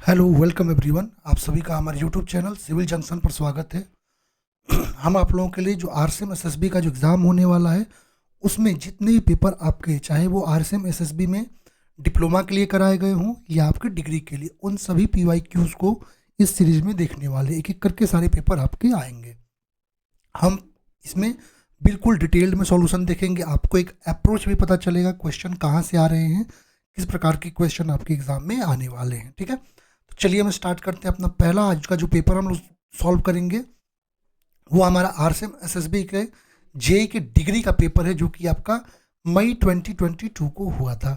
Hello welcome everyone. आप सभी का हमारे यूट्यूब चैनल सिविल जंक्शन पर स्वागत है। हम आप लोगों के लिए जो आरसीएम एसएसबी का जो एग्ज़ाम होने वाला है उसमें जितने भी पेपर आपके चाहे वो आरसीएम एसएसबी में डिप्लोमा के लिए कराए गए हों या आपके डिग्री के लिए, उन सभी पीवाईक्यूज़ को इस सीरीज में देखने वाले एक एक करके सारे पेपर आपके आएंगे। हम इसमें बिल्कुल डिटेल्ड में सॉल्यूशन देखेंगे, आपको एक अप्रोच भी पता चलेगा क्वेश्चन कहाँ से आ रहे हैं, किस प्रकार के क्वेश्चन आपके एग्जाम में आने वाले हैं। ठीक है, तो चलिए हम स्टार्ट करते हैं। अपना पहला आज का जो पेपर हम लोग सॉल्व करेंगे वो हमारा आरसीएम एसएसबी के जेई के डिग्री का पेपर है, जो कि आपका मई 2022 को हुआ था।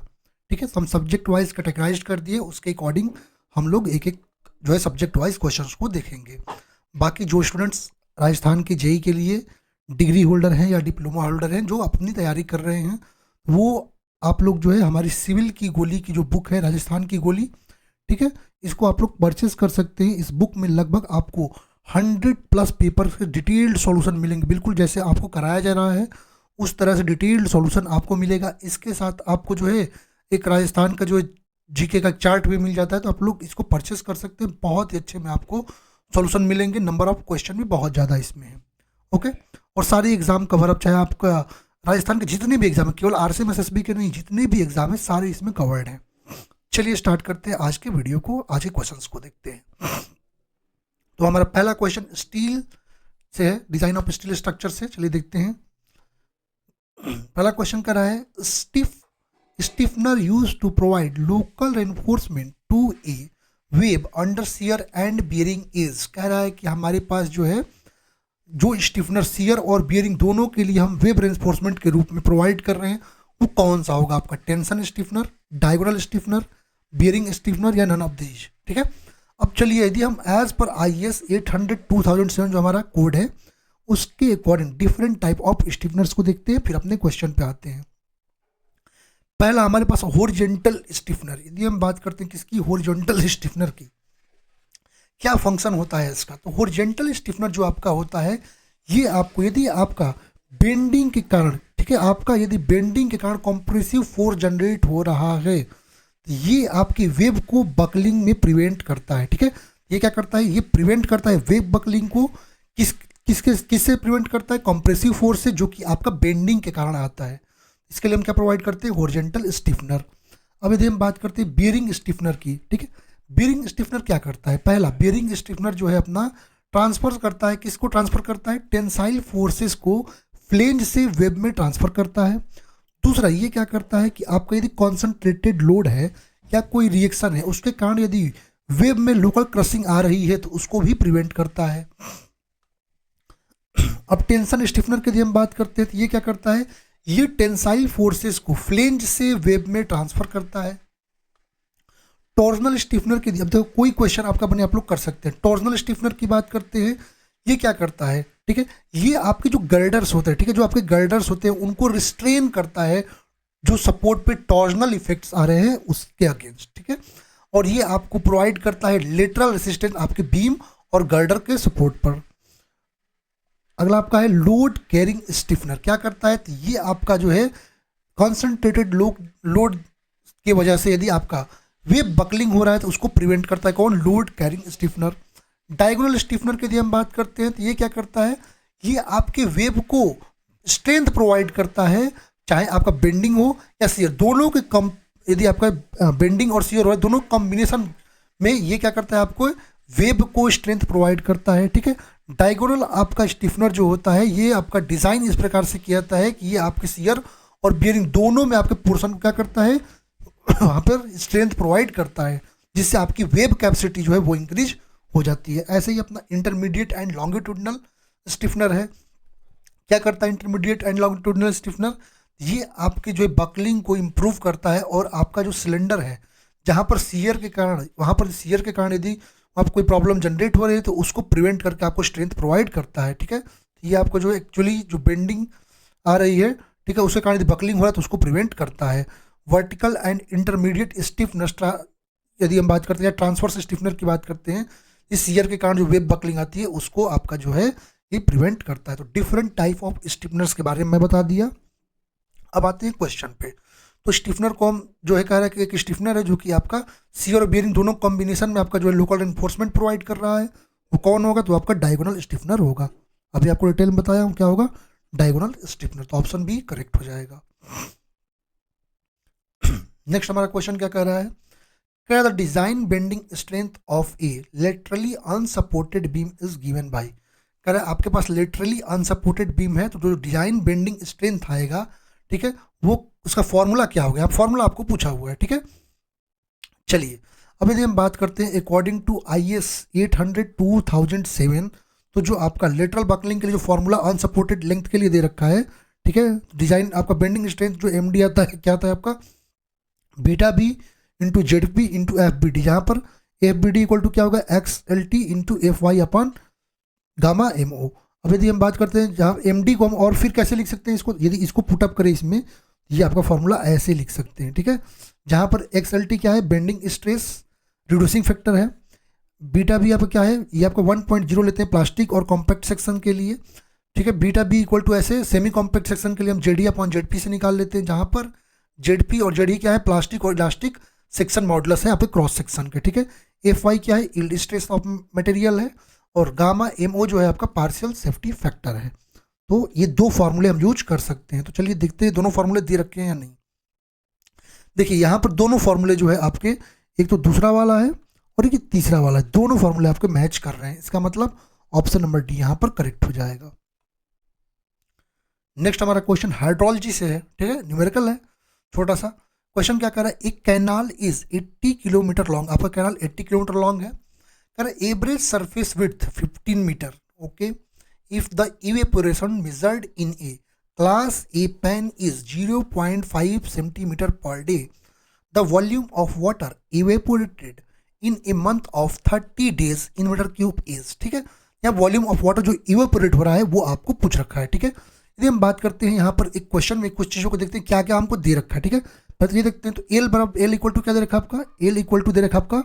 ठीक है, तो हम सब्जेक्ट वाइज कैटेगराइज कर दिए, उसके अकॉर्डिंग हम लोग एक एक जो है सब्जेक्ट वाइज क्वेश्चंस को देखेंगे। बाकी जो स्टूडेंट्स राजस्थान के जेई के लिए डिग्री होल्डर हैं या डिप्लोमा होल्डर हैं जो अपनी तैयारी कर रहे हैं, वो आप लोग जो है हमारी सिविल की गोली की जो बुक है राजस्थान की गोली, ठीक है, इसको आप लोग परचेज कर सकते हैं। इस बुक में लगभग आपको 100+ पेपर के डिटेल्ड सॉल्यूशन मिलेंगे, बिल्कुल जैसे आपको कराया जा रहा है उस तरह से डिटेल्ड सॉल्यूशन आपको मिलेगा। इसके साथ आपको जो है एक राजस्थान का जो जीके का चार्ट भी मिल जाता है, तो आप लोग इसको परचेस कर सकते हैं। बहुत ही अच्छे में आपको सॉल्यूशन मिलेंगे, नंबर ऑफ क्वेश्चन भी बहुत ज़्यादा इसमें है। ओके, और सारे एग्जाम कवर अप, चाहे आपका राजस्थान के जितने भी एग्जाम है, केवल आरसीएम एसएसबी के नहीं, जितने भी एग्जाम है सारे इसमें कवर्ड हैं। चलिए स्टार्ट करते हैं आज के वीडियो को, आज के क्वेश्चंस को देखते हैं। तो हमारा पहला क्वेश्चन स्टील से है, डिजाइन ऑफ स्टील स्ट्रक्चर से। चलिए देखते हैं। पहला क्वेश्चन कर रहा है stiffener use to provide local reinforcement to a web under shear and bearing is. कह रहा है कि हमारे पास जो है जो स्टिफनर शियर और बियरिंग दोनों के लिए हम वेब रेनफोर्समेंट के रूप में प्रोवाइड कर रहे हैं, वो कौन सा होगा? आपका tension stiffener, diagonal stiffener, bearing stiffener या नन ऑफ दीज। ठीक है, अब चलिए यदि हम एज पर IS 800/2007 जो हमारा कोड है उसके अकॉर्डिंग डिफरेंट टाइप ऑफ स्टिफनर्स को देखते हैं, फिर अपने क्वेश्चन पे आते हैं। पहला हमारे पास हॉरिजॉन्टल स्टिफनर। यदि हम बात करते हैं किसकी, हॉरिजॉन्टल स्टिफनर की, क्या फंक्शन होता है इसका? तो हॉरिजॉन्टल स्टिफनर जो आपका होता है, ये आपको यदि आपका बेंडिंग के कारण, ठीक है, आपका यदि बेंडिंग के कारण कॉम्प्रेसिव फोर्स जनरेट हो रहा है, तो ये आपकी वेब को बकलिंग में प्रिवेंट करता है। ठीक है, ये क्या करता है? ये प्रिवेंट करता है वेब बकलिंग को। किससे प्रिवेंट करता है? कॉम्प्रेसिव फोर्स से, जो कि आपका बेंडिंग के कारण आता है। इसके लिए हम क्या प्रोवाइड करते हैं? Horizontal stiffener. अब यदि हम बात करते हैं बियरिंग स्टिफनर की, ठीक है, बियरिंग स्टिफनर क्या करता है? पहला, बियरिंग स्टिफनर जो है अपना ट्रांसफर करता है, किसको ट्रांसफर करता है? टेंसाइल फोर्सेस को फ्लेंज से वेब में ट्रांसफर करता है। दूसरा, ये क्या करता है कि आपका यदि कॉन्सेंट्रेटेड लोड है या कोई रिएक्शन है, उसके कारण यदि वेब में लोकल क्रशिंग आ रही है तो उसको भी प्रिवेंट करता है। अब टेंशन स्टिफनर की यदि हम बात करते हैं तो ये क्या करता है? ये टेंसाइल फोर्सेस को फ्लेंज से वेब में ट्रांसफर करता है। टॉर्जनल स्टिफनर की, अब देखो कोई क्वेश्चन आपका बने, आप लोग कर सकते हैं। टॉर्जनल स्टिफनर की बात करते हैं, ये क्या करता है? ठीक है, ये आपके जो गर्डर्स होते हैं, ठीक है, जो आपके गर्डर्स होते हैं उनको रिस्ट्रेन करता है, जो सपोर्ट पे टॉर्जनल इफेक्ट्स आ रहे हैं उसके अगेंस्ट। ठीक है, और ये आपको प्रोवाइड करता है लेटरल रेसिस्टेंस आपके बीम और गर्डर के सपोर्ट पर। अगला आपका है लोड कैरिंग स्टिफनर। क्या करता है? तो ये आपका जो है कॉन्सेंट्रेटेड लोड की वजह से यदि आपका वेब बकलिंग हो रहा है तो उसको प्रिवेंट करता है। कौन? Load carrying stiffener. Diagonal stiffener की यदि हम बात करते हैं तो ये क्या करता है? ये आपके वेब को स्ट्रेंथ प्रोवाइड करता है, चाहे आपका बेंडिंग हो या शियर, दोनों के कम, यदि आपका बेंडिंग और शियर हो दोनों कॉम्बिनेशन में ये क्या करता है? आपको वेब को स्ट्रेंथ प्रोवाइड करता है। ठीक है, डायगोनल आपका स्टिफनर जो होता है, ये आपका डिज़ाइन इस प्रकार से किया जाता है कि ये आपके शियर और बियरिंग दोनों में आपके पोर्शन क्या करता है? वहाँ पर स्ट्रेंथ प्रोवाइड करता है, जिससे आपकी वेब कैपेसिटी जो है वो इंक्रीज हो जाती है। ऐसे ही अपना इंटरमीडिएट एंड लॉन्गिट्यूडनल स्टिफनर है। क्या करता है इंटरमीडिएट एंड लॉन्गिट्यूडनल स्टिफनर? ये आपके जो बकलिंग को इम्प्रूव करता है, और आपका जो सिलेंडर है जहाँ पर शियर के कारण, वहाँ पर शियर के कारण यदि आपको कोई प्रॉब्लम जनरेट हो रही है तो उसको प्रिवेंट करके आपको स्ट्रेंथ प्रोवाइड करता है। ठीक है, ये आपको जो एक्चुअली जो बेंडिंग आ रही है, ठीक है, उसके कारण यदि बकलिंग हो रहा है तो उसको प्रिवेंट करता है। वर्टिकल एंड इंटरमीडिएट स्टिफनर, यदि हम बात करते हैं ट्रांसवर्स स्टिफनर की बात करते हैं, इस शियर के कारण जो वेब बकलिंग आती है उसको आपका जो है ये प्रिवेंट करता है। तो डिफरेंट टाइप ऑफ स्टिफनर्स के बारे में मैं बता दिया। अब आते हैं क्वेश्चन पे। तो स्टिफनर को हम जो है कह रहा है कि एक स्टिफनर है जो कि आपका सी और बेरिंग दोनों कॉम्बिनेशन में आपका जो है लोकल रेनफोर्समेंट प्रोवाइड कर रहा है, वो कौन होगा? तो आपका डायगोनल स्टिफनर होगा। अभी आपको डिटेल में बताया हूँ क्या होगा, डायगोनल स्टिफनर। तो ऑप्शन बी करेक्ट हो जाएगा। नेक्स्ट हमारा क्वेश्चन क्या कह रहा है, क्या the design bending strength of a laterally unsupported beam is given by. कह रहा है आपके पास लेटरली अनसपोर्टेड बीम है, तो जो डिजाइन बेंडिंग स्ट्रेंथ आएगा, ठीक है, वो उसका फॉर्मूला क्या होगा? फॉर्मूला आपको पूछा हुआ है, ठीक है। चलिए अब यदि हम बात करते हैं अकॉर्डिंग टू IS 800/2007, तो जो आपका लेटरल बकलिंग के लिए जो फॉर्मूला अनसपोर्टेड लेंथ के लिए दे रखा है, ठीक है, डिजाइन आपका बेंडिंग स्ट्रेंथ जो MD आता है, क्या आता है आपका? Beta B into ZP into FBD, जहाँ पर FBD इक्वल टू क्या होगा? XLT into FY upon gamma MO। अब यदि हम बात करते हैं जहाँ MD को हम और फिर कैसे लिख सकते हैं इसको, यदि इसको पुटअप करें इसमें, ये आपका फॉर्मूला ऐसे लिख सकते हैं, ठीक है, जहाँ पर XLT क्या है? बेंडिंग स्ट्रेस रिड्यूसिंग फैक्टर है। बीटा बी आपका क्या है? ये आपका 1.0 लेते हैं प्लास्टिक और कॉम्पैक्ट सेक्शन के लिए, ठीक है। बीटा बी इक्वल टू ऐसे सेमी कॉम्पैक्ट सेक्शन के लिए हम JD अपॉन ZP से निकाल लेते हैं, जहाँ पर ZP और ZE क्या है? प्लास्टिक और इलास्टिक सेक्शन मॉडुलस है आपके क्रॉस सेक्शन के, ठीक है। FY क्या है? यील्ड स्ट्रेस ऑफ मटेरियल है, और गामा MO जो है आपका पार्शियल सेफ्टी फैक्टर है। तो ये दो फार्मूले हम यूज कर सकते हैं। तो चलिए देखते हैं दोनों फार्मूले दे रखे हैं या नहीं। देखिए यहाँ पर दोनों फार्मूले जो है आपके, एक तो दूसरा वाला है और एक तीसरा वाला है, दोनों फार्मूले आपके मैच कर रहे हैं। इसका मतलब ऑप्शन नंबर डी यहाँ पर करेक्ट हो जाएगा। नेक्स्ट हमारा क्वेश्चन हाइड्रोलॉजी से है, ठीक है, न्यूमेरिकल है छोटा सा। क्वेश्चन क्या कर रहा है, एक कैनाल इज 80 किलोमीटर लॉन्ग, आपका कैनाल 80 किलोमीटर लॉन्ग है, कह रहा है average surface width 15 metre, okay. If the evaporation measured in a class A pan is 0.5 centimetre per day, the volume of water evaporated in a month of 30 days in metre cube is, ठीक है। यहाँ volume of water जो evaporate हो रहा है वो आपको पूछ रखा है, ठीक है। यदि हम बात करते हैं यहाँ पर एक क्वेश्चन में कुछ चीज़ों को देखते हैं क्या क्या हमको दे रखा है, ठीक है। पहले ये देखते हैं, तो एल बराबर एल इक्वल टू क्या दे रखा है आपका? एल इक्वल टू दे रखा आपका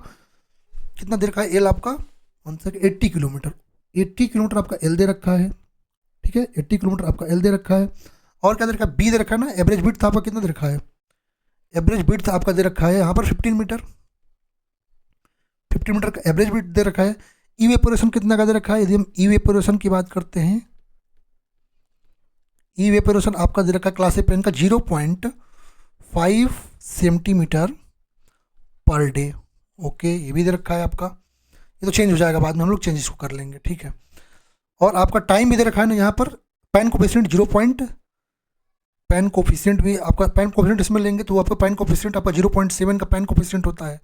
कितना दे रखा है? एल आपका 80 किलोमीटर, 80 किलोमीटर आपका एल दे रखा है, ठीक है, 80 किलोमीटर आपका एल दे रखा है। और क्या दे रखा है? बी दे रखा है ना, एवरेज विड्थ आपका कितना दे रखा है? एवरेज विड्थ आपका दे रखा है यहाँ पर 15 मीटर, 15 मीटर का एवरेज विड्थ दे रखा है। इवेपोरेशन कितना का दे रखा है? यदि हम इवेपोरेशन की बात करते हैं, इवेपोरेशन आपका दे रखा है क्लास ए पेन का 0.5 सेंटीमीटर पर डे, ओके, ये भी दे रखा है आपका। ये तो चेंज हो जाएगा बाद में, हम लोग चेंज इसको कर लेंगे, ठीक है। और आपका टाइम भी दे रखा है ना यहाँ पर, पैन कोफिशिएंट 0. पैन कोफिशिएंट भी आपका, पैन कोफिशिएंट इसमें लेंगे तो आपका पैन कोफिशिएंट आपका 0.7 का पैन कोफिशिएंट होता है।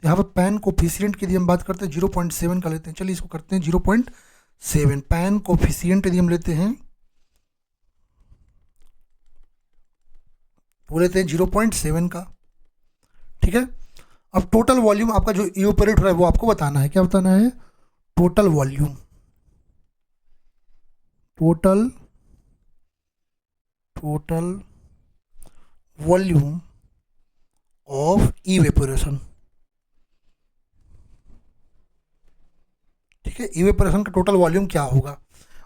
यहाँ पर पैन कोफिशिएंट की यदि हम बात करते हैं 0.7 का लेते हैं, चलिए इसको करते हैं 0.7। पैन कोफिशिएंट यदि हम लेते हैं वो लेते हैं 0.7 का, ठीक है। अब टोटल वॉल्यूम आपका जो इवेपोरेट हो रहा है वो आपको बताना है, क्या बताना है? Total volume, total volume of evaporation, ठीक है। इवेपोरेशन का टोटल वॉल्यूम क्या होगा?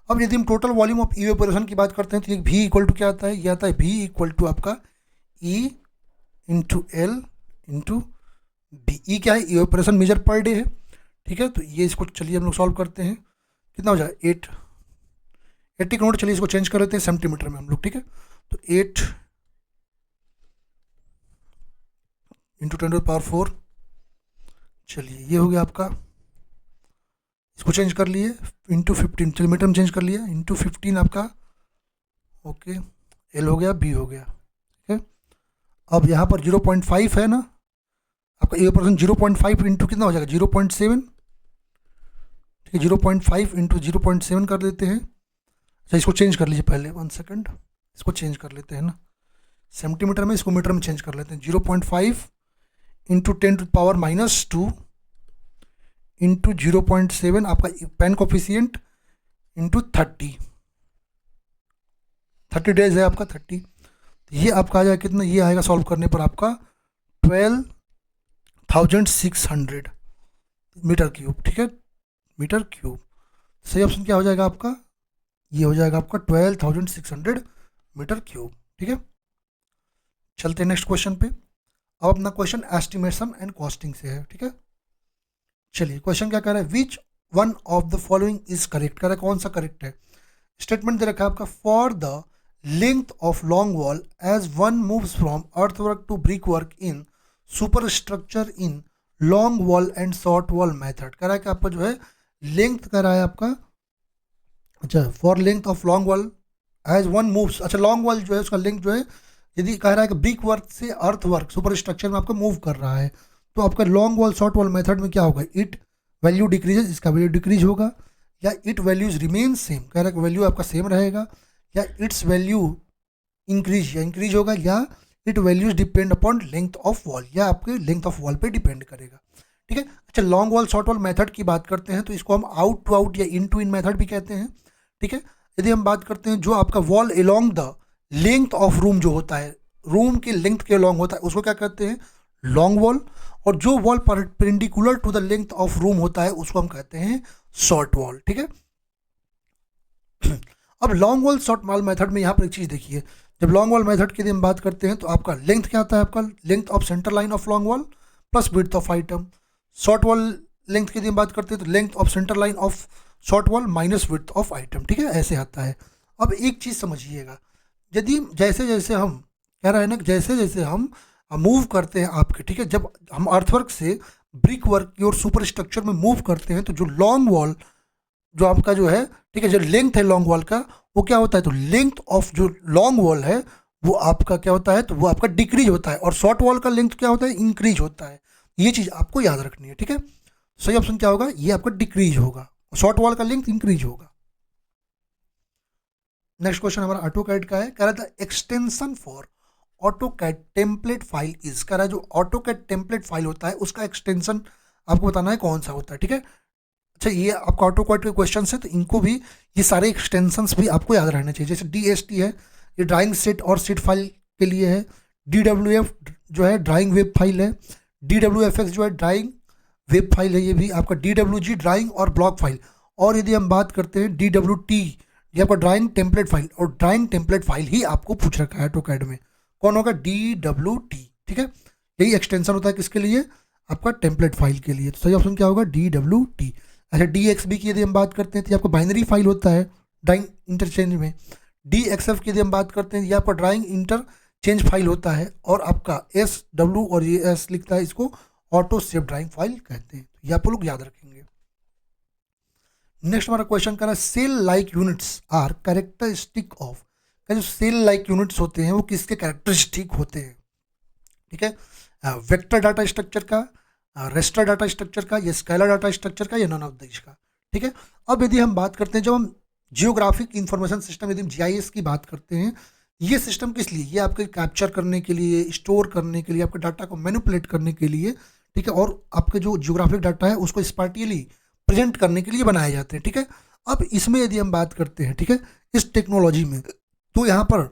अब यदि हम टोटल वॉल्यूम ऑफ इवेपोरेशन की बात करते हैं तो V इक्वल टू क्या आता है? ये आता है V इक्वल टू आपका E into L into B. E क्या है? इवेपोरेशन मेजर पर डे है, ठीक है। तो ये इसको चलिए हम लोग सॉल्व करते हैं, कितना हो जाए? 80 किलोमीटर, चलिए इसको चेंज कर लेते हैं सेंटीमीटर में हम लोग, ठीक है। तो 8 इंटू 10⁴, चलिए ये हो गया आपका, इसको चेंज कर लिए इंटू 15, चलिए मीटर में चेंज कर लिया, इंटू 15 आपका, ओके, एल हो गया, बी हो गया, ठीक है। अब यहाँ पर 0.5 है ना आपका, इवेपोरेशन 0.5 इंटू कितना हो जाएगा? 0.7, ठीक है, 0.5 इंटू 0.7 कर देते हैं। अच्छा इसको चेंज कर लीजिए पहले, 1 सेकेंड, इसको चेंज कर लेते हैं ना, सेंटीमीटर में, इसको मीटर में चेंज कर लेते हैं। 0.5 इंटू 10⁻⁻² इंटू 0.7 आपका पैन कोफिशिएंट इंटू 30 डेज है आपका 30। ये आपका आ जाएगा कितना? ये आएगा सॉल्व करने पर आपका 12,600 मीटर क्यूब, ठीक है, मीटर क्यूब। सही ऑप्शन क्या हो जाएगा आपका? ये हो जाएगा आपका 12,600 मीटर क्यूब, ठीक है। चलते हैं नेक्स्ट क्वेश्चन पे। अब अपना क्वेश्चन एस्टिमेशन एंड कॉस्टिंग से है, ठीक है। चलिए क्वेश्चन क्या कह रहा है, विच one of the following is correct, कह रहा है कौन सा करेक्ट है। स्टेटमेंट दे रखा है आपका, for the length of long wall as one moves from earthwork to brickwork in superstructure in long wall and short wall method. कह रहा है कि आपका जो है लेंथ कह रहा है आपका, अच्छा for length of long wall as one moves, अच्छा लॉन्ग वॉल जो है उसका लेंथ जो है यदि कह रहा है कि ब्रिक वर्क से अर्थ वर्क सुपर स्ट्रक्चर में आपका मूव कर रहा है, तो आपका long wall short wall method में क्या होगा, इट वैल्यू डिक्रीजेज, इसका वैल्यू डिक्रीज होगा, या इट वैल्यूज रिमेन सेम, कह रहा है कि वैल्यू आपका सेम रहेगा, या इट्स वैल्यू इंक्रीज या इंक्रीज होगा, या it values depend upon length of wall, या आपके लेंथ ऑफ वॉल पे डिपेंड करेगा, ठीक है। अच्छा long wall short wall method की बात करते हैं तो इसको हम आउट टू आउट या इन टू इन मेथड भी कहते हैं, ठीक है। यदि हम बात करते हैं जो आपका wall along the length of room जो होता है, रूम के लेंथ के अलोंग होता है, उसको क्या कहते हैं, लॉन्ग वॉल। और जो wall perpendicular to the length of room होता है उसको हम कहते हैं शॉर्ट वॉल, ठीक है। अब long wall short wall method में यहाँ पर एक चीज़ देखिए, जब लॉन्ग वॉल मेथड की हम बात करते हैं तो आपका लेंथ क्या आता है, आपका length of centre line of long wall plus width of item. Short wall length की हम बात करते हैं तो length of centre line of short wall minus width of item, ठीक है, ऐसे आता है। अब एक चीज़ समझिएगा, यदि जैसे जैसे हम कह रहे हैं ना, जैसे जैसे हम मूव करते हैं आपके, ठीक है, जब हम अर्थवर्क से ब्रिक वर्क की और सुपर स्ट्रक्चर में मूव करते हैं तो जो लॉन्ग वॉल जो आपका जो है, ठीक है, जो लेंथ है लॉन्ग वॉल का वो क्या होता है, तो लेंथ ऑफ जो लॉन्ग वॉल है वो आपका क्या होता है, तो वो आपका डिक्रीज होता है, और शॉर्ट वॉल का लेंथ क्या होता है, इंक्रीज होता है। ये चीज़ आपको याद रखनी है, ठीक है। सही ऑप्शन क्या होगा, ये आपका डिक्रीज होगा, शॉर्ट वॉल का लेंथ इंक्रीज होगा। नेक्स्ट क्वेश्चन हमारा ऑटो कैड का है, कह रहा था extension for AutoCAD template file is, कह रहा है जो ऑटो कैड टेम्पलेट फाइल होता है उसका एक्सटेंशन आपको बताना है कौन सा होता है, ठीक है। अच्छा ये आपका ऑटो कैड के क्वेश्चन है तो इनको भी ये सारे एक्सटेंशंस भी आपको याद रहने चाहिए। जैसे DST है, ये ड्राइंग सेट और सेट फाइल के लिए है। DWF जो है ड्राइंग वेब फाइल है। DWFX जो है ड्राइंग वेब फाइल है, ये भी आपका DWG ड्राइंग और ब्लॉक फाइल। और यदि हम बात करते हैं DWT, ये आपका ड्राइंग टेम्पलेट फाइल, और ड्राइंग टेम्पलेट फाइल ही आपको पूछ रखा है ऑटोकैड में, कौन होगा, DWT, ठीक है। यही एक्सटेंशन होता है किसके लिए, आपका टेम्पलेट फाइल के लिए। तो सही ऑप्शन क्या होगा, DWT। अच्छा DXB की यदि हम बात करते हैं तो ये आपका बाइनरी फाइल होता है ड्राइंग इंटरचेंज में। DXF की यदि हम बात करते हैं ये आपका ड्राइंग इंटरचेंज फाइल होता है, और आपका SW और ये S लिखता है, इसको ऑटो सेव ड्राइंग फाइल कहते हैं। ये आप लोग याद रखेंगे। नेक्स्ट हमारा क्वेश्चन कर रहा है, cell like units are characteristic of, जो सेल लाइक यूनिट्स होते हैं वो किसके कैरेक्टरिस्टिक होते हैं, ठीक है। वेक्टर डाटा स्ट्रक्चर का, रेस्टर डाटा स्ट्रक्चर का, या स्केलर डाटा स्ट्रक्चर का, या नन ऑफ दिस का, ठीक है। अब यदि हम बात करते हैं, जब हम जियोग्राफिक इंफॉर्मेशन सिस्टम यदि हम GIS की बात करते हैं, ये सिस्टम किस लिए, ये आपके कैप्चर करने के लिए, स्टोर करने के लिए, आपके डाटा को मैनिपुलेट करने के लिए, ठीक है, और आपके जो जियोग्राफिक डाटा है उसको स्पाटियली प्रेजेंट करने के लिए बनाए जाते हैं, ठीक है। अब इसमें यदि हम बात करते हैं, ठीक है, इस टेक्नोलॉजी में, तो यहाँ पर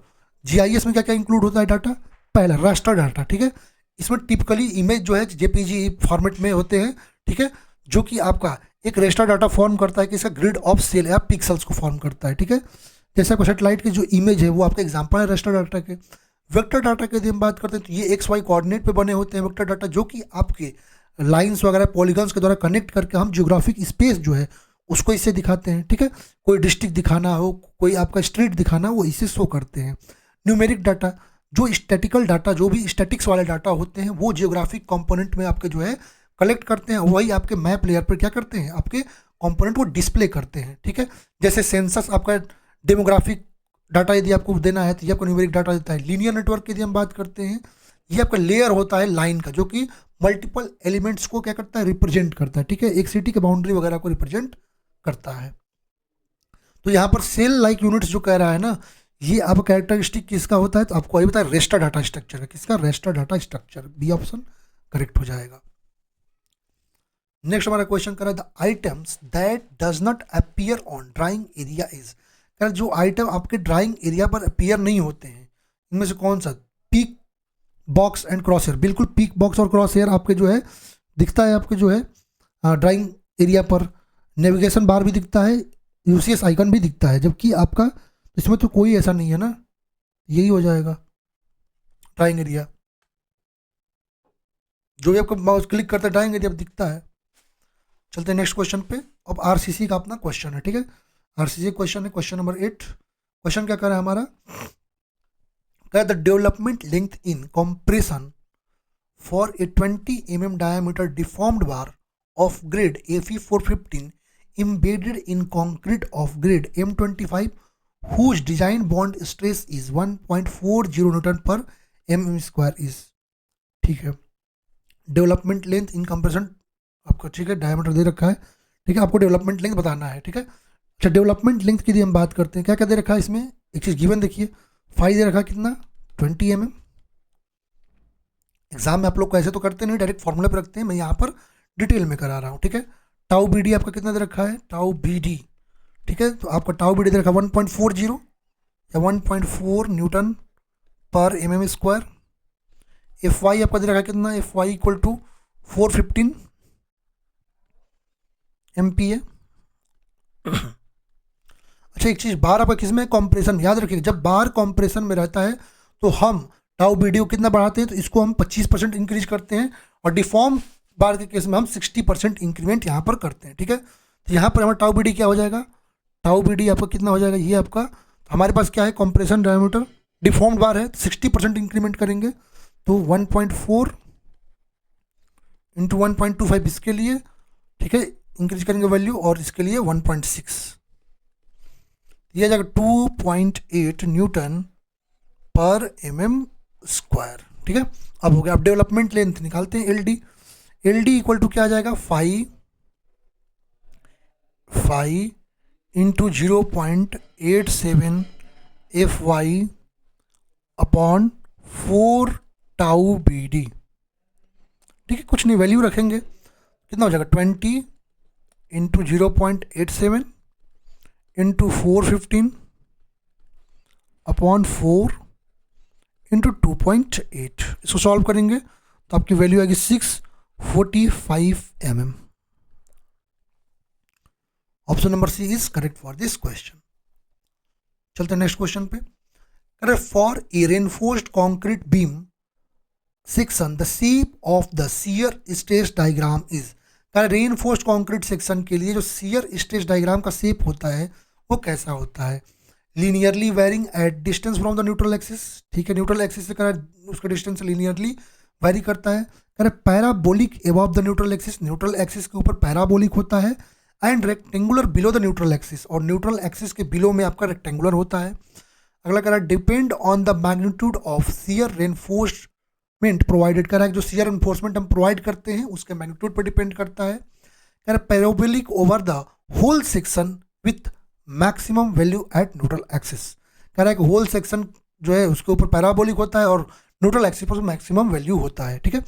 GIS में क्या क्या इंक्लूड होता है डाटा, पहला रास्टर डाटा, ठीक है। इसमें टिपिकली इमेज जो है JPG फॉर्मेट में होते हैं, ठीक है, जो कि आपका एक रेस्टर डाटा फॉर्म करता है कि इसका ग्रिड ऑफ सेल या पिक्सल्स को फॉर्म करता है, ठीक है। जैसे आपको सेटेलाइट की जो इमेज है वो आपका एग्जांपल है रेस्टर डाटा के। वेक्टर डाटा की यदि हम बात करते हैं तो ये XY कोऑर्डिनेट पे बने होते हैं वेक्टर डाटा, जो कि आपके लाइंस वगैरह पॉलीगन्स के द्वारा कनेक्ट करके हम जियोग्राफिक स्पेस जो है उसको इससे दिखाते हैं, ठीक है। कोई डिस्ट्रिक्ट दिखाना हो, कोई आपका स्ट्रीट दिखाना हो, वो इससे शो करते हैं। न्यूमेरिक डाटा, जो स्टैटिकल डाटा, जो भी स्टैटिक्स वाले डाटा होते हैं वो जियोग्राफिक कंपोनेंट में आपके जो है कलेक्ट करते हैं, वही आपके मैप लेयर पर क्या करते हैं, आपके कंपोनेंट को डिस्प्ले करते हैं, ठीक है। जैसे सेंसस आपका डेमोग्राफिक डाटा यदि आपको देना है तो ये आपको न्यूमेरिक डाटा देता है। लीनियर नेटवर्क की यदि हम बात करते हैं, ये आपका लेयर होता है लाइन का, जो कि मल्टीपल एलिमेंट्स को क्या करता है, रिप्रेजेंट करता है, ठीक है, एक सिटी के बाउंड्री वगैरह को रिप्रेजेंट करता है। तो यहाँ पर सेल लाइक यूनिट्स जो कह रहा है ना, ये आप कैरेक्टरिस्टिक किसका होता है, तो आपको ये बताया रेस्टर डाटा स्ट्रक्चर का, किसका, raster data structure, B option correct हो जाएगा। नेक्स्ट हमारा क्वेश्चन कर रहा है, the items that does not appear on drawing area is, जो आइटम आपके ड्राइंग एरिया पर अपीयर नहीं होते हैं इनमें से कौन सा, pick box and crosshair. बिल्कुल पीक बॉक्स और क्रॉस हेयर आपके जो है दिखता है आपके जो है ड्राइंग एरिया पर, नेविगेशन बार भी दिखता है, UCS आइकन भी दिखता है, जबकि आपका इसमें तो कोई ऐसा नहीं है ना, यही हो जाएगा। ड्राइंग एरिया, जो भी आपको माउस क्लिक करते हैं ड्राइंग एरिया दिखता है। चलते हैं नेक्स्ट क्वेश्चन पे। अब आरसीसी का अपना क्वेश्चन है, ठीक है। आरसीसी क्वेश्चन है क्वेश्चन नंबर 8। क्वेश्चन क्या कर रहा है हमारा, the development length in compression for a 20 mm diameter deformed bar of grade Fe415 embedded in concrete of grade M25 whose design bond stress is 1.40 Newton per mm square is, ठीक है। Development length in compression आपको, ठीक है, diameter दे रखा है, ठीक है, आपको डेवलपमेंट लेंथ बताना है, ठीक है। अच्छा, डेवलपमेंट लेंथ की यदि हम बात करते हैं, क्या क्या दे रखा है इसमें, एक चीज़ गिवन देखिए, 5 दे रखा है, कितना 20 mm। एग्जाम में आप लोग को ऐसे तो करते नहीं, डायरेक्ट फॉर्मूले पे रखते हैं, मैं यहाँ पर डिटेल में करा रहा हूँ, ठीक है। टाउ बी डी आपका कितना दे रखा है, टाउ बी डी, ठीक है, तो आपका टाउ बी डी दे रखा है 1.40 या 1.4 Newton per mm square. F Y आपका दे रखा है कितना, F Y equal to 415 MPa। अच्छा, एक चीज़, बार आपका किसमें कॉम्प्रेशन, याद रखिएगा, जब बार कॉम्प्रेशन में रहता है तो हम टाउ वीडियो कितना बढ़ाते हैं, तो इसको हम 25% इंक्रीज करते हैं, और डिफॉर्म बार के केस में हम 60% इंक्रीमेंट यहाँ पर करते हैं, ठीक है। तो यहाँ पर हमारा टाउ बीडी क्या हो जाएगा, टाउ बीडी आपका कितना हो जाएगा, ये आपका, हमारे पास क्या है, कॉम्प्रेशन डायमीटर, डिफॉर्म्ड बार है, 60% इंक्रीमेंट करेंगे, तो 1.4 इंटू 1.25 इसके लिए, ठीक है, इंक्रीज करेंगे वैल्यू, और इसके लिए 1.6, यह जाएगा 2.8 न्यूटन पर mm स्क्वायर, ठीक है। अब हो गया, अब डेवलपमेंट लेंथ निकालते हैं, L D, L D equal to क्या आ जाएगा, 5 into 0.87 F Y upon 4 tau B D, ठीक है, कुछ नहीं, वैल्यू रखेंगे, कितना हो जाएगा 20 इंटू 0.87 इंटू 415 अपॉन 4 इंटू 2.8, इसको सॉल्व करेंगे तो आपकी वैल्यू आएगी 645 mm। Option number C is correct for this question. चलते हैं नेक्स्ट क्वेश्चन पे। Correct, for a reinforced concrete beam section the shape of the shear stress diagram is, reinforced concrete section के लिए जो शियर स्ट्रेस डायग्राम का shape होता है वो कैसा होता है, linearly varying at distance from the neutral axis, ठीक है, न्यूट्रल एक्सिस से करें उसका डिस्टेंस लीनियरली वेरी करता है, करें parabolic above the neutral axis, neutral axis के ऊपर पैराबोलिक होता है, and rectangular below the neutral axis, और न्यूट्रल एक्सिस के बिलो में आपका रेक्टेंगुलर होता है। अगला कह रहा है depend on the magnitude of shear reinforcement provided, कह रहा है जो शियर रेनफोर्समेंट हम प्रोवाइड करते हैं उसके मैग्नीट्यूड पर डिपेंड करता है। कह रहा है parabolic over the whole section with maximum value at neutral axis, कह रहा है कि होल सेक्शन जो है उसके ऊपर पैराबोलिक होता है और न्यूट्रल एक्सिस पर मैक्सिमम वैल्यू होता है, ठीक है।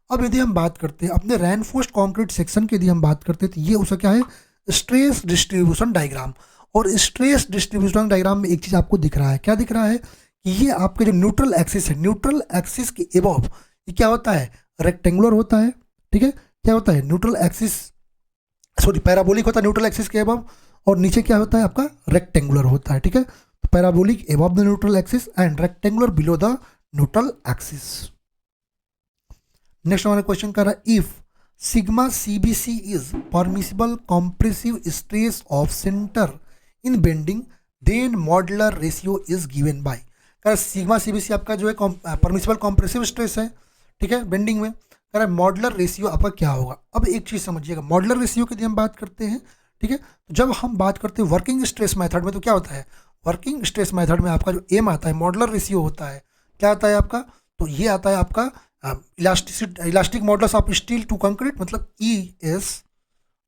अब यदि हम बात करते हैं अपने रेनफोर्स्ड कॉन्क्रीट सेक्शन की, यदि हम बात करते हैं तो ये उसका क्या है, स्ट्रेस डिस्ट्रीब्यूशन डायग्राम, और स्ट्रेस डिस्ट्रीब्यूशन डायग्राम में एक चीज़ आपको दिख रहा है, क्या दिख रहा है कि ये आपके जो न्यूट्रल एक्सिस है, न्यूट्रल एक्सिस के एबव ये क्या होता है, रेक्टेंगुलर होता है, ठीक है, क्या होता है, न्यूट्रल एक्सिस, सॉरी पैराबोलिक होता है न्यूट्रल एक्सिस के एबव, और नीचे क्या होता है आपका, रेक्टेंगुलर होता है, ठीक है। तो parabolic above the neutral axis and rectangular below the neutral axis. Next हमारा क्वेश्चन कर रहा है, if sigma CBC is permissible compressive stress of centre in bending then modular ratio is given by, कह रहा सिग्मा सीबीसी आपका जो है permissible compressive stress है, ठीक है, बेंडिंग में, कह रहा मॉडुलर रेशियो आपका क्या होगा। अब एक चीज़ समझिएगा, मॉडुलर रेशियो की हम बात करते हैं, ठीक है, तो जब हम बात करते हैं वर्किंग स्ट्रेस मेथड में तो क्या होता है, वर्किंग स्ट्रेस मेथड में आपका जो एम आता है मॉडुलर रेशियो होता है, क्या आता है आपका, तो ये आता है आपका elastic modulus of steel to concrete, मतलब ES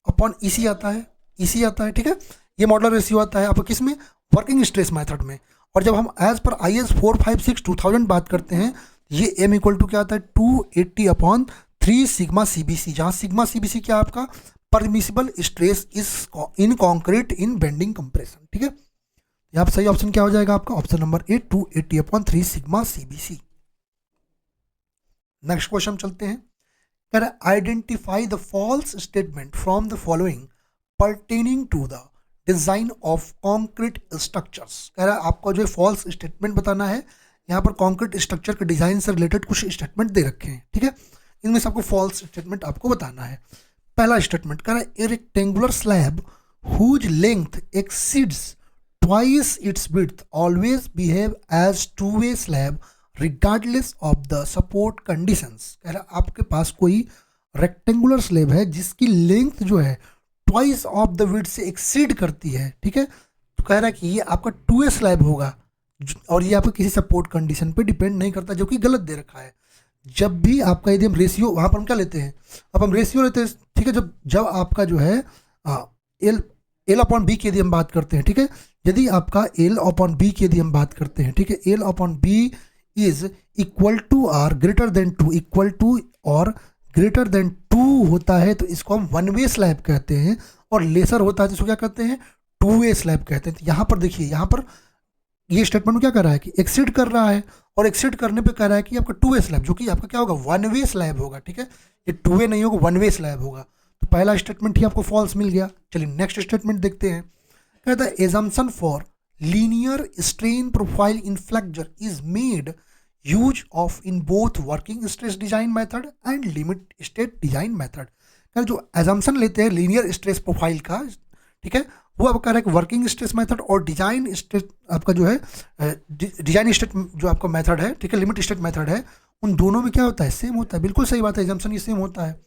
अपॉन EC आता है, EC आता है, ठीक है, ये मॉडुलर रेशियो आता है आपका किस में, वर्किंग स्ट्रेस मेथड में। और जब हम एज पर IS 456/2000 बात करते हैं, ये M इक्वल टू क्या आता है, 280/3 सिग्मा CBC, जहाँ सिग्मा CBC क्या आपका permissible stress is in concrete in bending compression, ठीक है। यहाँ पर सही ऑप्शन क्या हो जाएगा आपका, option number A 280/3 sigma CBC। Next question चलते हैं, कह रहा है identify the false statement from the following pertaining to the design of concrete structures, कह रहा है आपको जो फॉल्स स्टेटमेंट बताना है यहाँ पर कॉन्क्रीट स्ट्रक्चर के डिजाइन से रिलेटेड कुछ स्टेटमेंट दे रखे हैं, ठीक है। इनमें से आपको फॉल्स स्टेटमेंट आपको बताना है। पहला स्टेटमेंट कह रहा है a rectangular slab whose length exceeds twice its width always behave as two way slab regardless of the support conditions. कह रहा है आपके पास कोई रेक्टेंगुलर स्लैब है जिसकी लेंथ जो है ट्वाइस ऑफ द विड्थ से एक्सीड करती है, ठीक है। तो कह रहा है कि ये आपका टू वे स्लैब होगा और ये आपको किसी सपोर्ट कंडीशन पे डिपेंड नहीं करता, जो कि गलत दे रखा है। जब भी आपका यदि हम रेशियो, वहाँ पर हम क्या लेते हैं, अब हम रेशियो लेते हैं, ठीक है। जब आपका जो है एल अपॉन बी की यदि हम बात करते हैं, ठीक है, यदि आपका एल अपॉन बी की यदि हम बात करते हैं, ठीक है, L upon B is equal to or greater than two, equal to और ग्रेटर देन टू होता है तो इसको हम वन वे स्लैब कहते हैं, और लेसर होता है तो इसको क्या कहते हैं, टू वे स्लैब कहते हैं। तो यहाँ पर देखिए, यहाँ पर ये स्टेटमेंट में क्या कर रहा है कि एक्सीड कर रहा है, और एक्सीड करने पे कह रहा है कि आपका टू वे स्लैब, जो कि आपका क्या होगा, वन वे स्लैब होगा, ठीक है। ये टू वे नहीं होगा, वन वे स्लैब होगा। तो पहला स्टेटमेंट ही आपको फॉल्स मिल गया। चलिए नेक्स्ट स्टेटमेंट देखते हैं। कहता है assumption for linear strain profile in flexure is made use of in both working stress design method and limit state design method. जो एजम्पशन लेते हैं लीनियर स्ट्रेस प्रोफाइल का, ठीक है, वो आपका कह रहा है कि वर्किंग स्ट्रेस मेथड और डिजाइन स्ट्रेस आपका जो है डिजाइन स्टेट जो आपका मेथड है, ठीक है, लिमिट स्टेट मेथड है, उन दोनों में क्या होता है, सेम होता है। बिल्कुल सही बात है, एजम्पशन ये सेम होता है।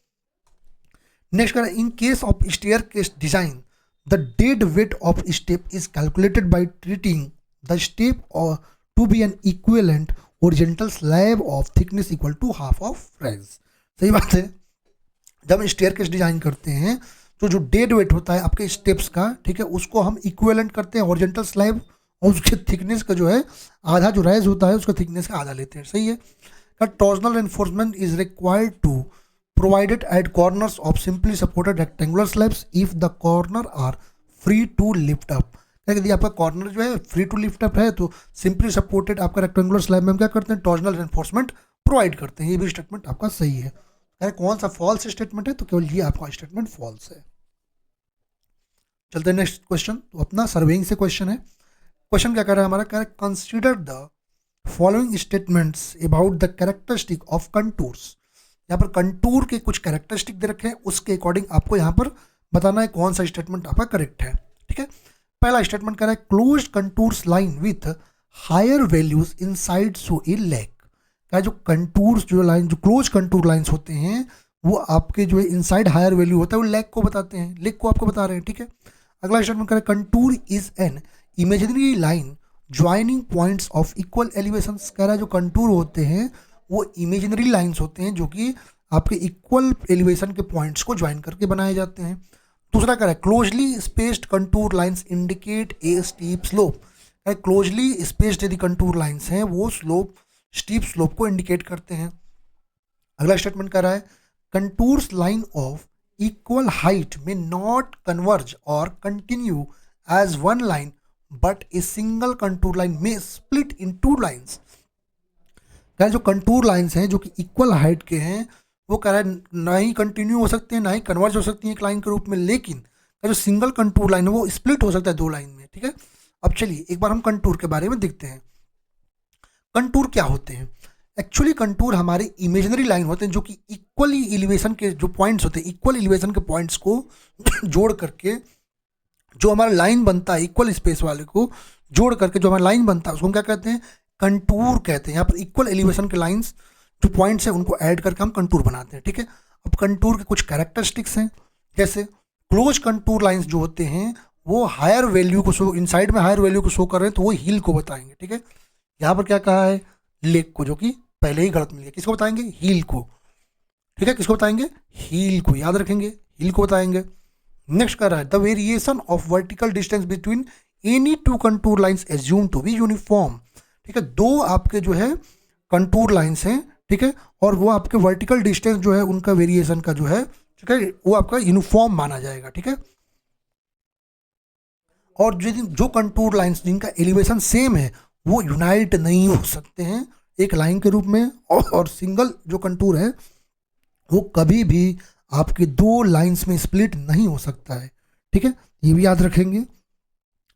नेक्स्ट कह रहा है in case of staircase design the dead weight of step is calculated by treating the step to be an equivalent horizontal slab of thickness equal to half of rise. सही बात है, जब हम स्टेयरकेस डिजाइन करते हैं तो जो dead weight होता है आपके स्टेप्स का, ठीक है, उसको हम इक्विवेलेंट करते हैं ओरिजेंटल स्लैब, और उसके थिकनेस का जो है आधा, जो रेज होता है उसका थिकनेस का आधा लेते हैं। सही है। Torsional reinforcement is required to provided at corners of simply supported rectangular slabs if the corner are free to lift up. यदि आपका कॉर्नर जो है फ्री टू लिफ्ट अप है तो सिंपली सपोर्टेड आपका रेक्टेंगुलर स्लैब में हम क्या करते हैं, टॉर्जनल एनफोर्समेंट प्रोवाइड करते हैं। ये भी स्टेटमेंट आपका सही है। कौन सा फॉल्स स्टेटमेंट है, तो केवल ये आपका स्टेटमेंट फॉल्स है। चलते हैं नेक्स्ट क्वेश्चन। तो अपना सर्वेइंग से क्वेश्चन है। क्वेश्चन क्या कर रहा है हमारा, कह रहा है consider the following statements about the characteristic of contours. यहाँ पर कंटूर के कुछ कैरेक्टरिस्टिक दे रखे हैं, उसके अकॉर्डिंग आपको यहाँ पर बताना है कौन सा स्टेटमेंट आपका करेक्ट है, ठीक है। पहला स्टेटमेंट कह रहा है closed contours line with higher values inside so a leg. क्या जो कंटूर्स जो लाइन, जो क्लोज कंटूर लाइंस होते हैं वो आपके जो है इनसाइड हायर वैल्यू होता है वो लेग को बताते हैं, लेग को आपको बता रहे हैं, ठीक है। अगला स्टेटमेंट कह रहा है contour is an imaginary line joining points of equal elevation. कह रहा है जो कंटूर होते हैं वो इमेजिनरी लाइंस होते हैं जो कि आपके इक्वल एलिवेशन के पॉइंट्स को ज्वाइन करके बनाए जाते हैं। दूसरा कह रहा है closely spaced contour lines indicate a steep slope. Closely spaced यदि कंटूर लाइंस हैं वो स्लोप, स्टीप स्लोप को इंडिकेट करते हैं। अगला स्टेटमेंट कह रहा है contours line of equal height may not converge और continue as one line but a single contour line may split in two lines. कह रहा है जो कंटूर लाइंस हैं जो कि इक्वल हाइट के हैं वो कह रहा है ना ही कंटिन्यू हो सकते हैं ना ही कन्वर्ज हो सकती है एक लाइन के रूप में, लेकिन जो सिंगल कंटूर लाइन है वो स्प्लिट हो सकता है दो लाइन में, ठीक है। अब चलिए एक बार हम कंटूर के बारे में देखते हैं। कंटूर क्या होते हैं? एक्चुअली कंटूर हमारे इमेजिनरी लाइन होते हैं जो कि इक्वली एलिवेशन के जो पॉइंट्स होते हैं, इक्वल एलिवेशन के पॉइंट्स को जोड़ करके जो हमारा लाइन बनता है, इक्वल स्पेस वाले को जोड़ करके जो हमारा लाइन बनता है उसको हम क्या कहते हैं, कंटूर कहते हैं। यहाँ पर इक्वल एलिवेशन के लाइंस जो पॉइंट्स हैं उनको ऐड करके हम कंटूर बनाते हैं, ठीक है। अब कंटूर के कुछ कैरेक्टरिस्टिक्स हैं, जैसे क्लोज कंटूर लाइंस जो होते हैं वो हायर वैल्यू को शो, इनसाइड में हायर वैल्यू को शो कर रहे हैं तो वो हील को बताएंगे, ठीक है। यहाँ पर क्या कहा है, लेग को, जो कि पहले ही गलत मिल गया। किसको बताएंगे, हील को, ठीक है। किसको बताएंगे, हील को, याद रखेंगे, हील को बताएंगे। नेक्स्ट कह रहा है the variation of vertical distance between any two contour lines assume to be uniform, ठीक है। दो आपके जो है कंटूर लाइंस हैं, ठीक है, और वो आपके वर्टिकल डिस्टेंस जो है उनका वेरिएशन का जो है, ठीक है, वो आपका यूनिफॉर्म माना जाएगा, ठीक है। और जो कंटूर लाइंस जिनका एलिवेशन सेम है वो यूनाइट नहीं हो सकते हैं एक लाइन के रूप में, और सिंगल जो कंटूर है वो कभी भी आपके दो लाइंस में स्प्लिट नहीं हो सकता है, ठीक है। ये भी याद रखेंगे।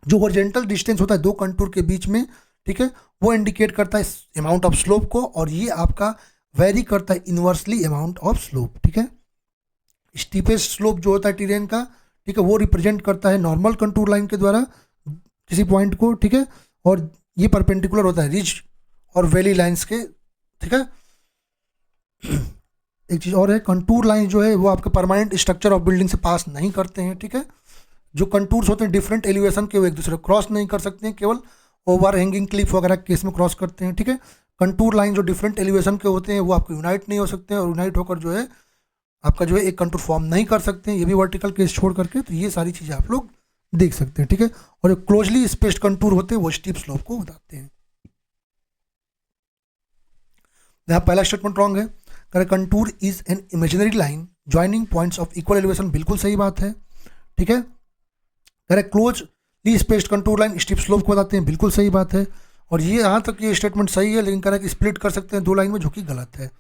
जो हॉरिजॉन्टल डिस्टेंस होता है दो कंटूर के बीच में, ठीक है, वो इंडिकेट करता है अमाउंट ऑफ स्लोप को, और ये आपका वेरी करता है इन्वर्सली अमाउंट ऑफ स्लोप। ठीक है, स्टीपेस्ट स्लोप जो होता है टेरेन का, ठीक है, वो रिप्रेजेंट करता है नॉर्मल कंटूर लाइन के द्वारा किसी पॉइंट को। ठीक है, और ये परपेंडिकुलर होता है रिज और वैली लाइंस के। ठीक है, एक चीज़ और है, कंटूर लाइन जो है वो आपके परमानेंट स्ट्रक्चर ऑफ बिल्डिंग से पास नहीं करते हैं। ठीक है, जो कंटूर्स होते हैं डिफरेंट एलिवेशन के, वो एक दूसरे को क्रॉस नहीं कर सकते हैं, केवल ओवर हैंगिंग क्लिफ वगैरह केस में क्रॉस करते हैं। ठीक है, कंटूर लाइन जो डिफरेंट एलिवेशन के होते हैं वो आपको यूनाइट नहीं हो सकते हैं, और यूनाइट होकर जो है आपका जो है एक कंटूर फॉर्म नहीं कर सकते हैं, ये भी वर्टिकल केस छोड़ करके। तो ये सारी चीज़ें आप लोग देख सकते हैं। ठीक है, और जो क्लोजली स्पेस्ड कंटूर होते हैं वो स्टीप स्लोप को बताते हैं। यहाँ पहला स्टेटमेंट रॉन्ग है, correct, contour is an imaginary line joining points of equal elevation, बिल्कुल सही बात है। ठीक है, correct, closely spaced contour line steep slope को बताते हैं, बिल्कुल सही बात है। और ये यहाँ तक ये स्टेटमेंट सही है, लेकिन करेक्ट स्प्लिट कर सकते हैं दो लाइन में, जो कि गलत है।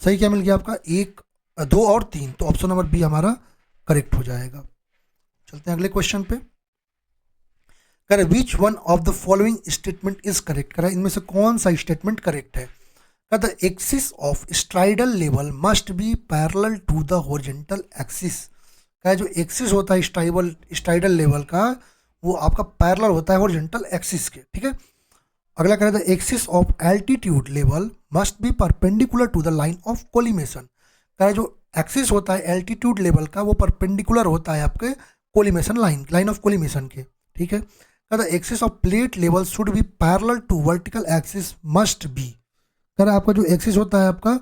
सही क्या मिल गया आपका, 1, 2 और 3, तो ऑप्शन नंबर बी हमारा करेक्ट हो जाएगा। चलते हैं अगले क्वेश्चन पे। Correct, which one of the following statement is correct, correct, इनमें से कौन सा स्टेटमेंट करेक्ट है। The axis of striding level must be parallel to the horizontal axis, का जो एक्सिस होता है स्ट्राइडल लेवल का, वो आपका पैरेलल होता है हॉरिजॉन्टल एक्सिस के। ठीक है, अगला कह रहा था axis of altitude level must be perpendicular to the line of collimation, का जो एक्सिस होता है एल्टीट्यूड लेवल का वो परपेंडिकुलर होता है आपके कोलिमेशन लाइन ऑफ कोलिमेशन के। ठीक है, कहता है axis of plate level should be parallel to vertical axis must be, कह आपका जो एक्सिस होता है आपका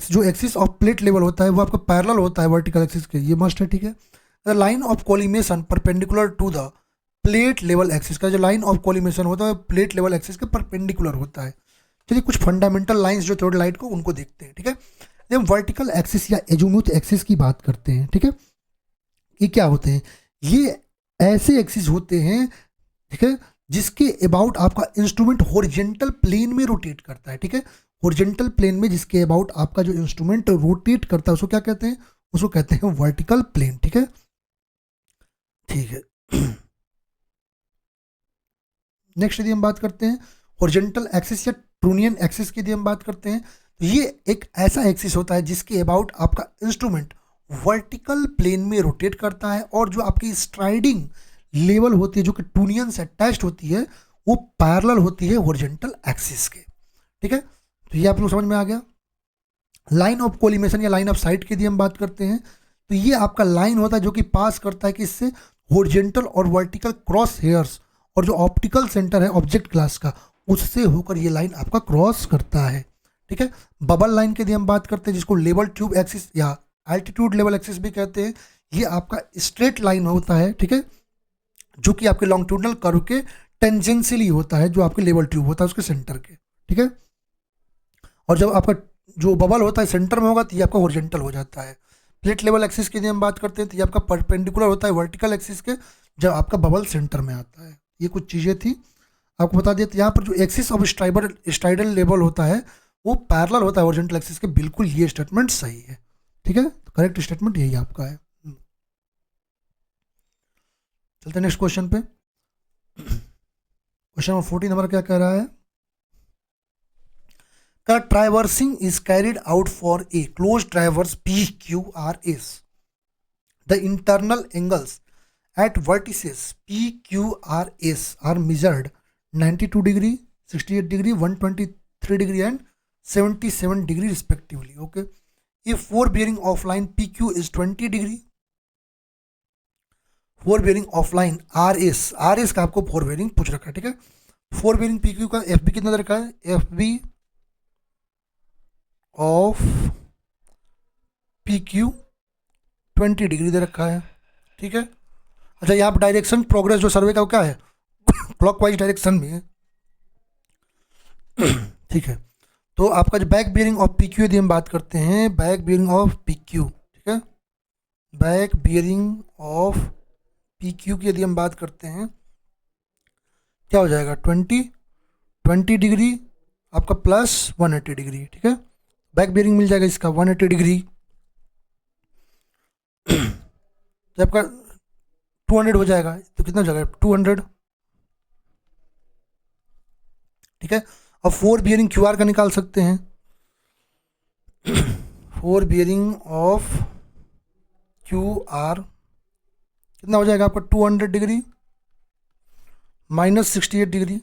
जो एक्सिस ऑफ प्लेट लेवल होता है वो आपका पैरेलल होता है वर्टिकल एक्सिस के, ये मस्ट है। ठीक है, the line of collimation perpendicular to the plate level axis, का जो लाइन ऑफ कोलिमेशन होता है प्लेट लेवल एक्सिस के परपेंडिकुलर होता है। चलिए कुछ फंडामेंटल लाइंस जो थोड़ी लाइट को उनको देखते हैं। ठीक है, जब हम वर्टिकल एक्सिस या एजोमुथ एक्सिस की बात करते हैं, ठीक है, ये क्या होते हैं, ये ऐसे एक्सिस होते हैं, ठीक है, जिसके अबाउट आपका इंस्ट्रूमेंट हॉरिजॉन्टल प्लेन में रोटेट करता है। ठीक है, हॉरिजॉन्टल प्लेन में जिसके अबाउट आपका जो इंस्ट्रूमेंट रोटेट करता है उसको क्या कहते हैं, उसको कहते हैं वर्टिकल प्लेन। ठीक है, ठीक है। नेक्स्ट यदि हम बात करते हैं हॉरिजॉन्टल एक्सिस या ट्रूनियन एक्सिस की यदि हम बात करते हैं, तो ये एक ऐसा एक्सिस होता है जिसके अबाउट आपका इंस्ट्रूमेंट वर्टिकल प्लेन में रोटेट करता है, और जो आपकी स्ट्राइडिंग लेवल होती है जो कि ट्रूनियन से अटैच्ड होती है वो पैरेलल होती है हॉरिजॉन्टल एक्सिस के। ठीक है, तो ये आप लोग समझ में आ गया। लाइन ऑफ कोलिमेशन या लाइन ऑफ साइट की यदि हम बात करते हैं, तो ये आपका लाइन होता है जो कि पास करता है कि इससे हॉरिजॉन्टल और वर्टिकल क्रॉस हेयर्स, और जो ऑप्टिकल सेंटर है ऑब्जेक्ट क्लास का उससे होकर ये लाइन आपका क्रॉस करता है। ठीक है, बबल लाइन की यदि हम बात करते हैं जिसको लेवल ट्यूब एक्सिस या एल्टीट्यूड लेवल एक्सिस भी कहते हैं, ये आपका स्ट्रेट लाइन होता है। ठीक है, जो कि आपके लॉन्गिट्यूडनल कर्व के टेंजेंशियली होता है, जो आपके लेवल ट्यूब होता है उसके सेंटर के। ठीक है, और जब आपका जो बबल होता है सेंटर में होगा तो ये आपका हॉरिजॉन्टल हो जाता है। प्लेट लेवल एक्सिस की यदि हम बात करते हैं तो ये आपका परपेंडिकुलर होता है वर्टिकल एक्सिस के, जब आपका बबल सेंटर में आता है। ये कुछ चीज़ें थी आपको बता दिया। तो यहाँ पर जो एक्सिस ऑफ स्ट्राइडल लेवल होता है वो पैरेलल होता है हॉरिजॉन्टल एक्सिस के, बिल्कुल ये स्टेटमेंट सही है। ठीक है, तो करेक्ट स्टेटमेंट यही आपका है। चलते हैं नेक्स्ट क्वेश्चन पे। क्वेश्चन नंबर 14 हमारा क्या कह रहा है, का traversing is carried out for a close traverse PQRS, the internal angles at vertices PQRS are measured 92 degree, 68 degree, 123 degree and 77 degree respectively. Okay, if four bearing of line PQ is 20 degree, four bearing offline RS का आपको four bearing पूछ रखा है। ठीक है, four bearing PQ का FB कितना दे रखा है, FB ऑफ PQ 20 डिग्री दे रखा है। ठीक है, अच्छा यहाँ पर डायरेक्शन प्रोग्रेस जो सर्वे का वो क्या है, क्लॉकवाइज डायरेक्शन में है। ठीक है, तो आपका जो बैक बियरिंग ऑफ PQ यदि हम बात करते हैं, बैक बियरिंग ऑफ PQ, ठीक है, बैक बियरिंग ऑफ PQ की यदि हम बात करते हैं क्या हो जाएगा, 20 डिग्री आपका प्लस 180 डिग्री। ठीक है, बैक बियरिंग मिल जाएगा इसका 180 डिग्री, तो आपका 200 हो जाएगा, तो कितना हो जाएगा 200, ठीक है। अब 4 बियरिंग QR का निकाल सकते हैं। 4 बियरिंग ऑफ QR कितना हो जाएगा आपका 200 डिग्री माइनस 68 डिग्री,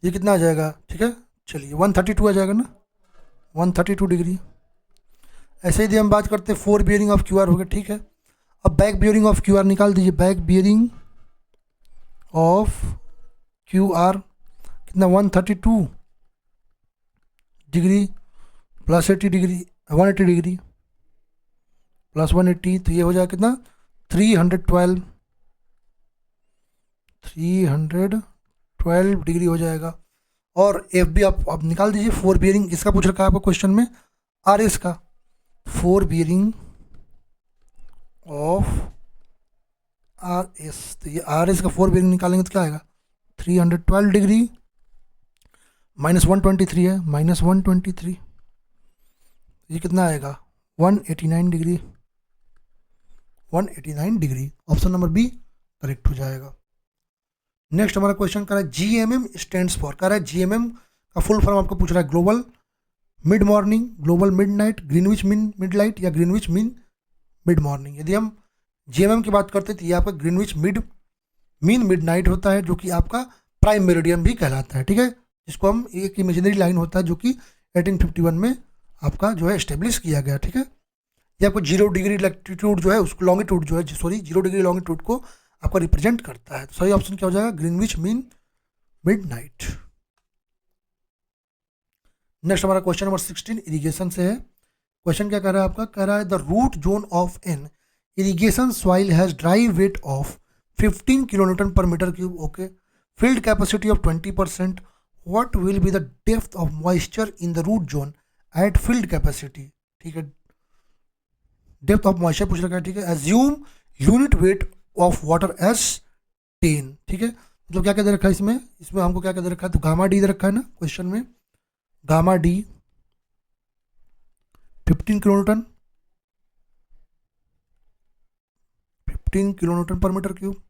ये कितना आ जाएगा, ठीक है। चलिए 132 आ जाएगा ना, 132 डिग्री। ऐसे ही हम बात करते हैं 4 बियरिंग ऑफ QR हो गया, ठीक है। अब बैक बियरिंग ऑफ QR निकाल दीजिए। बैक बियरिंग ऑफ QR कितना 132 degree plus 80 degree 180 degree plus 180, तो ये हो जाएगा कितना 312 डिग्री हो जाएगा। और एफ बी आप निकाल दीजिए। 4 बियरिंग इसका पूछ रखा है आपको क्वेश्चन में, RS का। 4 बियरिंग ऑफ RS, तो ये RS का 4 बियरिंग निकालेंगे तो क्या आएगा 312 डिग्री माइनस 123 है, माइनस 123, ये कितना आएगा 189 degree, 189 degree. Option number B correct हो जाएगा। नेक्स्ट हमारा क्वेश्चन कर रहा है GMM स्टैंड्स फॉर, कर रहा है GMM का फुल फॉर्म आपको पूछ रहा है global mid morning, global mid night, Greenwich mean mid light या ग्रीनविच मीन मिड मॉर्निंग। यदि हम GMM की बात करते हैं तो ये आपका ग्रीनविच मीन मिड नाइट होता है, जो कि आपका प्राइम मेरिडियन भी कहलाता है, ठीक है। जिसको हम एक इमेजिनरी लाइन होता है जो कि 1851 में आपका जो है एस्टेब्लिश किया गया, ठीक है। ये आपको 0 डिग्री लैटिट्यूड जो है उसको लॉन्गिट्यूड जो है 0 डिग्री लॉन्गिट्यूड को आपका रिप्रेजेंट करता है। तो सही ऑप्शन क्या हो जाएगा Greenwich mean mid night. Next हमारा क्वेश्चन नंबर 16 इरिगेशन से है। क्वेश्चन क्या कह रहा है आपका, कह रहा है the root zone of an irrigation soil has dry weight of 15 kilonewton per metre cube, okay, field capacity of 20%, what will be the depth of moisture in the root zone at field capacity, ठीक है। Depth of moisture पूछ रखा है, ठीक है। Assume unit weight of water S 10, ठीक है। मतलब क्या क्या दे रखा है इसमें हमको क्या क्या दे रखा है, तो गामा डी दे रखा है ना क्वेश्चन में, gamma D 15 kilonewton, 15 kilonewton per metre cube.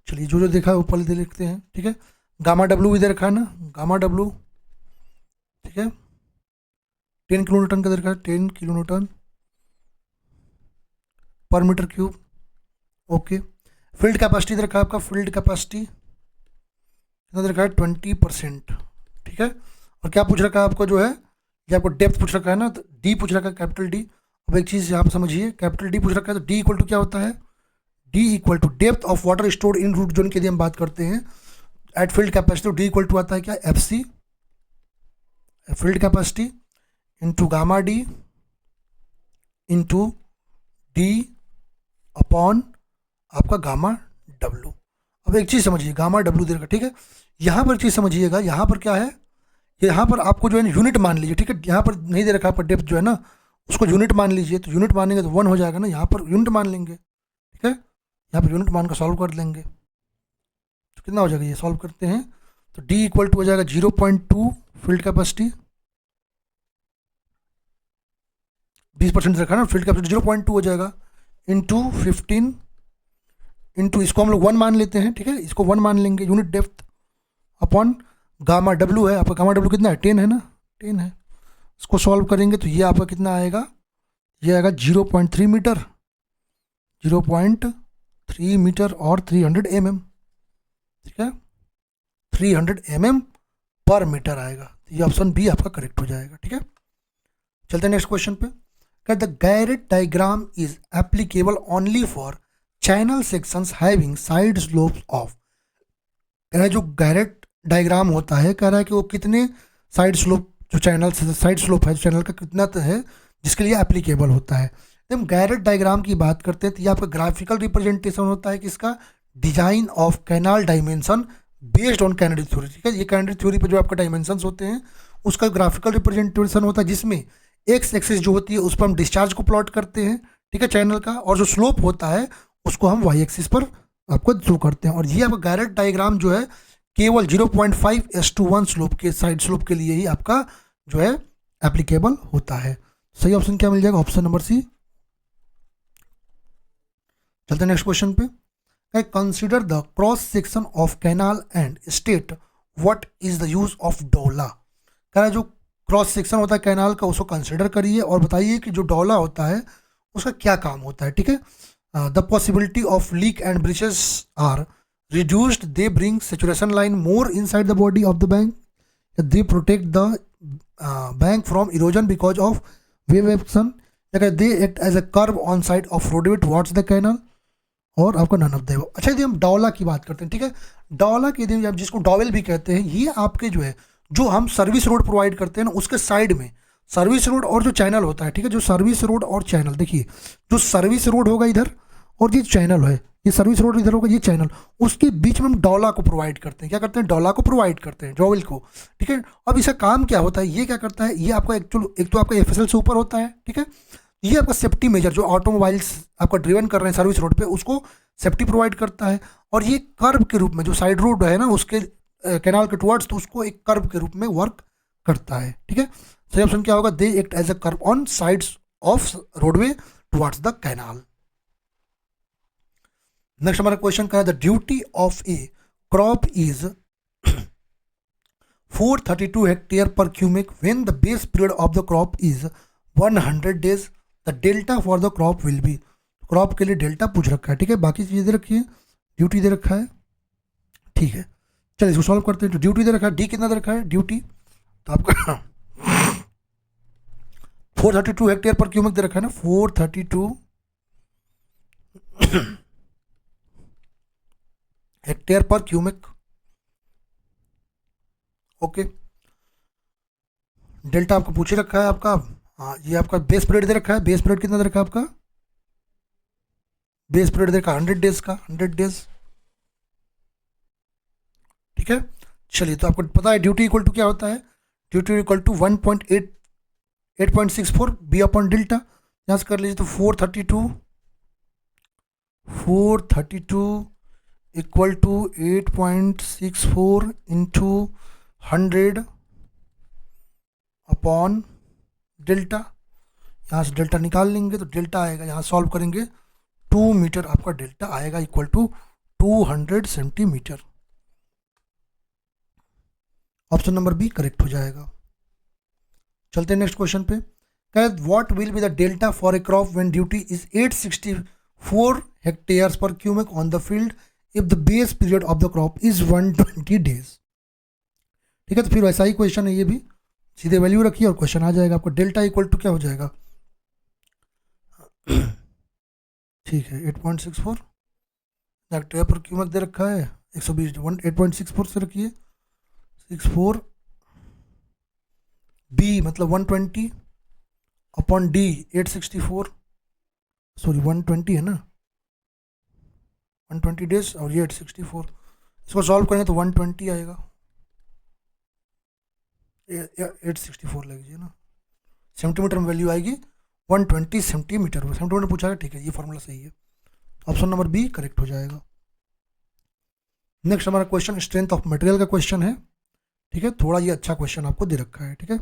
चलिए जो जो देखा है वो पहले दे लिखते हैं, ठीक है। गामा डब्ल्यू भी दे रखा है ना, गामा डब्ल्यू, ठीक है, 10 किलोन्यूटन का दे रखा है, 10 kilonewton per metre cube, okay. Field capacity दे रखा है आपका, फील्ड कैपेसिटी कितना दे रखा है 20%, ठीक है। और क्या पूछ रखा है आपको जो है, ये आपको डेप्थ पूछ रखा है ना, तो डी पूछ रखा है कैपिटल डी। अब एक चीज़ यहाँ पर समझिए, कैपिटल डी पूछ रखा है तो डी इक्वल टू क्या होता है, D equal to depth of water stored in root zone के लिए हम बात करते हैं at field capacity, D equal to आता है क्या FC field capacity into gamma D into D upon आपका गामा डब्ल्यू। अब एक चीज़ समझिए, गामा डब्ल्यू दे रखा, ठीक है। यहाँ पर चीज़ समझिएगा, यहाँ पर क्या है, यहाँ पर आपको जो है यूनिट मान लीजिए, ठीक है। यहाँ पर नहीं दे रखा, पर डेप्थ जो है ना उसको यूनिट मान लीजिए, तो यूनिट मानेंगे तो 1 हो जाएगा ना, यहाँ पर यूनिट मान लेंगे, ठीक है। यहाँ पर यूनिट मान कर सॉल्व कर लेंगे तो कितना हो जाएगा, ये सॉल्व करते हैं तो डी इक्वल टू हो जाएगा 0.2 फील्ड कैपेसिटी, 20% रखा ना, फील्ड कैपेसिटी 0.2 हो जाएगा इंटू 15 इंटू इसको हम लोग 1 मान लेते हैं, ठीक है। इसको 1 मान लेंगे unit depth upon gamma W है आपका, गामा डब्ल्यू कितना है 10 है ना, 10 है। इसको सॉल्व करेंगे तो ये आपका कितना आएगा, ये आएगा 0.3 मीटर, 0.3 मीटर और 300 mm, ठीक है, 300 mm पर मीटर आएगा। तो ये ऑप्शन बी आपका करेक्ट हो जाएगा, ठीक है। चलते हैं नेक्स्ट क्वेश्चन पे। The Garrett diagram is applicable only for channel sections having side slopes of, कह रहा है जो गैरेट डायग्राम होता है, कह रहा है कि वो कितने साइड स्लोप, जो चैनल साइड स्लोप है चैनल का कितना है जिसके लिए एप्लीकेबल होता है। जब हम गैरेट डायग्राम की बात करते हैं तो ये आपका ग्राफिकल रिप्रेजेंटेशन होता है किसका, design of canal dimension based on Kennedy theory, ठीक है। ये कैनेडी थ्योरी पर जो आपका डायमेंशंस होते हैं उसका ग्राफिकल रिप्रेजेंटेशन होता है, जिसमें एक्स एक्सिस जो होती है उस पर हम डिस्चार्ज को प्लॉट करते हैं, ठीक है, चैनल का, और जो स्लोप होता है उसको हम वाई एक्सिस पर आपको शो करते हैं। और ये आपका गैरेट डायग्राम जो है केवल 0.5:1 स्लोप के साइड स्लोप के लिए ही आपका जो है एप्लीकेबल होता है। सही ऑप्शन क्या मिल जाएगा, ऑप्शन नंबर सी। चलते हैं नेक्स्ट क्वेश्चन पे। Consider the cross section of canal and state what is the use of dowla. कह रहा है जो क्रॉस सेक्शन होता है कैनाल का उसको कंसिडर करिए और बताइए कि जो डोला होता है उसका क्या काम होता है। ठीक है, the possibility of leak and breaches are reduced, they bring saturation line more inside the body of the bank, they protect the bank from erosion because of wave action, they act as a curve on side of roadway towards the canal, और आपका none of the. अच्छा यदि हम डोला की बात करते हैं, ठीक है, डोला के यदि आप जिसको डॉवेल भी कहते हैं, ये आपके जो है जो हम सर्विस रोड प्रोवाइड करते हैं ना उसके साइड में सर्विस रोड और जो चैनल होता है, ठीक है, जो सर्विस रोड और चैनल, देखिए जो सर्विस रोड होगा इधर और ये चैनल है, ये सर्विस रोड इधर होगा, ये चैनल, उसके बीच में हम डोला को प्रोवाइड करते हैं। क्या करते हैं? डोला को प्रोवाइड करते हैं, डॉवेल को। ठीक है, अब इसका काम क्या होता है, ये क्या करता है, ये आपका एक्चुअल एक तो आपका एफएसएल से ऊपर होता है, ठीक है, ये आपका सेफ्टी मेजर जो ऑटोमोबाइल्स आपका ड्रिवन कर रहे हैं सर्विस रोड पे उसको सेफ्टी प्रोवाइड करता है, और ये कर्व के रूप में जो साइड रोड है ना उसके कैनाल के टुवर्ड्स, तो उसको एक कर्व के रूप में वर्क करता है। ठीक है, सही ऑप्शन क्या होगा? They act as a curve on sides of roadway towards the canal. Next हमारा क्वेश्चन का है the duty of a crop is 432 hectare per cumec when the base period of the crop is 100 days, the delta for the crop will be. Crop के लिए delta पूछ रखा है, ठीक है, बाकी चीज़ें दे रखी है, ड्यूटी दे रखा है, ठीक है। चलिए इसको सॉल्व करते हैं। जो ड्यूटी दे रखा है, डी कितना दे रखा है ड्यूटी, तो आपका 432 हेक्टेयर पर क्यूमिक दे रखा है ना, 432 हेक्टेयर पर क्यूमिक। ओके, डेल्टा आपको पूछ रखा है आपका, हाँ ये आपका बेस पीरियड दे रखा है, बेस पीरियड कितना दे रखा है आपका, बेस पीरियड दे रखा है 100 डेज का, 100 डेज, ठीक है। चलिए तो आपको पता है ड्यूटी इक्वल टू क्या होता है, duty equal to 8.64 B upon delta, यहाँ से कर लीजिए तो 432 equal to 8.64 into 100 upon delta, यहाँ से डेल्टा निकाल लेंगे तो डेल्टा आएगा, यहाँ सॉल्व करेंगे 2 मीटर आपका डेल्टा आएगा equal to 200 centimetre. Option number B correct हो जाएगा। चलते हैं नेक्स्ट क्वेश्चन पे। What will be the delta for a crop when duty is 864 hectares per cumec on the field if the base period of the crop is 120 days. ठीक है, तो फिर वैसा ही क्वेश्चन है, ये भी सीधे वैल्यू रखिए और क्वेश्चन आ जाएगा आपको। डेल्टा इक्वल टू क्या हो जाएगा, ठीक है 8.64 हेक्टेयर पर क्यूमिक दे रखा है, 120 8.64 से रखिए 64 बी मतलब 120 अपॉन डी 864, सॉरी 120 है ना, 120 डेज और ये 864, इसको सॉल्व करेंगे तो 120 आएगा, 864 लगेगी ना, सेंटीमीटर में वैल्यू आएगी 120 सेंटीमीटर, सेंटीमीटर पूछा है, ठीक है ये फॉर्मूला सही है, ऑप्शन नंबर बी करेक्ट हो जाएगा। नेक्स्ट हमारा क्वेश्चन स्ट्रेंथ ऑफ मटेरियल का क्वेश्चन है, ठीक है, थोड़ा ये अच्छा क्वेश्चन आपको दे रखा है, ठीक है।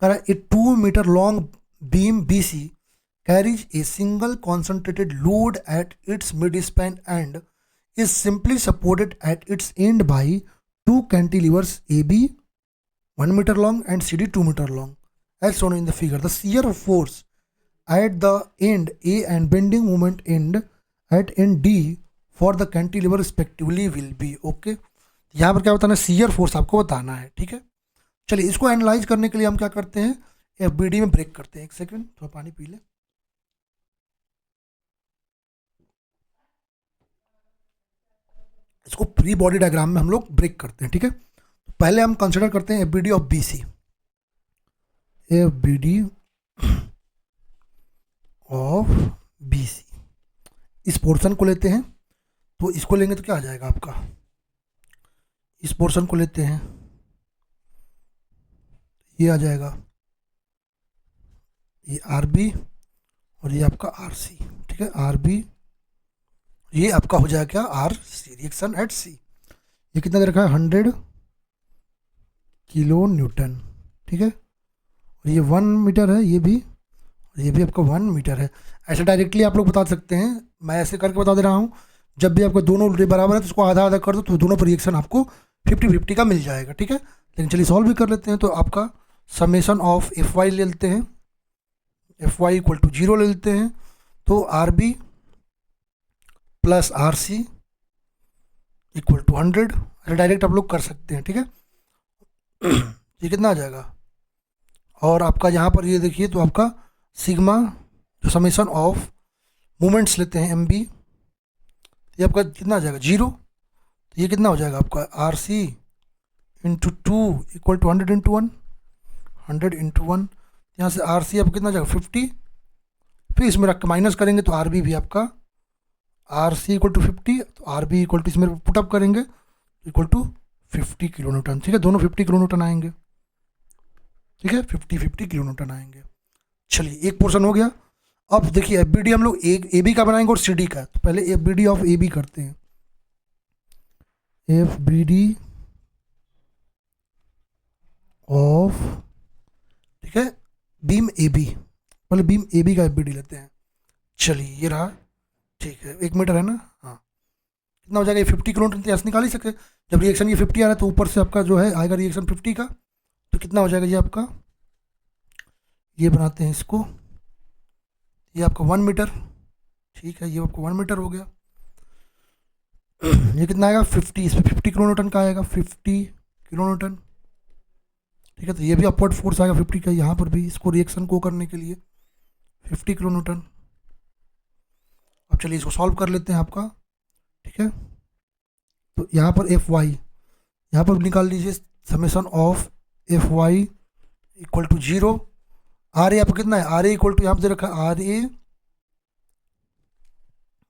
A 2 metre long beam BC carries a single concentrated load at its midspan and is simply supported at its end by two cantilevers AB 1 meter long and CD 2 meter long as shown in the figure. The shear force at the end A and bending moment end at end D for the cantilever respectively will be. Okay, यहाँ पर क्या बताना है, shear force आपको बताना है, ठीक है। चलिए इसको एनालाइज करने के लिए हम क्या करते हैं, FBD में ब्रेक करते हैं। एक सेकंड थोड़ा पानी पी ले। इसको फ्री बॉडी डायग्राम में हम लोग ब्रेक करते हैं, ठीक है। पहले हम कंसिडर करते हैं FBD of BC, FBD of BC, इस पोर्शन को लेते हैं, तो इसको लेंगे तो क्या आ जाएगा आपका, इस पोर्शन को लेते हैं, ये आ जाएगा, ये RB और ये आपका RC, ठीक है, RB ये आपका हो जाएगा क्या, RC रिएक्शन एट C। ये कितना दे रखा है 100 किलो न्यूटन, ठीक है, और ये 1 मीटर है ये भी, ये भी आपका 1 मीटर है। ऐसे डायरेक्टली आप लोग बता सकते हैं, मैं ऐसे करके बता दे रहा हूँ। जब भी आपको दोनों बराबर है तो उसको आधा आधा कर दो, तो दोनों पर रिएक्शन आपको 50-50 का मिल जाएगा, ठीक है। लेकिन चलिए सॉल्व भी कर लेते हैं। तो आपका समेशन ऑफ एफ वाई ले लेते हैं, एफ वाई इक्वल टू 0 ले लेते हैं। तो R B plus R C equal to 100, direct आप लोग कर सकते हैं, ठीक है। ये कितना आ जाएगा, और आपका यहाँ पर ये देखिए तो आपका सिग्मा जो समेशन ऑफ मोमेंट्स लेते हैं एम बी, ये आपका कितना आ जाएगा 0। तो ये कितना हो जाएगा आपका R C into 2 equal to 100 into 1, 100 into 1। यहाँ से आर सी आपका कितना आ जाएगा 50, फिर इसमें रख के माइनस करेंगे तो आर बी भी आपका आर सी इक्वल टू 50, तो आर बी इक्वल टू इसमें पुटअप करेंगे इक्वल टू 50 किलो न्यूटन, ठीक है। दोनों 50 किलो न्यूटन आएंगे, ठीक है, 50-50 किलो न्यूटन आएंगे। चलिए एक पोर्शन हो गया। अब देखिए एफ बी डी हम लोग ए बी का बनाएंगे और सी डी का। तो पहले F B D of A B करते हैं, एफ बी डी ऑफ, ठीक है, बीम ए बी। पहले बीम ए बी का एफ बी डी लेते हैं। चलिए ये रहा, ठीक है, 1 मीटर है ना, हाँ। कितना हो जाएगा, ये 50 किलो न्यूटन तो निकाल ही सकते। जब रिएक्शन ये 50 आ रहा है तो ऊपर से आपका जो है आएगा रिएक्शन 50 का, तो कितना हो जाएगा ये आपका, ये बनाते हैं इसको, ये आपका 1 मीटर, ठीक है, ये आपका 1 मीटर हो गया। ये कितना आएगा 50, इसमें 50 किलो न्यूटन का आएगा, 50 किलो न्यूटन, ठीक है। तो ये भी अपवर्ड फोर्स आएगा 50 का यहाँ पर भी, इसको रिएक्शन को करने के लिए 50 किलो न्यूटन। अब चलिए इसको सॉल्व कर लेते हैं आपका, ठीक है। तो यहाँ पर एफ वाई यहाँ पर निकाल लीजिए, summation of F Y equal to 0। R A आपका कितना है, आर ए इक्वल टू यहाँ पर दे रखा है आर ए,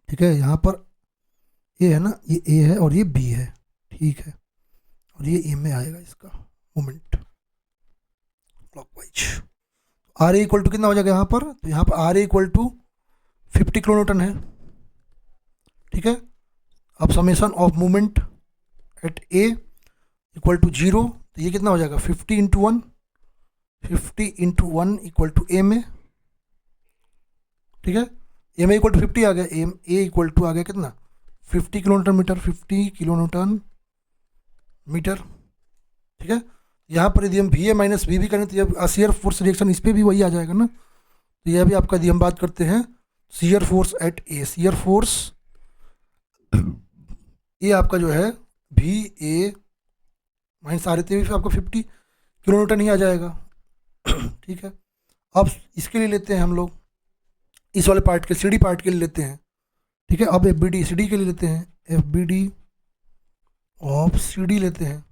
ठीक है। यहाँ पर ए है ना, ये ए है और ये बी है, ठीक है, और ये ए में आएगा इसका moment clockwise. R A equal to कितना हो जाएगा यहाँ पर, तो यहाँ पर R A equal to 50 kilo newton है, ठीक है। अब summation of moment at A equal to 0, तो ये कितना हो जाएगा 50 into 1, 50 into 1 equal to A में, ठीक है। ए में इक्वल टू 50 आ गया, ए इक्वल टू आ गया कितना 50 kilo newton metre, 50 kilo newton metre, ठीक है। यहाँ पर यदि हम V A minus V B करें तो ये शियर फोर्स रिएक्शन इस पर भी वही आ जाएगा ना। तो यह भी आपका, यदि हम बात करते हैं shear force at A, shear force ये आपका जो है we A minus R A आपको 50 किलो न्यूटन ही आ जाएगा, ठीक है। अब इसके लिए लेते हैं हम लोग इस वाले पार्ट के, सी डी पार्ट के लिए लेते हैं, ठीक है। अब F B D C D के लिए लेते हैं, F B D of C D लेते हैं,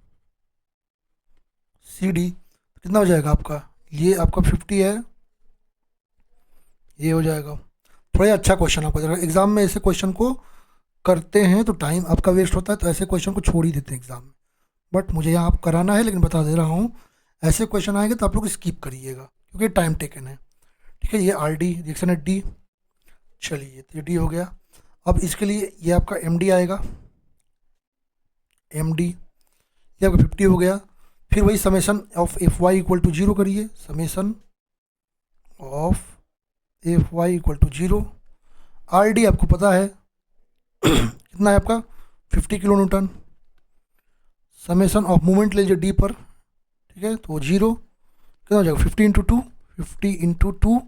सी डी कितना हो जाएगा आपका, ये आपका 50 है, ये हो जाएगा। थोड़ा अच्छा क्वेश्चन आपका जरा, एग्जाम में ऐसे क्वेश्चन को करते हैं तो टाइम आपका वेस्ट होता है, तो ऐसे क्वेश्चन को छोड़ ही देते हैं एग्जाम में। बट मुझे यहाँ आप कराना है, लेकिन बता दे रहा हूँ ऐसे क्वेश्चन आएंगे तो आप लोग स्किप करिएगा क्योंकि टाइम टेकन है, ठीक है। ये आर डी रिएक्शन है डी, चलिए तो ये डी हो गया। अब इसके लिए ये आपका एम डी आएगा, एम डी ये आपका 50 हो गया। फिर वही summation of F Y equal to 0 करिए, summation of F Y equal to 0। R D आपको पता है कितना है आपका 50 kilo newton, summation of movement लीजिए डी पर, ठीक है। तो 0 कितना हो जाएगा 50 into 2, 50 into 2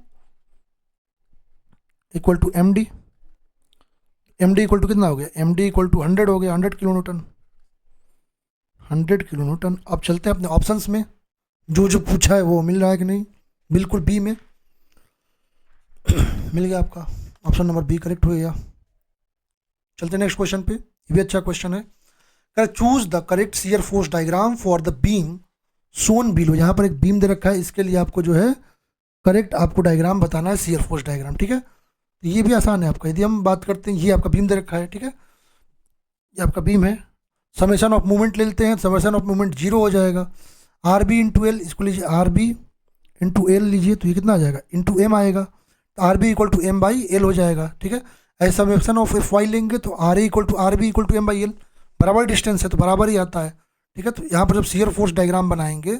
equal to M D, M D equal to कितना हो गया, एम डी इक्वल टू 100 हो गया, 100 किलो न्यूटन, 100 किलो न्यूटन। अब चलते हैं अपने ऑप्शंस में, जो जो पूछा है वो मिल रहा है कि नहीं, बिल्कुल बी में मिल गया आपका, ऑप्शन नंबर बी करेक्ट हो गया। चलते हैं नेक्स्ट क्वेश्चन पे, ये भी अच्छा क्वेश्चन है। Choose the correct shear force diagram for the beam Son below. यहाँ पर एक बीम दे रखा है, इसके लिए आपको जो है करेक्ट आपको डायग्राम बताना है, शियर फोर्स डायग्राम, ठीक है। तो ये भी आसान है आपका, यदि हम बात करते हैं, ये आपका बीम दे रखा है, ठीक है, ये आपका बीम है। समेशन ऑफ मूवमेंट ले लेते हैं, समेशन ऑफ मूवमेंट 0 हो जाएगा, आर बी इंटू एल, इसको लीजिए आर बी इंटू एल लीजिए, तो ये कितना आ जाएगा इंटू एम आएगा, तो R B equal to M by L हो जाएगा, ठीक है। ऐसा समेशन ऑफ एफ वाई लेंगे तो R A equal to R B equal to M by L, बराबर डिस्टेंस है तो बराबर ही आता है, ठीक है। तो यहाँ पर जब शियर फोर्स डायग्राम बनाएंगे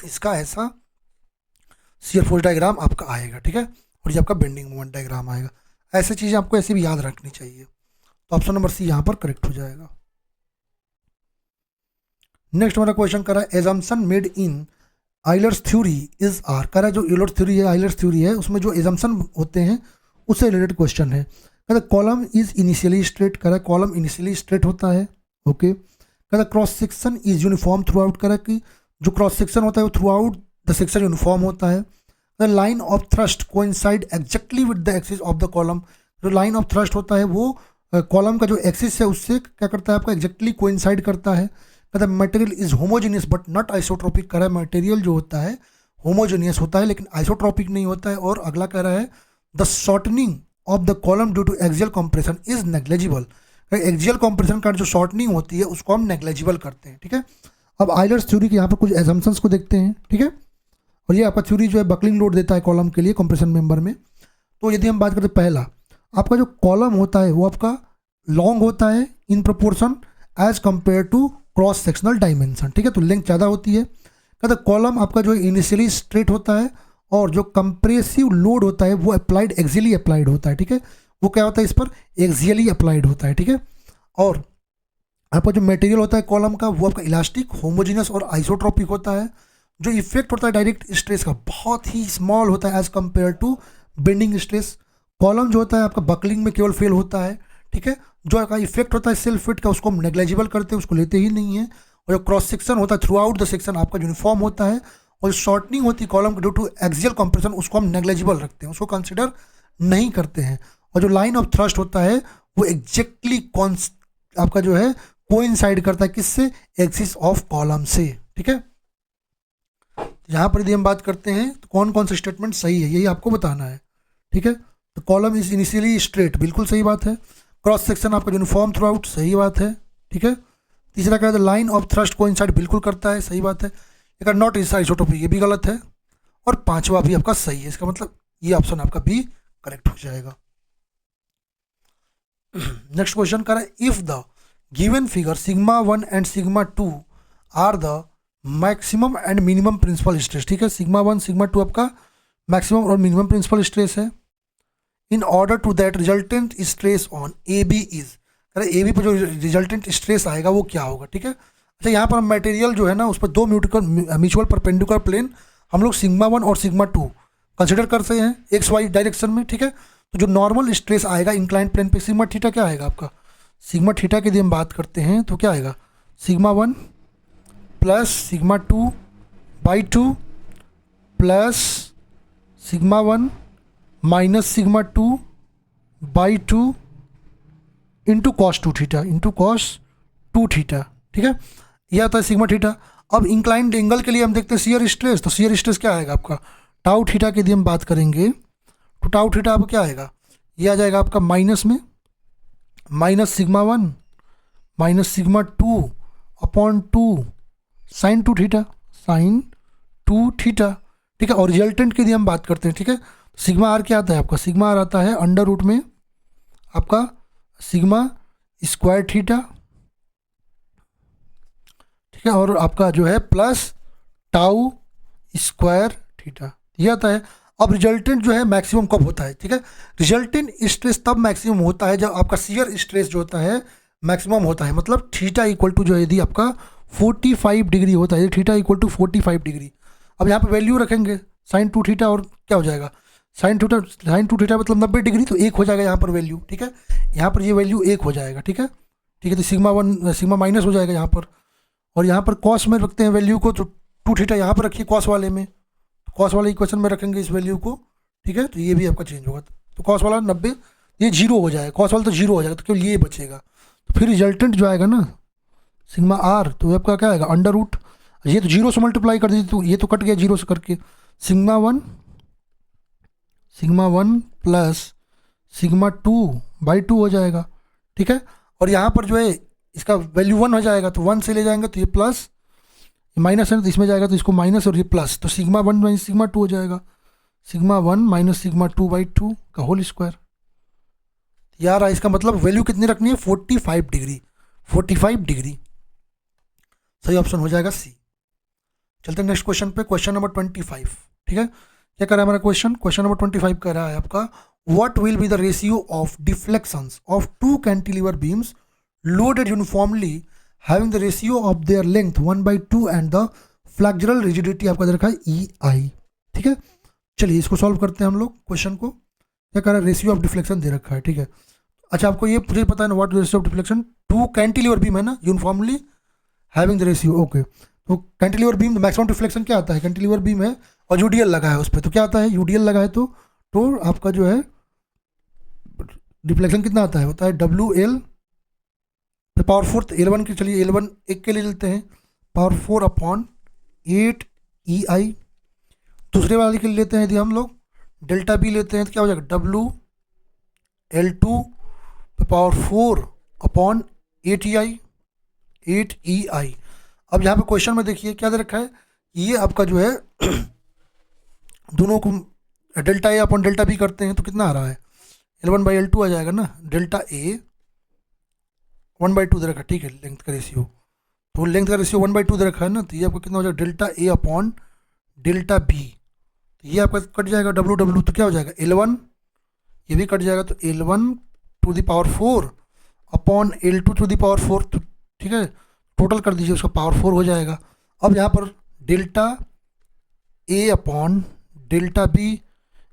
इसका ऐसा शियर फोर्स डायग्राम आपका आएगा, ठीक है, और ये आपका बेंडिंग मोमेंट डायग्राम आएगा। ऐसी चीज़ें आपको ऐसे भी याद रखनी चाहिए। तो ऑप्शन नंबर सी यहाँ पर करेक्ट हो जाएगा। नेक्स्ट हमारा क्वेश्चन करा assumption made in Euler's theory is are. करा जो यूलर थ्योरी है, आइलर्स थ्योरी है, उसमें जो एजम्पशन होते हैं उससे रिलेटेड क्वेश्चन है। कहता कॉलम इज इनिशियली स्ट्रेट, करा कॉलम इनिशियली स्ट्रेट होता है, ओके। कहता cross section is uniform through out, करा कि जो क्रॉस सेक्शन होता है वो through out the section uniform होता है। The line of thrust coincide exactly with the axis of the column, जो लाइन ऑफ थ्रस्ट होता है वो कॉलम का जो एक्सिस है उससे क्या करता है आपका एग्जैक्टली कोइंसाइड करता है। कहता है material is homogeneous but not isotropic, कह रहा है मटेरियल जो होता है होमोजेनियस होता है लेकिन आइसोट्रोपिक नहीं होता है। और अगला कह रहा है the shortening of the column due to axial compression is negligible, axial compression का जो शॉर्टनिंग होती है उसको हम नेग्लेजिबल करते हैं, ठीक है। अब आइलर्स थ्योरी के यहाँ पर कुछ एजम्पशंस को देखते हैं, ठीक है। और ये आपका थ्योरी जो है बकलिंग लोड देता है कॉलम के लिए कंप्रेशन मेंबर में। तो यदि हम बात करते हैं पहला, आपका जो कॉलम होता है वो आपका लॉन्ग होता है in proportion as compare to cross sectional dimension, ठीक है, तो लेंथ ज़्यादा होती है। कहते कॉलम आपका जो इनिशियली स्ट्रेट होता है और जो कंप्रेसिव लोड होता है वो अप्लाइड एक्सियली अप्लाइड होता है, ठीक है, वो क्या होता है इस पर एक्सियली अप्लाइड होता है, ठीक है। और आपका जो मटेरियल होता है कॉलम का वो आपका इलास्टिक, होमोजेनियस और आइसोट्रोपिक होता है। जो इफेक्ट होता है डायरेक्ट स्ट्रेस का बहुत ही स्मॉल होता है as compare to bending stress. Column जो होता है आपका बकलिंग में केवल फेल होता है, ठीक है। जो आपका इफेक्ट होता है सेल्फ फिट का उसको हम नेग्लेजिबल करते हैं, उसको लेते ही नहीं है। और जो क्रॉस सेक्शन होता है थ्रू आउट द सेक्शन आपका यूनिफॉर्म होता है। और जो शॉर्टनिंग होती है column due to axial compression उसको हम नेग्लेजिबल रखते हैं, उसको कंसिडर नहीं करते हैं। और जो लाइन ऑफ थ्रस्ट होता है वो एग्जैक्टली आपका जो है कोइंसाइड करता है किससे, एक्सिस ऑफ कॉलम से, ठीक है। यहाँ पर यदि हम बात करते हैं तो कौन कौन से स्टेटमेंट सही है यही आपको बताना है, ठीक है। तो कॉलम इज इनिशियली स्ट्रेट, बिल्कुल सही बात है। क्रॉस सेक्शन आपका यूनिफॉर्म थ्रू आउट, सही बात है, ठीक है। तीसरा क्या है लाइन ऑफ थ्रस्ट कोइंसाइड, बिल्कुल करता है, सही बात है। एक नॉट इज आइसोट्रोपिक, ये भी गलत है। और पांचवा भी आपका सही है, इसका मतलब ये ऑप्शन आपका बी करेक्ट हो जाएगा। नेक्स्ट क्वेश्चन कर रहा है if the given figure sigma 1 and sigma 2 are the maximum and minimum principal stress, ठीक है, सिग्मा 1 सिग्मा 2 आपका मैक्सिमम और मिनिमम प्रिंसिपल स्ट्रेस है। In order to that resultant stress on A B is, A B पर जो resultant stress आएगा वो क्या होगा, ठीक है। अच्छा यहाँ पर मटेरियल जो है ना उस पर दो म्यूचुअल परपेंडिकुलर प्लेन हम लोग सिग्मा 1 और सिग्मा 2 कंसिडर करते हैं एक्स वाई डायरेक्शन में, ठीक है। तो जो नॉर्मल स्ट्रेस आएगा इंक्लाइंड प्लेन पे सिग्मा थीटा क्या आएगा आपका, सिग्मा थीटा की यदि हम बात करते हैं तो क्या आएगा sigma 1 plus sigma 2 by 2 plus sigma 1 minus sigma 2 by 2 into cos 2 theta into cos 2 theta, ठीक है, यह आता है सिग्मा थीटा। अब इंक्लाइंड एंगल के लिए हम देखते हैं शियर स्ट्रेस, तो शियर स्ट्रेस क्या आएगा आपका टाउ थीटा की यदि हम बात करेंगे तो टाउ थीटा आपको क्या आएगा, ये आ जाएगा आपका माइनस में minus sigma 1 minus sigma 2 upon 2 sine 2 theta sine 2 theta, ठीक है। और रिजल्टेंट की यदि हम बात करते हैं, ठीक है, सिग्मा आर क्या आता है आपका, सिग्मा आर आता है अंडर रूट में आपका सिग्मा स्क्वायर थीटा, ठीक है, और आपका जो है प्लस टाउ स्क्वायर थीटा, ये आता है। अब रिजल्टेंट जो है मैक्सिमम कब होता है, ठीक है, रिजल्टेंट स्ट्रेस तब मैक्सिमम होता है जब आपका शियर स्ट्रेस जो होता है मैक्सिमम होता है, मतलब थीटा इक्वल टू जो है यदि आपका 45 डिग्री होता है, थीटा इक्वल टू 45 डिग्री। अब यहाँ पे वैल्यू रखेंगे साइन 2 थीटा और क्या हो जाएगा साइन 2 थीटा मतलब 90 डिग्री, तो एक हो जाएगा यहाँ पर वैल्यू, ठीक है, यहाँ पर ये वैल्यू एक हो जाएगा, ठीक है, ठीक है। तो सिग्मा 1 सिग्मा माइनस हो जाएगा यहाँ पर, और यहाँ पर कॉस में रखते हैं वैल्यू को, तो 2 थीटा यहाँ पर रखिए कॉस वाले में, कॉस वाले इक्वेशन में रखेंगे इस वैल्यू को, ठीक है, तो ये भी आपका चेंज होगा, तो कॉस वाला 90 ये जीरो हो जाएगा, कॉस वाला तो जीरो हो जाएगा, तो केवल ये बचेगा। तो फिर रिजल्टेंट जो आएगा ना सिग्मा आर तो आपका क्या आएगा अंडर रूट, ये तो जीरो से मल्टीप्लाई कर दीजिए तो ये तो कट गया जीरो से करके, सिग्मा 1 प्लस सिग्मा 2 बाई 2 हो जाएगा, ठीक है। और यहाँ पर जो है इसका वैल्यू 1 हो जाएगा, तो 1 से ले जाएंगे तो ये प्लस, माइनस है तो इसमें जाएगा तो इसको माइनस और ये प्लस, तो सिग्मा 1 माइनस सिग्मा 2 हो जाएगा, सिग्मा 1 माइनस सिग्मा 2 बाई 2 का होल स्क्वायर। यार इसका मतलब वैल्यू कितनी रखनी है 45 डिग्री, 45 डिग्री, सही ऑप्शन हो जाएगा सी। चलते हैं नेक्स्ट क्वेश्चन पे, क्वेश्चन नंबर 25, ठीक है। क्या कर रहा है हमारा क्वेश्चन नंबर 25 कह रहा है आपका, what will be the ratio of deflections of two cantilever beams loaded uniformly having the ratio of their length 1/2 and the flexural rigidity आपका दे रखा है EI। ठीक है, चलिए इसको सॉल्व करते हैं हम लोग क्वेश्चन को। क्या कह रहा है, रेशियो ऑफ डिफ्लेक्शन दे रखा है। ठीक है, अच्छा आपको ये मुझे पता है ना, what ratio of deflection, two cantilever beam है ना uniformly having the ratio. Okay, तो कैंटिलीवर बीम मैक्सिमम डिफ्लेक्शन क्या आता है, कैंटिलीवर बीम है और यूडीएल लगा है उस पर, तो क्या आता है, यूडीएल लगा है तो आपका जो है डिफ्लेक्शन कितना आता है, होता है WL पावर 4 L1 के, चलिए L1 एक के लिए लेते हैं, पावर 4/8 EI। दूसरे वाले के लिए लेते हैं यदि हम लोग डेल्टा बी लेते हैं तो क्या हो जाएगा, WL2 पावर 4/8 EI। अब यहाँ पे क्वेश्चन में देखिए क्या दे रखा है, ये आपका जो है दोनों को delta A upon delta B करते हैं तो कितना आ रहा है, L1/L2 आ जाएगा ना, डेल्टा A 1/2 दे रखा है। ठीक है, लेंथ का रेशियो, तो लेंथ का रेशियो 1/2 दे रखा है ना, तो ये आपको कितना हो जाएगा, delta A upon delta B, तो ये आपका कट जाएगा W, तो क्या हो जाएगा L1, ये भी कट जाएगा, तो L1 टू द पावर 4 अपॉन L2 टू द पावर 4, तो ठीक है टोटल कर दीजिए उसका पावर 4 हो जाएगा। अब यहाँ पर delta A upon delta B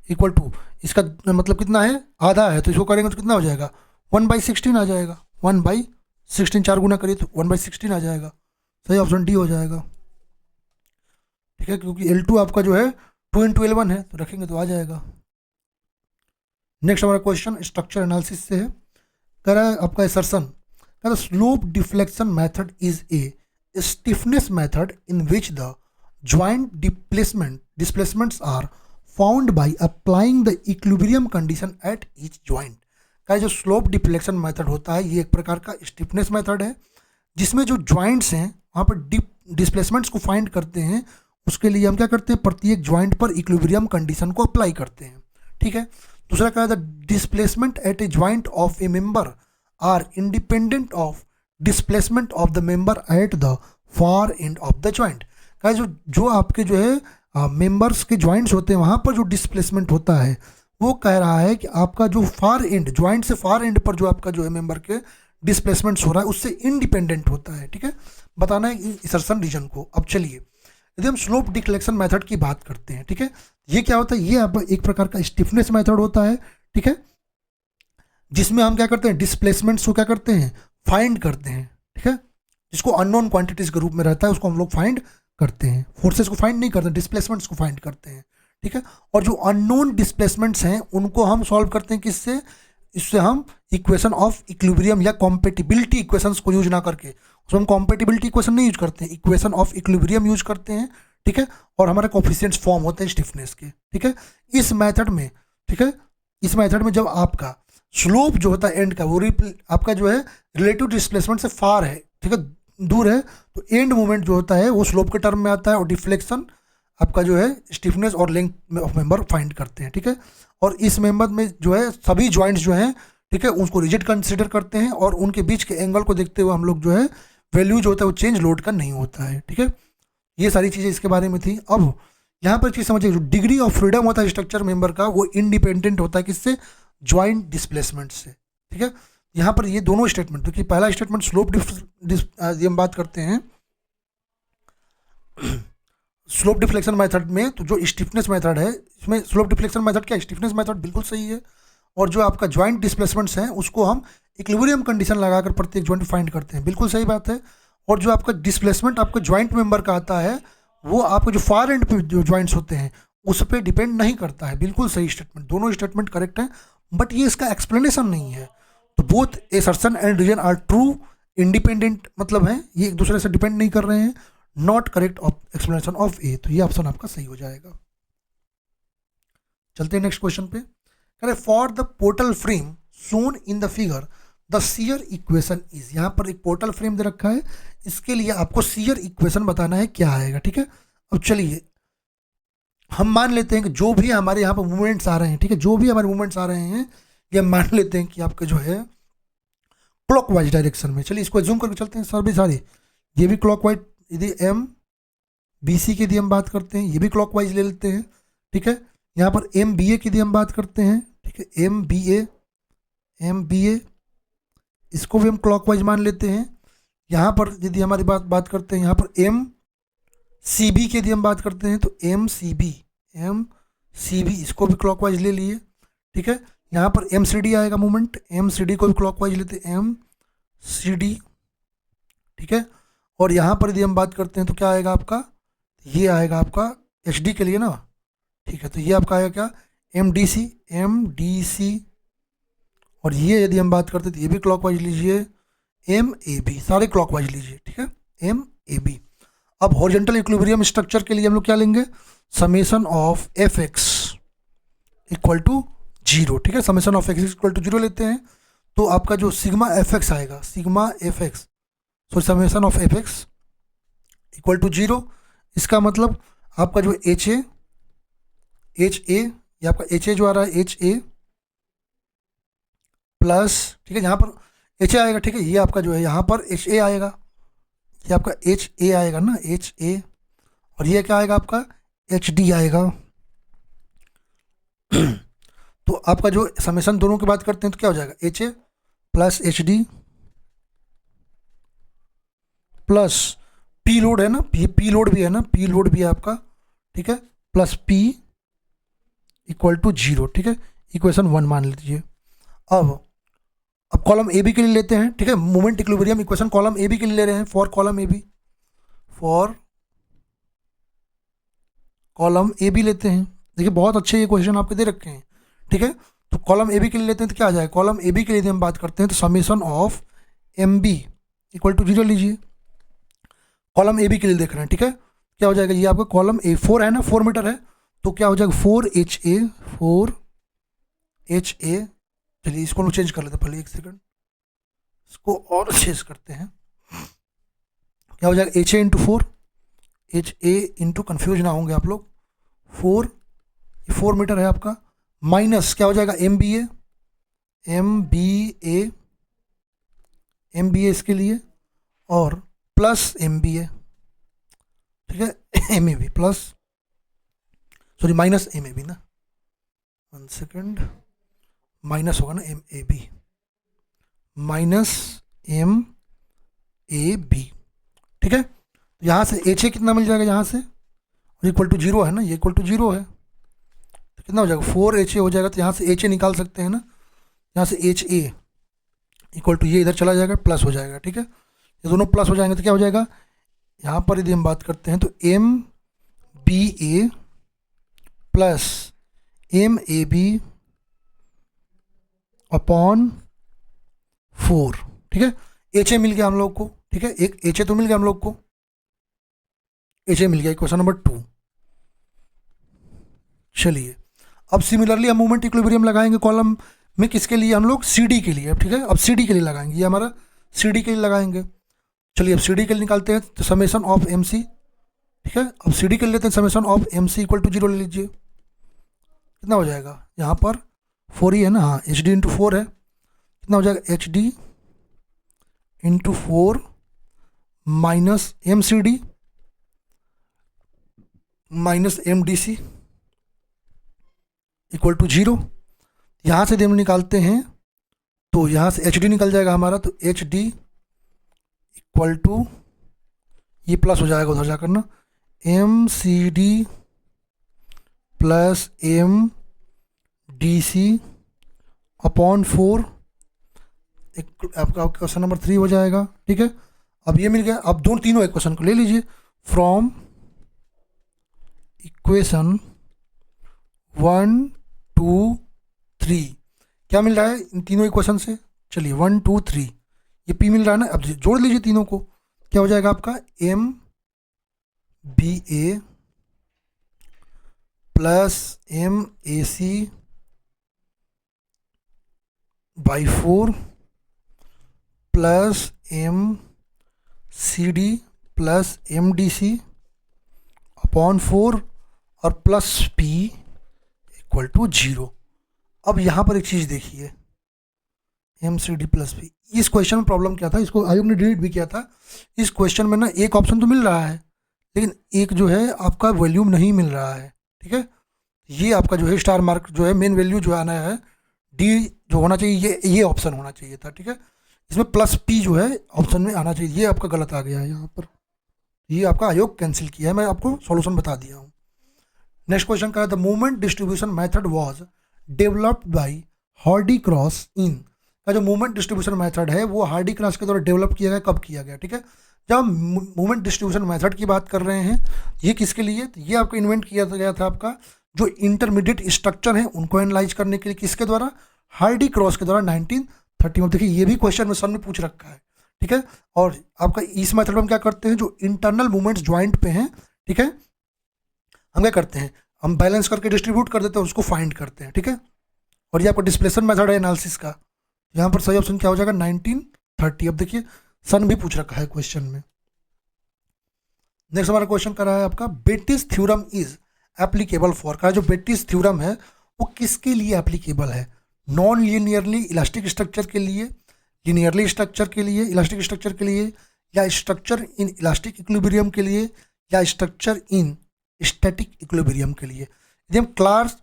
equal to, इसका मतलब कितना है, आधा है, तो इसको करेंगे तो कितना हो जाएगा, 1/16 आ जाएगा, 1/16 4 गुना करिए तो 1/16 आ जाएगा। सही ऑप्शन डी हो जाएगा। ठीक है, क्योंकि L2 आपका जो है 2 × L1 है, तो रखेंगे तो आ जाएगा। नेक्स्ट हमारा क्वेश्चन स्ट्रक्चर एनालिसिस से है, कह रहा है आपका असर्शन, कह रहा slope deflection method is a stiffness method in which the joint displacements are found by applying the equilibrium condition at each joint. का जो स्लोप डिफ्लेक्शन मेथड होता है, ये एक प्रकार का स्टिफनेस मेथड है जिसमें जो ज्वाइंट्स हैं वहाँ पर डिस्प्लेसमेंट्स को फाइंड करते हैं, उसके लिए हम क्या करते हैं, प्रत्येक ज्वाइंट पर इक्विलिब्रियम कंडीशन को अप्लाई करते हैं। ठीक है, दूसरा कहा था displacement at a joint of a member are independent of displacement of the member at the far end of the joint. का जो आपके जो है मेंबर्स के ज्वाइंट्स होते हैं वहाँ पर जो डिस्प्लेसमेंट होता है, वो कह रहा है कि आपका जो फार एंड, ज्वाइंट से फार एंड पर जो आपका जो है मेंबर के डिस्प्लेसमेंट्स हो रहा है उससे इंडिपेंडेंट होता है। ठीक है, बताना है इंसर्शन रीजन को। अब चलिए यदि हम स्लोप डिफ्लेक्शन मेथड की बात करते हैं, ठीक है, ये क्या होता है, ये अब एक प्रकार का स्टिफनेस मेथड होता है। ठीक है, जिसमें हम क्या करते हैं, डिस्प्लेसमेंट्स को क्या करते हैं, फाइंड करते हैं। ठीक है, जिसको अननोन क्वांटिटीज के रूप में रहता है उसको हम लोग फाइंड करते हैं, फोर्सेस को फाइंड नहीं करते, डिस्प्लेसमेंट्स को फाइंड करते हैं। ठीक है, और जो अननोन डिस्प्लेसमेंट्स हैं उनको हम सॉल्व करते हैं किससे, इससे हम इक्वेशन ऑफ इक्विलिब्रियम या कॉम्पेटिबिलिटी इक्वेशंस को यूज ना करके, उसमें हम कॉम्पेटिबिलिटी इक्वेशन नहीं यूज करते हैं, इक्वेशन ऑफ इक्विलिब्रियम यूज करते हैं। ठीक है, और हमारे कोफिशिएंट्स फॉर्म होते हैं स्टिफनेस के। ठीक है, इस मेथड में, ठीक है, इस मेथड में जब आपका स्लोप जो होता है एंड का, वो आपका जो है रिलेटिव डिस्प्लेसमेंट से फार है, ठीक है, दूर है, तो एंड मूवमेंट जो होता है वो स्लोप के टर्म में आता है, और डिफ्लेक्शन आपका जो है स्टिफनेस और लेंथ ऑफ मेंबर फाइंड करते हैं। ठीक है, और इस मेंबर में जो है सभी ज्वाइंट्स जो हैं, ठीक है, उसको रिजिड कंसिडर करते हैं, और उनके बीच के एंगल को देखते हुए हम लोग जो है वैल्यू जो होता है वो चेंज लोड का नहीं होता है। ठीक है, ये सारी चीज़ें इसके बारे में थी। अब यहाँ पर चीज़ समझिए, जो डिग्री ऑफ फ्रीडम होता है स्ट्रक्चर मेंबर का, वो इंडिपेंडेंट होता है किससे, ज्वाइंट डिस्प्लेसमेंट से। ठीक है, यहाँ पर ये दोनों स्टेटमेंट, क्योंकि पहला स्टेटमेंट स्लोप ये हम बात करते हैं स्लोप डिफ्लेक्शन मेथड में, तो जो स्टिफनेस मेथड है इसमें स्लोप डिफ्लेक्शन मेथड क्या, स्टिफनेस मेथड बिल्कुल सही है, और जो आपका ज्वाइंट डिस्प्लेसमेंट्स हैं उसको हम इक्विलिब्रियम कंडीशन लगाकर प्रत्येक ज्वाइंट फाइंड करते हैं, बिल्कुल सही बात है। और जो आपका डिस्प्लेसमेंट आपका ज्वाइंट मेंबर का आता है, वो आपके जो फार एंड पे जो ज्वाइंट्स होते हैं उस पर डिपेंड नहीं करता है, बिल्कुल सही स्टेटमेंट, दोनों स्टेटमेंट करेक्ट हैं, बट ये इसका एक्सप्लेनेशन नहीं है। तो both assertion and reason are true, independent मतलब है, ये एक दूसरे से डिपेंड नहीं कर रहे हैं, नॉट करेक्ट एक्सप्लेनेशन ऑफ ए, तो ये ऑप्शन आपका सही हो जाएगा। चलते हैं नेक्स्ट क्वेश्चन पे, कह रहे for the portal frame shown in the figure the shear equation is. यहाँ पर एक पोर्टल फ्रेम दे रखा है, इसके लिए आपको शियर इक्वेशन बताना है क्या आएगा। ठीक है, अब चलिए हम मान लेते हैं कि जो भी हमारे यहाँ पर मूवमेंट्स आ रहे हैं, ठीक है, जो भी हमारे मूवमेंट्स आ रहे हैं, ये हम मान लेते हैं कि आपके जो है क्लॉकवाइज डायरेक्शन में। चलिए इसको जूम करके चलते हैं सर भी सारे, ये भी क्लॉकवाइज, यदि एम बी सी की यदि हम बात करते हैं, ये भी क्लॉकवाइज ले लेते हैं। ठीक है, यहाँ पर MBA की यदि हम बात करते हैं, ठीक है, MBA इसको भी हम क्लॉकवाइज मान लेते हैं। यहाँ पर यदि हमारी बात करते हैं, यहाँ पर MCB की यदि हम बात करते हैं तो MCB इसको भी क्लॉकवाइज ले लिए, ठीक है। यहाँ पर MCD आएगा मूवमेंट, MCD को भी क्लॉकवाइज लेते हैं, MCD, ठीक है। और यहाँ पर यदि हम बात करते हैं तो क्या आएगा आपका, ये आएगा आपका HD के लिए ना, ठीक है। तो ये आपका आएगा क्या, MDC। और ये यदि हम बात करते हैं तो ये भी क्लॉकवाइज लीजिए, MAB, सारे क्लॉकवाइज लीजिए, ठीक है, MAB। अब हॉरिजॉन्टल इक्विलिब्रियम स्ट्रक्चर के लिए हम लोग क्या लेंगे, summation of Fx equal to 0, ठीक है। Summation of x equal to 0 लेते हैं तो आपका जो सिग्मा Fx आएगा, summation of Fx equal to 0। इसका मतलब आपका जो HA ये आपका HA जो आ रहा है, HA प्लस, ठीक है, यहाँ पर HA आएगा, ठीक है। ये आपका जो है यहाँ पर HA आएगा, ये आपका HA आएगा ना, HA। और ये क्या आएगा आपका, HD आएगा। तो आपका जो समेशन दोनों की बात करते हैं तो क्या हो जाएगा, HA plus HD plus P load है ना, P लोड भी है ना, P लोड भी है आपका, ठीक है, प्लस P इक्वल टू 0, ठीक है। इक्वेशन 1 मान लीजिए। अब कॉलम AB के लिए लेते हैं, ठीक है, moment equilibrium equation column AB के लिए ले रहे हैं, फॉर कॉलम AB लेते हैं। देखिए बहुत अच्छे ये क्वेश्चन आपके दे रखे हैं, ठीक है। तो कॉलम AB के लिए लेते हैं तो क्या आ जाएगा, कॉलम AB के लिए हम बात करते हैं तो summation of MB equal to 0 लीजिए। कॉलम AB के लिए देख रहे हैं, ठीक है। क्या हो जाएगा, ये आपका कॉलम A4 है ना, 4 मीटर है, तो क्या हो जाएगा 4HA। चलिए इसको लोग चेंज कर लेते हैं, पहले एक सेकंड, इसको और चेंज करते हैं। क्या हो जाएगा, HA into 4, HA into, confuse ना होंगे आप लोग, 4 मीटर है आपका, माइनस क्या हो जाएगा MBA इसके लिए, और प्लस MBA, ठीक है, MAB plus, sorry minus MAB ना, 1 सेकेंड, माइनस होगा ना MAB, माइनस MAB, ठीक है। तो यहाँ से HA कितना मिल जाएगा, यहाँ से इक्वल टू 0 है ना, ये इक्वल टू 0 है, तो कितना हो जाएगा 4HA हो जाएगा। तो यहाँ से HA निकाल सकते हैं ना, यहाँ से HA इक्वल टू, ये इधर चला जाएगा, प्लस हो जाएगा, ठीक है। ये दोनों प्लस हो जाएंगे तो क्या हो जाएगा, यहाँ पर यदि हम बात करते हैं तो MBA प्लस MAB अपॉन 4, ठीक है। HA मिल गया हम लोग को, ठीक है, एक HA तो मिल गया हम लोग को, HA मिल गया, क्वेश्चन नंबर 2। चलिए अब सिमिलरली हम मोमेंट इक्विलिब्रियम लगाएंगे कॉलम में, किसके लिए, हम लोग CD के लिए, ठीक है। अब CD के लिए लगाएंगे, ये हमारा CD के लिए लगाएंगे। चलिए अब CD के लिए निकालते हैं तो समेशन ऑफ MC, ठीक है। अब CD के लिए लेते हैं, summation of MC equal to 0 ले लीजिए। कितना हो जाएगा, यहाँ पर 4 ही है ना, हाँ, HD इंटू 4 है, कितना हो जाएगा HD into 4 minus MCD minus MDC equal to 0। यहाँ से हम निकालते हैं तो यहाँ से HD निकल जाएगा हमारा, तो HD इक्वल टू, ये प्लस हो जाएगा उधर जाकर ना, MCD प्लस MDC अपॉन 4, आपका क्वेश्चन नंबर 3 हो जाएगा, ठीक है। अब ये मिल गया। अब तीनों इक्वेशन को ले लीजिए, फ्रॉम इक्वेशन 1 2 3, क्या मिल रहा है इन तीनों इक्वेशन से, चलिए 1 2 3, ये P मिल रहा है ना। अब जोड़ लीजिए तीनों को, क्या हो जाएगा आपका MBA plus MAC by 4 plus MCD plus MDC upon 4 और प्लस P इक्वल टू 0। अब यहाँ पर एक चीज़ देखिए, MCD प्लस P, इस क्वेश्चन में प्रॉब्लम क्या था, इसको आयोग ने डिलीट भी किया था। इस क्वेश्चन में ना एक ऑप्शन तो मिल रहा है, लेकिन एक जो है आपका वॉल्यूम नहीं मिल रहा है, ठीक है। ये आपका जो है स्टार मार्क जो है मेन वैल्यू जो आना है डी जो होना चाहिए, ये ऑप्शन होना चाहिए था, ठीक है। इसमें प्लस पी जो है ऑप्शन में आना चाहिए, ये आपका गलत आ गया है यहाँ पर, ये आपका आयोग कैंसिल किया है, मैं आपको सॉल्यूशन बता दिया हूँ। नेक्स्ट क्वेश्चन का the movement distribution method was developed by Hardy Cross in, का जो मूवमेंट डिस्ट्रीब्यूशन मेथड है वो हार्डी क्रॉस के द्वारा डेवलप किया गया, कब किया गया, ठीक है। जब हम मूवमेंट डिस्ट्रीब्यूशन मेथड की बात कर रहे हैं, ये किसके लिए, तो ये आपको इन्वेंट किया गया था आपका जो इंटरमीडिएट स्ट्रक्चर है उनको एनालाइज करने के लिए, किसके द्वारा, हार्डी क्रॉस के द्वारा 1930 में। देखिए ये भी क्वेश्चन में सामने पूछ रखा है, ठीक है। और आपका इस मेथड में हम क्या करते हैं, जो इंटरनल मूवमेंट्स ज्वाइंट पे हैं, ठीक है, हम क्या करते हैं, हम बैलेंस करके डिस्ट्रीब्यूट कर देते हैं, उसको फाइंड करते हैं, ठीक है। और ये आपका डिस्प्लेसमेंट मेथड है एनालिसिस का, यहाँ पर सही ऑप्शन क्या हो जाएगा 1930। अब देखिए सन भी पूछ रखा है क्वेश्चन में। नेक्स्ट हमारा क्वेश्चन कर रहा है आपका Betis theorem is applicable for, का जो बेटिस थ्योरम है वो किसके लिए एप्लीकेबल है, नॉन लीनियरली इलास्टिक स्ट्रक्चर के लिए, लीनियरली स्ट्रक्चर के लिए, इलास्टिक स्ट्रक्चर के लिए, या स्ट्रक्चर इन इलास्टिक इक्विलिब्रियम के लिए, या स्ट्रक्चर इन स्टैटिक इक्विलिब्रियम के लिए। यदि हम क्लार्क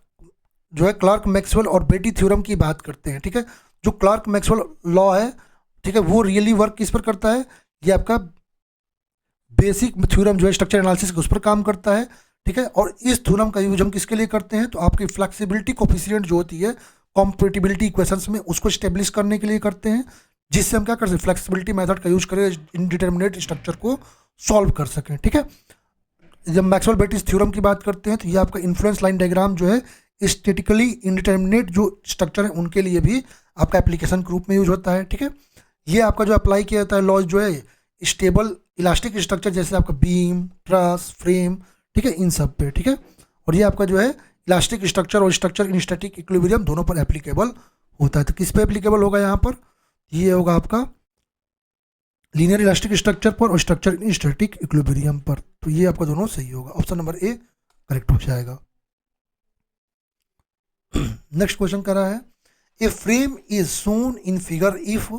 जो है क्लार्क मैक्सवेल और बेटी थ्योरम की बात करते हैं, ठीक है, जो क्लार्क मैक्सवेल लॉ है, ठीक है, वो रियली वर्क किस पर करता है, ये आपका बेसिक थ्योरम जो है स्ट्रक्चर एनालिसिस उस पर काम करता है, ठीक है। और इस थ्योरम का यूज हम किसके लिए करते हैं, तो आपकी फ्लेक्सिबिलिटी कोफिशिएंट जो होती है कॉम्पेटिबिलिटी इक्वेशंस में, उसको स्टेब्लिश करने के लिए करते हैं, जिससे हम क्या कर सकते, फ्लेक्सिबिलिटी मेथड का यूज करें इनडिटर्मिनेट स्ट्रक्चर को सॉल्व कर सकें, ठीक है। जब मैक्सवेल बेटिस थ्योरम की बात करते हैं तो ये आपका इन्फ्लुएंस लाइन डायग्राम जो है स्टेटिकली इंडिटर्मिनेट जो स्ट्रक्चर है उनके लिए भी आपका एप्लीकेशन के रूप में यूज होता है, ठीक है। ये आपका जो अप्लाई किया जाता है लॉज जो है स्टेबल इलास्टिक स्ट्रक्चर जैसे आपका बीम, ट्रस, फ्रेम, ठीक है, इन सब पे, ठीक है। और ये आपका जो है इलास्टिक स्ट्रक्चर और स्ट्रक्चर इन स्टैटिक इक्विलिब्रियम दोनों पर एप्लीकेबल होता है। तो किस पे एप्लीकेबल होगा यहाँ पर, ये होगा आपका लीनियर इलास्टिक स्ट्रक्चर पर और स्ट्रक्चर इन स्टैटिक इक्विलिब्रियम पर। तो ये आपका दोनों सही होगा, ऑप्शन नंबर ए करेक्ट हो जाएगा। नेक्स्ट क्वेश्चन कर रहा है a frame is shown in figure if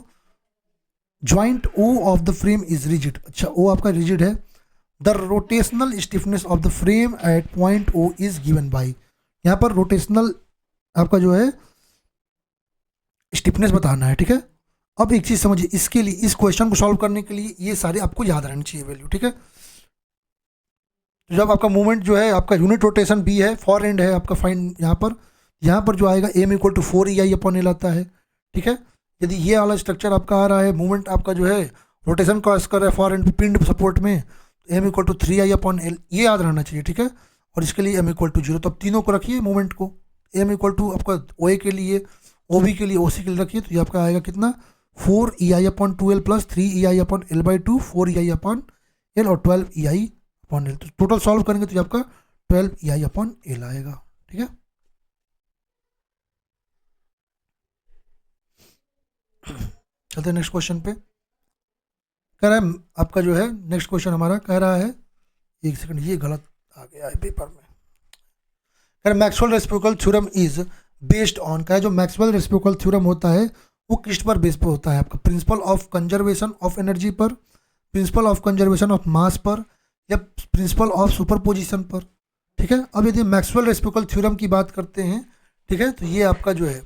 joint O of the frame is rigid. अच्छा ओ आपका रिजिड है, the rotational stiffness of the frame at point O is given by, यहाँ पर रोटेशनल आपका जो है स्टिफनेस बताना है, ठीक है। अब एक चीज समझिए, इसके लिए इस क्वेश्चन को सॉल्व करने के लिए ये सारे आपको याद रहनी चाहिए वैल्यू, ठीक है। तो जब आपका मूवमेंट जो है आपका यूनिट रोटेशन बी है, फॉर एंड है आपका फाइन, यहाँ पर जो आएगा एम इक्वल टू 4EI/L आता है, ठीक है। यदि ये वाला स्ट्रक्चर आपका आ रहा है, मूवमेंट आपका जो है रोटेशन कॉस कर रहा है फॉर एंड पिंड सपोर्ट में, तो एम इक्वल टू 3I/L ये याद रहना चाहिए, ठीक है। और इसके लिए एम इक्वल टू 0, तो अब तीनों को रखिए मूवमेंट को, एम इक्वल टू आपका OA के लिए, OB के लिए, OC के लिए रखिए, तो ये आपका आएगा कितना 4EI/2L प्लस 3EI/L/2, 4EI/L और 12EI/L। तो टोटल सॉल्व करेंगे तो ये आपका 12EI/L आएगा, ठीक है। चलते हैं नेक्स्ट क्वेश्चन पे। कह रहा है आपका जो है नेक्स्ट क्वेश्चन हमारा कह रहा है, एक सेकंड ये गलत आ गया है पेपर में। कह रहा है Maxwell reciprocal theorem is based on, का जो मैक्सवेल रेसिप्रोकल थ्योरम होता है वो किस पर बेस पर होता है, आपका principle of conservation of energy पर, principle of conservation of mass पर, या प्रिंसिपल ऑफ सुपरपोजिशन पर, ठीक है। अब यदि मैक्सवेल रेसिप्रोकल थ्योरम की बात करते हैं, ठीक है, तो ये आपका जो है,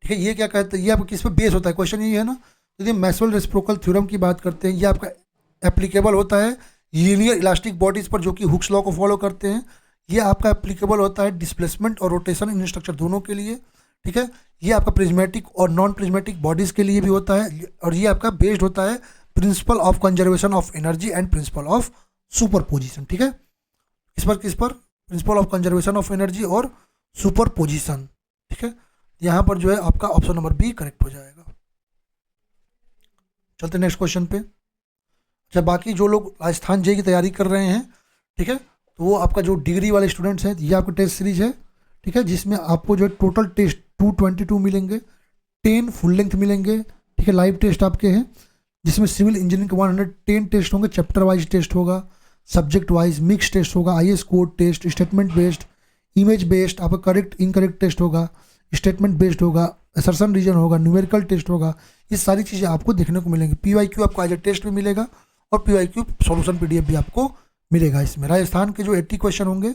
ठीक है, ये क्या कहते हैं, ये आपका किस पर बेस होता है, क्वेश्चन ये है ना। यदि मैक्सवेल रेसिप्रोकल थ्योरम की बात करते हैं, ये आपका एप्लीकेबल होता है लीनियर इलास्टिक बॉडीज पर जो कि हुक्स लॉ को फॉलो करते हैं। ये आपका एप्लीकेबल होता है डिस्प्लेसमेंट और रोटेशन इन स्ट्रक्चर दोनों के लिए, ठीक है। ये आपका प्रिज्मेटिक और नॉन प्रिज्मेटिक बॉडीज के लिए भी होता है, और ये आपका बेस्ड होता है principal of conservation of energy and principle of superposition, ठीक है। किस पर principle of conservation of energy और सुपरपोजिशन, ठीक है। यहाँ पर जो है आपका ऑप्शन नंबर बी करेक्ट हो जाएगा। चलते नेक्स्ट क्वेश्चन पे। अच्छा बाकी जो लोग राजस्थान जे की तैयारी कर रहे हैं, ठीक है, तो वो आपका जो डिग्री वाले स्टूडेंट्स हैं, ये आपका टेस्ट सीरीज है, ठीक है, जिसमें आपको जो है टोटल टेस्ट 222 मिलेंगे, 10 फुल लेंथ मिलेंगे, ठीक है, लाइव टेस्ट आपके हैं, जिसमें सिविल इंजीनियरिंग के 110 टेस्ट होंगे, चैप्टर वाइज टेस्ट होगा, सब्जेक्ट वाइज मिक्स टेस्ट होगा, IAS code test, statement based, image based, आपका करेक्ट इनकरेक्ट टेस्ट होगा, स्टेटमेंट बेस्ड होगा, असर्शन रीजन होगा, न्यूमेरिकल टेस्ट होगा। ये सारी चीज़ें आपको देखने को मिलेंगी। PYQ आपको एज ए टेस्ट भी मिलेगा और PYQ सॉल्यूशन PDF भी आपको मिलेगा। इसमें राजस्थान के जो 80 क्वेश्चन होंगे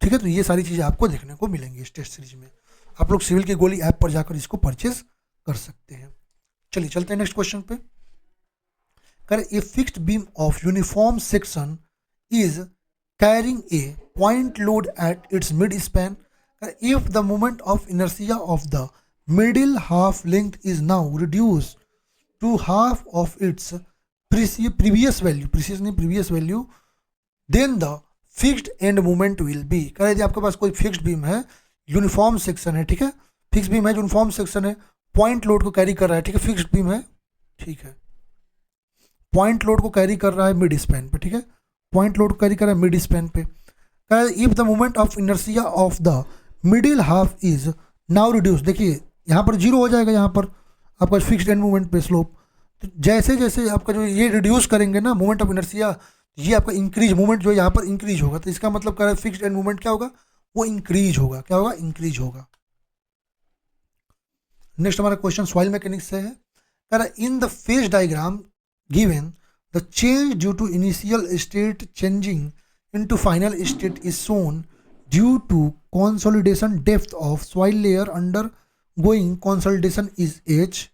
ठीक है, तो ये सारी चीज़ें आपको देखने को मिलेंगी इस टेस्ट सीरीज में। आप लोग सिविल की गोली ऐप पर जाकर इसको परचेज कर सकते हैं। चलिए चलते हैं नेक्स्ट क्वेश्चन पे। करें a fixed beam of uniform section is carrying a point load at its mid span if the moment of inertia of the middle half length is now reduce to half of its previous value then the fixed end moment will be. कह रहे थे आपके पास कोई fixed beam है, uniform section है, ठीक है, फिक्स्ड बीम है, यूनिफॉर्म सेक्शन है, पॉइंट लोड को कैरी कर रहा है, ठीक है, फिक्स्ड बीम है, ठीक है, पॉइंट लोड को कैरी कर रहा है मिड स्पैन पे, ठीक है, पॉइंट लोड को कैरी कर रहा है मिड स्पैन पे। कह रहे if the moment of inertia of the middle half is now reduce, देखिए यहाँ पर जीरो हो जाएगा, यहाँ पर आपका फिक्स्ड एंड मोमेंट पे स्लोप, तो जैसे जैसे आपका जो ये रिड्यूस करेंगे ना मोमेंट ऑफ इनर्शिया, ये आपका इंक्रीज मूवमेंट जो है यहाँ पर इंक्रीज होगा, तो इसका मतलब कह रहा है फिक्स्ड एंड मूवमेंट क्या होगा, वो इंक्रीज होगा, क्या होगा, इंक्रीज होगा। नेक्स्ट हमारा क्वेश्चन सॉइल मैकेनिक्स से है। कह रहा है in the phase diagram given the change due to initial state changing into final state is shown due to consolidation depth of soil layer undergoing consolidation is H,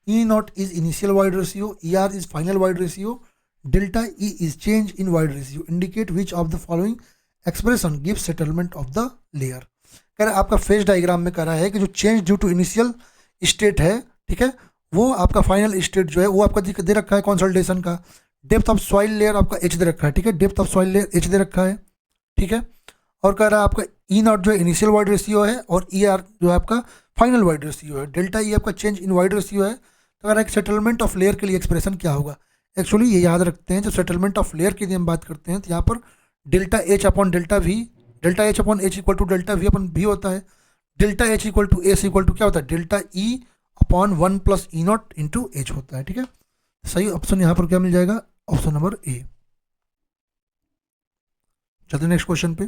E naught is initial void ratio, E R is final void ratio, delta E is change in void ratio, indicate which of the following expression give settlement of the layer. कह रहा है आपका phase diagram में कह रहा है कि जो change due to initial state है, ठीक है, वो आपका फाइनल स्टेट जो है वो आपका दे रखा है कंसोलिडेशन का, डेप्थ ऑफ सॉइल लेयर आपका एच दे रखा है, ठीक है, depth of soil layer H दे रखा है, ठीक है, और कह रहा है आपका ई नॉट जो है इनिशियल वाइड रेशियो है और ई आर जो है आपका फाइनल वाइड रेशियो है, डेल्टा ई आपका चेंज इन वाइड रेशियो है। तो कह रहा है सेटलमेंट ऑफ लेयर के लिए एक्सप्रेशन क्या होगा। एक्चुअली ये याद रखते हैं, जब सेटलमेंट ऑफ लेयर की हम बात करते हैं तो यहाँ पर delta H upon delta V, delta H upon H equal to delta V upon V होता है, delta H equal to S equal to क्या होता है, delta E upon 1 plus E naught into H होता है, ठीक है। सही ऑप्शन यहाँ पर क्या मिल जाएगा, ऑप्शन नंबर ए। चलते नेक्स्ट क्वेश्चन पे।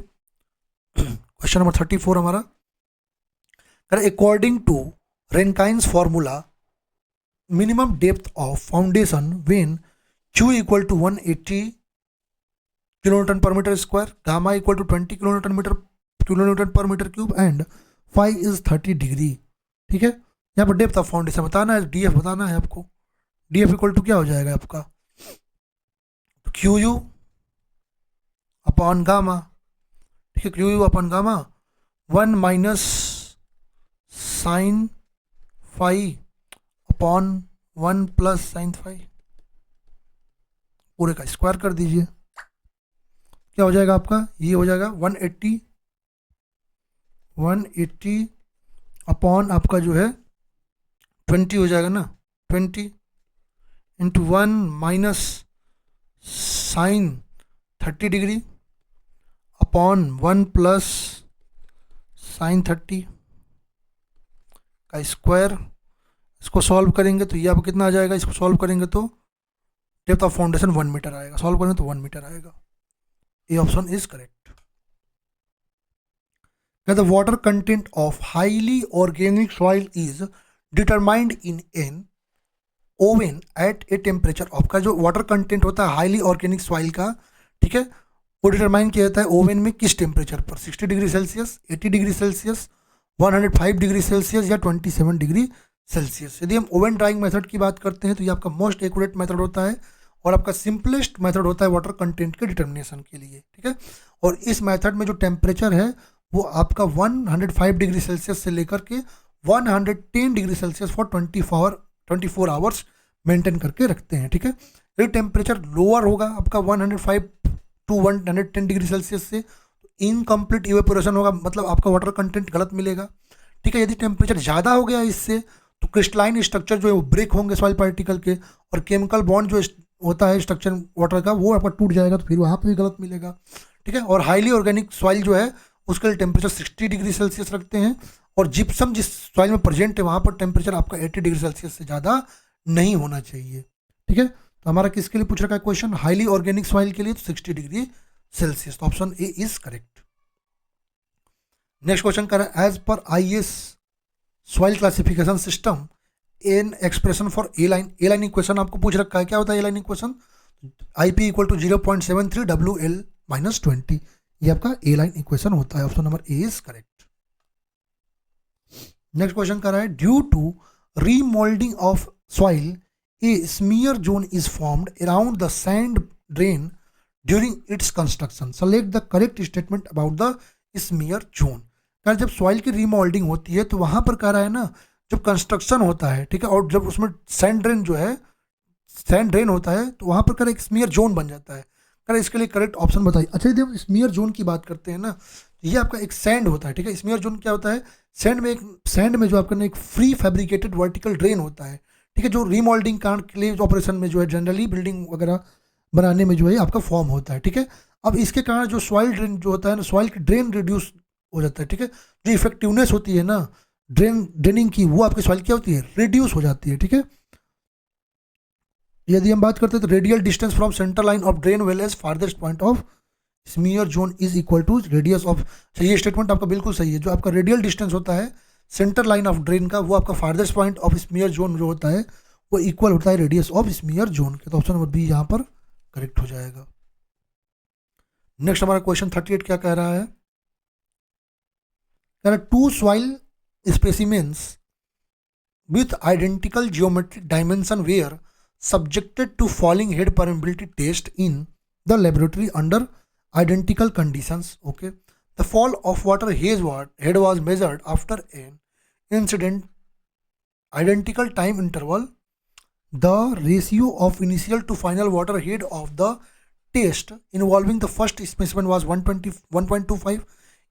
क्वेश्चन नंबर 34 हमारा, according to Rankine's formula minimum depth of foundation when Q equal to 180 kilonewton per meter square, gamma equal to 20 kilonewton per meter cube and phi is 30 degree, ठीक है। यहाँ पर depth of foundation बताना है, D F बताना है आपको, D F equal to क्या हो जाएगा आपका, क्यू यू अपॉन गामा, ठीक है, Q U upon gamma 1 minus sine phi upon 1 plus sine phi, पूरे का स्क्वायर कर दीजिए, क्या हो जाएगा आपका, ये हो जाएगा 180 अपॉन आपका जो है 20 हो जाएगा ना, 20 into 1 minus sine 30 degree upon 1 plus sine 30 का स्क्वायर। इसको सॉल्व करेंगे तो ये आपको कितना आ जाएगा, इसको सॉल्व करेंगे तो डेप्थ ऑफ फाउंडेशन 1 मीटर आएगा, सॉल्व करेंगे तो 1 मीटर आएगा, ये option is correct. The water content of highly organic soil is determined in an oven at a temperature of, का जो वाटर कंटेंट होता है हाईली ऑर्गेनिक सॉइल का, ठीक है, वो डिटरमाइन किया जाता है ओवन में किस टेम्परेचर पर, 60 degree Celsius, 80 degree Celsius, 105 degree Celsius या 27 डिग्री सेल्सियस। यदि हम ओवन ड्राइंग मेथड की बात करते हैं तो ये आपका मोस्ट एक्यूरेट मेथड होता है और आपका सिंपलेस्ट मेथड होता है वाटर कंटेंट के डिटर्मिनेशन के लिए, ठीक है। और इस मेथड में जो टेम्परेचर है वो आपका 105 डिग्री सेल्सियस से लेकर के 110 degree Celsius for 24 hours maintain करके रखते हैं, ठीक है। यदि टेम्परेचर लोअर होगा आपका 105 टू 110 डिग्री सेल्सियस से, इनकम्प्लीट इवेपोरेशन होगा, मतलब आपका वाटर कंटेंट गलत मिलेगा, ठीक है। यदि टेम्परेचर ज़्यादा हो गया इससे तो क्रिस्टलाइन स्ट्रक्चर जो है वो ब्रेक होंगे सॉइल पार्टिकल के, और केमिकल बॉन्ड जो होता है स्ट्रक्चर वाटर का वो आपका टूट जाएगा, तो फिर वहाँ पे भी गलत मिलेगा, ठीक है। और हाईली ऑर्गेनिक सॉइल जो है उसके लिए टेम्परेचर 60 डिग्री सेल्सियस रखते हैं, और जिप्सम जिस सॉइल में प्रेजेंट है वहाँ पर टेम्परेचर आपका 80 डिग्री सेल्सियस से ज़्यादा नहीं होना चाहिए, ठीक है। तो हमारा किसके लिए पूछ रखा है क्वेश्चन, हाईली ऑर्गेनिक सॉइल के लिए तो 60 डिग्री सेल्सियस, तो option A is correct. Next question कर रहा है as per IS soil classification system an expression for A line equation आपको पूछ रखा है, क्या होता है A line equation, IP equal to 0.73 WL-20, ये आपका ए लाइन इक्वेशन होता है। Option number A is correct. Next question कर रहा है, due to remoulding of soil a smear zone is formed around the sand drain during its construction, select the correct statement about the smear zone. कारण जब soil की remoulding होती है तो वहां पर कह रहा है ना, जब कंस्ट्रक्शन होता है, ठीक है, और जब उसमें सैंड ड्रेन जो है, सैंड ड्रेन होता है, तो वहां पर कर एक स्मीयर जोन बन जाता है। कर इसके लिए करेक्ट ऑप्शन बताइए। अच्छा, यदि हम स्मीयर जोन की बात करते हैं ना, ये आपका एक सैंड होता है, ठीक है। स्मीयर जोन क्या होता है, सैंड में जो आपका एक फ्री फैब्रिकेटेड वर्टिकल ड्रेन होता है, ठीक है, जो रीमोल्डिंग कारण के लिए ऑपरेशन में जो है जनरली बिल्डिंग वगैरह बनाने में जो है आपका फॉर्म होता है, ठीक है। अब इसके कारण जो सॉइल ड्रेन जो होता है ना, सॉइल की ड्रेन रिड्यूस हो जाता है, ठीक है। जो इफेक्टिवनेस होती है ना ड्रेनिंग की, वो आपकी सॉइल क्या होती है, रिड्यूस हो जाती है, ठीक है। यदि हम बात करते हैं तो radial distance from centre line of drain well as farthest point of smear zone is equal to radius of, ये स्टेटमेंट आपका बिल्कुल सही है। जो आपका रेडियल डिस्टेंस होता है सेंटर लाइन ऑफ ड्रेन का, वो आपका farthest point of smear zone जो होता है वो इक्वल होता है रेडियस ऑफ स्मीयर जोन के। तो ऑप्शन नंबर बी यहाँ पर करेक्ट हो जाएगा। नेक्स्ट हमारा क्वेश्चन 38 क्या कह रहा है, कह रहा है two soil specimens with identical geometric dimension were subjected to falling head permeability test in the laboratory under identical conditions. Okay, the fall of water head was measured after an incident identical time interval. The ratio of initial to final water head of the test involving the first specimen was 1.25.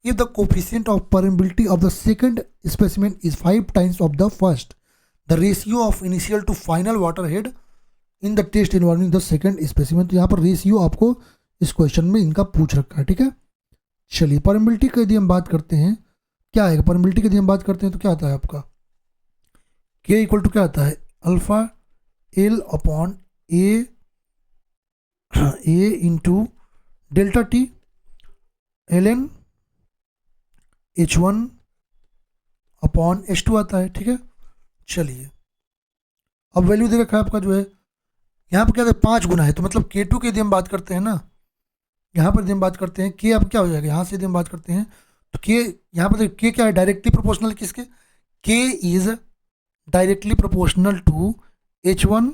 If the coefficient of permeability of the second specimen is 5 times of the first, the ratio of initial to final water head in the test involving the second specimen. तो यहाँ पर ratio आपको इस question में इनका पूछ रखा है, ठीक है। चलिए, परमिबिलिटी की यदि हम बात करते हैं, क्या आएगा परमिबिलिटी की यदि हम बात करते हैं तो क्या आता है आपका, के इक्वल टू क्या आता है, alpha L upon A into delta T L N H1 upon H2 आता है, ठीक है। चलिए, अब वैल्यू दे रखा है आपका जो है, यहाँ पर क्या है 5 गुना है, तो मतलब K2 की यदि हम बात करते हैं ना, यहाँ पर यदि हम बात करते हैं K अब क्या हो जाएगा, यहाँ से यदि हम बात करते हैं तो K, यहाँ पर K क्या है, डायरेक्टली प्रोपोर्शनल किसके, K is directly proportional to H1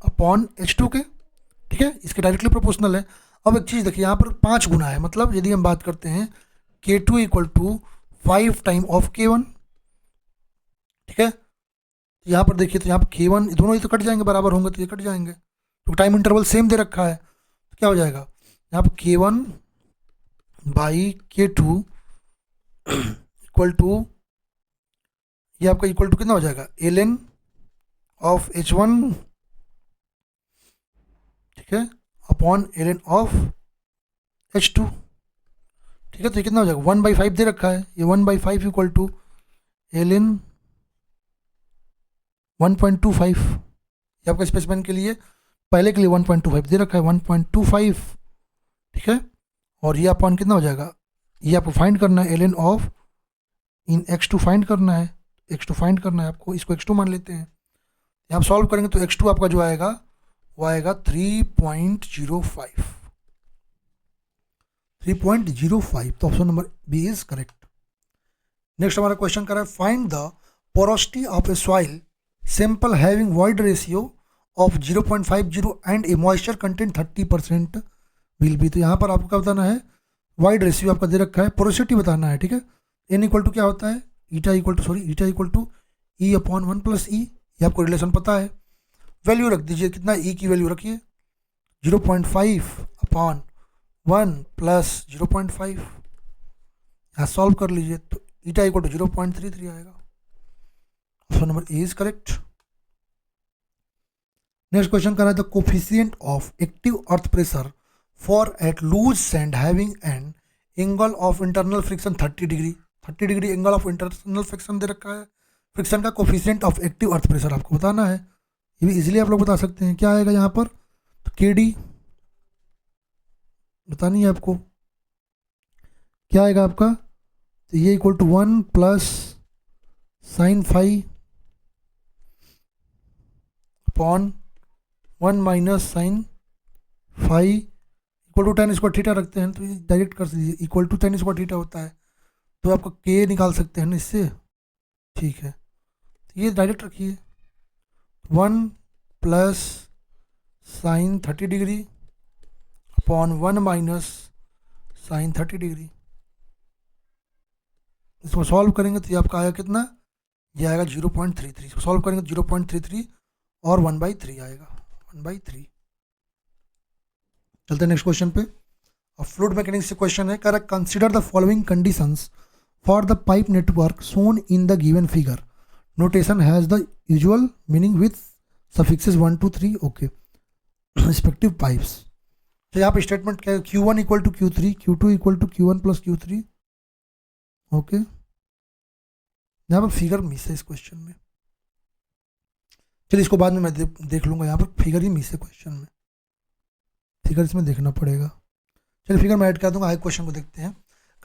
upon H2 के, ठीक है, इसके डायरेक्टली प्रोपोर्शनल है। अब एक चीज़ देखिए, यहाँ पर 5 गुना है, मतलब यदि हम बात करते हैं K2 equal to 5 time of K1, ठीक है। यहाँ पर देखिए, तो यहाँ पर K1 दोनों ही तो कट जाएंगे, बराबर होंगे तो ये कट जाएंगे, तो टाइम इंटरवल सेम दे रखा है, तो क्या हो जाएगा, यहाँ पर K1 by K2 equal to, ये आपका इक्वल टू कितना हो जाएगा, ln ऑफ H1, ठीक है, अपॉन ln ऑफ H2, ठीक है। तो ये कितना हो जाएगा, 1/5 दे रखा है, ये 1/5 इक्वल टू ln 1.25, ये आपका स्पेसिमेन के लिए, पहले के लिए 1.25 दे रखा है, 1.25, ठीक है। और ये अपॉन कितना हो जाएगा, ये आपको फाइंड करना है ln of in x2 find करना है, x2 फाइंड करना है आपको, इसको x2 मान लेते हैं। आप सॉल्व करेंगे तो x2 आपका जो आएगा वो आएगा 3.05, 3.05। तो option number B is correct. Next हमारा क्वेश्चन कर रहा है, find the porosity of a soil sample having void ratio of 0.50 and a moisture content 30% will be. तो यहाँ पर आपको क्या बताना है, वाइड रेशियो आपका दे रखा है, पोरोसिटी बताना है, ठीक है। एन इक्वल टू क्या होता है, eta equal to E upon 1 plus E, ये आपको रिलेशन पता है। वैल्यू रख दीजिए, कितना ई की वैल्यू रखिए 0.5 अपॉन 1 प्लस 0.5, यहाँ सॉल्व कर लीजिए तो ईटा इक्वल टू 0.33 आएगा। Option number A is correct. Next question कर रहा है, the coefficient of active earth pressure for at loose sand having an angle of internal friction 30 degree angle of internal friction दे रखा है। फ्रिक्शन का coefficient of active earth pressure आपको बताना है, ये भी इजीली आप लोग बता सकते हैं। क्या आएगा यहाँ पर, तो KD बतानी है आपको, क्या आएगा आपका, तो ये equal to 1 plus sine phi upon 1 minus sine phi equal to tan square theta रखते हैं तो ये डायरेक्ट कर दीजिए, equal to tan square theta होता है तो आपका के निकाल सकते हैं ना इससे, ठीक है। तो ये डायरेक्ट रखिए 1 plus sine 30 degree upon 1 minus sine 30 degree. इसको सॉल्व करेंगे तो ये आपका आएगा कितना, ये आएगा 0.33। इसको सॉल्व करेंगे तो 0.33 और 1/3 आएगा, 1/3। चलते हैं नेक्स्ट क्वेश्चन पे। अब फ्लूइड मैकेनिक्स से क्वेश्चन है, correct consider the following conditions for the pipe network shown in the given figure. Notation has the usual meaning with suffixes 1 2 3 okay respective pipes. तो यहाँ पे स्टेटमेंट क्या है, Q1 equal to Q3, Q2 equal to Q1 plus Q3 okay. यहाँ पर figure miss है इस question में, चलिए इसको बाद में मैं देख लूँगा। यहाँ पर फिगर ही मिस है क्वेश्चन में, फिगर इसमें देखना पड़ेगा। चलिए फिगर मैं ऐड कर दूंगा। आगे क्वेश्चन को देखते हैं।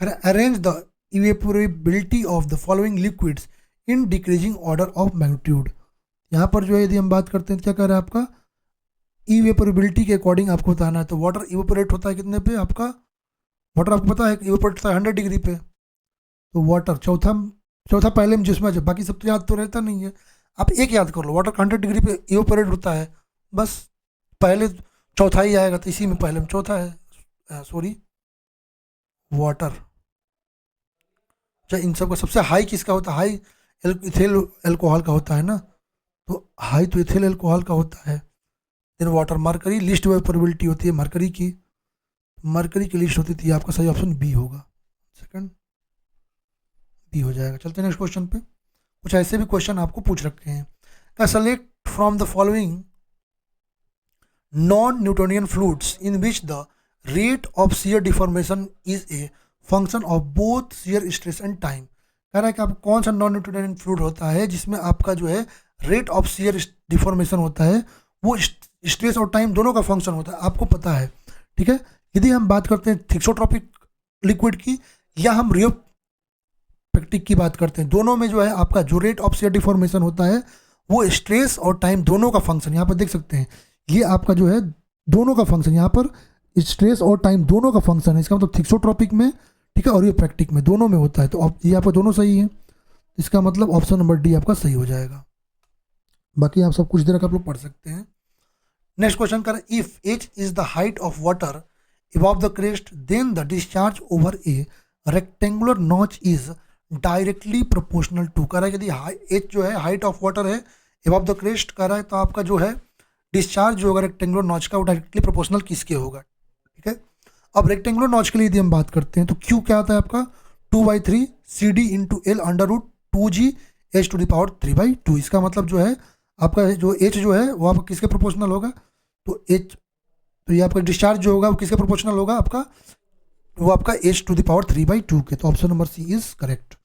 करें arrange the evaporability of the following liquids in decreasing order of magnitude. यहाँ पर जो है यदि हम बात करते हैं क्या कर रहा है आपका, इवेपोरेबिलिटी के अकॉर्डिंग आपको बताना है। तो वाटर इवेपोरेट होता है कितने पे आपका, वाटर आपको पता है इवेपोरेट होता है 100 डिग्री पे। तो वाटर चौथा पहले में जिसमें, बाकी सब तो याद तो रहता नहीं है, आप एक याद कर लो, वाटर 100 डिग्री पे इवेपोरेट होता है, बस पहले चौथा ही आएगा। तो इसी में पहले में चौथा है, सॉरी वाटर। इन सब का सबसे हाई किसका होता है, हाई इथेल एल्कोहल का होता है ना, तो हाई तो इथेल एल्कोहल का होता है। देन वाटर, मरकरी लिस्ट इवेपोरेबिलिटी होती है मरकरी की, मरकरी की लिस्ट होती थी, आपका सही ऑप्शन बी होगा, सेकंड बी हो जाएगा। चलते हैं नेक्स्ट क्वेश्चन पे। कुछ ऐसे भी क्वेश्चन आपको पूछ रखे हैं, का select from the following non-Newtonian fluids in which the rate of shear deformation is a function of both shear stress and time। कह रहा है कि आप कौन सा नॉन न्यूटोनियन फ्लूइड होता है जिसमें आपका जो है रेट ऑफ shear डिफॉर्मेशन होता है वो स्ट्रेस और टाइम दोनों का फंक्शन होता है, आपको पता है, ठीक है। यदि हम बात करते हैं थिक्सोट्रॉपिक लिक्विड की या हम रियोपेक्टिक की बात करते हैं, दोनों में जो है आपका जो रेट ऑफ shear डिफॉर्मेशन होता है वो स्ट्रेस और टाइम दोनों का फंक्शन, यहाँ पर देख सकते हैं ये आपका जो है दोनों का फंक्शन, यहाँ पर स्ट्रेस और टाइम दोनों का फंक्शन है। इसका मतलब थिक्सोट्रॉपिक में, ठीक है, और ये प्रैक्टिक में दोनों में होता है। तो ये आपका दोनों सही है, इसका मतलब ऑप्शन नंबर डी आपका सही हो जाएगा। बाकी आप सब कुछ देर आप लोग पढ़ सकते हैं। नेक्स्ट क्वेश्चन कर, if H is the height of water above the crest then the discharge over a rectangular notch is directly proportional to। कह रहा है यदि एच जो है हाइट ऑफ वाटर है above the crest कह रहा है तो आपका जो है डिस्चार्ज जो होगा रेक्टेंगुलर नॉच का वो डायरेक्टली प्रोपोर्शनल किसके होगा, ठीक है। अब रेक्टेंगुलर नॉच के लिए यदि हम बात करते हैं तो क्यू क्या आता है आपका 2/3 CD into L √2G H⁻3/2। इसका मतलब जो है आपका जो एच जो है वो आपका किसके प्रोपोर्शनल होगा, तो एच, तो ये आपका डिस्चार्ज जो होगा वो किसके प्रोपोर्शनल होगा आपका, वो आपका H⁻3/2 के। तो option number C is correct.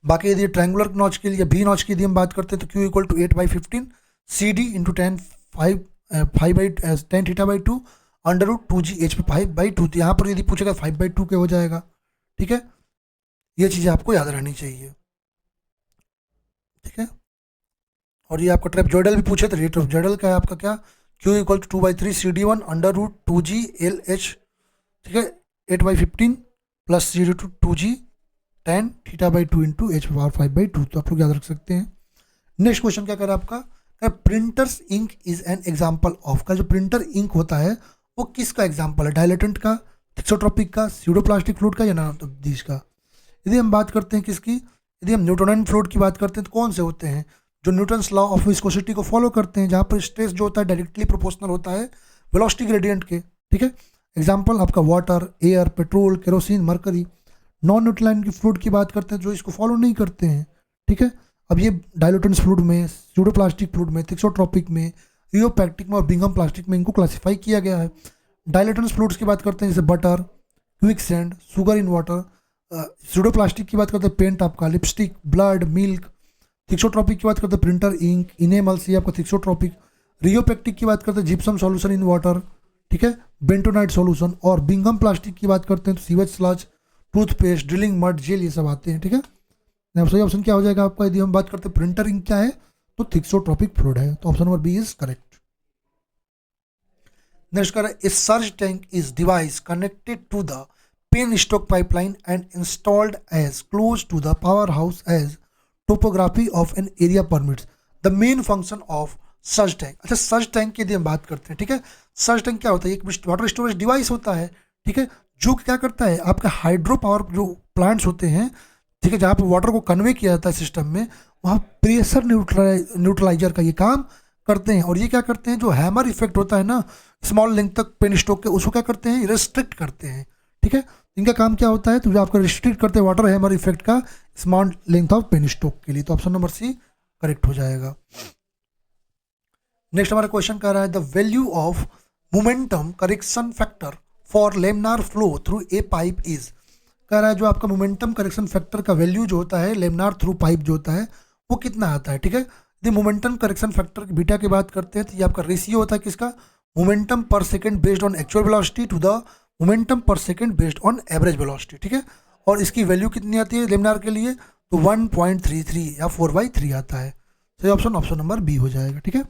बाकी यदि ट्रायंगुलर नॉच के लिए भी नॉच की यदि हम बात करते हैं तो Q = 8/15 CD into 10 θ/2 √2G H⁵/2। तो यहाँ पर यदि पूछेगा 5/2 के हो जाएगा, ठीक है। ये चीज़ें आपको याद रहनी चाहिए, ठीक है। और ये आपका ट्रेपजॉइडल भी पूछे तो ट्रेपजॉइडल का है आपका क्या, Q = 2/3 CD1 √2G LH, ठीक है, 8/15 प्लस CD2G 10 θ/2 इंटू H⁵/2। तो आप लोग याद रख सकते हैं। नेक्स्ट क्वेश्चन क्या करें आपका, printers ink is an example of. का जो प्रिंटर इंक होता है वो किसका एग्जाम्पल है, डायलेटेंट का, थिक्सोट्रॉपिक का, स्यूडोप्लास्टिक फ्लूइड का या नॉन का। यदि हम बात करते हैं किसकी, यदि हम न्यूटोनियन फ्लूइड की बात करते हैं तो कौन से होते हैं, जो न्यूटन्स लॉ ऑफ विस्कोसिटी को फॉलो करते हैं, जहाँ पर स्ट्रेस जो होता है डायरेक्टली प्रोपोर्शनल होता है वेलोसिटी ग्रेडियंट के, ठीक है। एग्जाम्पल आपका water, air, petrol, kerosene, mercury. Non Newtonian की फ्लूइड की बात करते हैं जो इसको फॉलो नहीं करते हैं, ठीक है। अब ये डायल्यूटेंस फ्लूइड में, स्यूडोप्लास्टिक फ्लूइड में, थिक्सोट्रॉपिक में, रियोपैक्टिक में और बिंगम प्लास्टिक में इनको क्लासिफाई किया गया है। डायल्यूटेंस फ्लूइड्स की बात करते हैं जैसे butter, quick sand, sugar in water. Pseudoplastic की बात करते हैं पेंट आपका, लिपस्टिक, ब्लड, मिल्क। थिक्सोट्रॉपिक की बात करते हैं प्रिंटर इंक, इनेमल्स, ये आपका थिक्सोट्रॉपिक। रियोपैक्टिक की बात करते हैं जिप्सम सॉल्यूशन इन वाटर, ठीक है, बेंटोनाइट सॉल्यूशन। और बिंगम प्लास्टिक की बात करते हैं तो sewage sludge, toothpaste, drilling mud, gel, ये सब आते हैं, ठीक है। सही ऑप्शन क्या हो जाएगा आपका, यदि हम बात करते हैं प्रिंटर इंक क्या है तो थिक्सोट्रॉपिक फ्लूइड है। तो option number B is correct. Next कह रहा है a surge tank is device connected to the penstock pipeline and installed as close to the power house as topography of an area permits the main function of surge tank. अच्छा, surge tank की यदि हम बात करते हैं, ठीक है, surge tank क्या होता है? एक वाटर स्टोरेज डिवाइस होता है, ठीक है, जो क्या करता है, आपका हाइड्रो पावर जो प्लांट्स होते हैं, ठीक है, जहाँ पे वाटर को कन्वे किया जाता है सिस्टम में, वहाँ प्रेशर न्यूट्रलाइजर का ये काम करते हैं। और ये क्या करते हैं, जो हैमर इफेक्ट होता है ना स्मॉल लेंथ तक पेन स्टॉक के, उसको क्या करते हैं, रेस्ट्रिक्ट करते हैं, ठीक है। इनका काम क्या होता है, तो जो आपका रिस्ट्रिक्ट करते हैं वाटर हैमर इफेक्ट का small length of penstock के लिए। तो ऑप्शन नंबर सी करेक्ट हो जाएगा। नेक्स्ट हमारा क्वेश्चन कह रहा है the value of momentum correction factor for laminar flow through a pipe is. कह रहा है जो आपका मोमेंटम करेक्शन फैक्टर का वैल्यू जो होता है लेमिनार थ्रू पाइप जो होता है वो कितना आता है, ठीक है। यदि मोमेंटम करेक्शन फैक्टर बीटा की बात करते हैं तो ये आपका रेशियो होता है किसका, momentum per second based on actual velocity to the momentum per second based on average velocity, ठीक है। और इसकी वैल्यू कितनी आती है लेमिनार के लिए, तो 1.33 या 4/3 आता है। सही ऑप्शन नंबर बी हो जाएगा, ठीक है।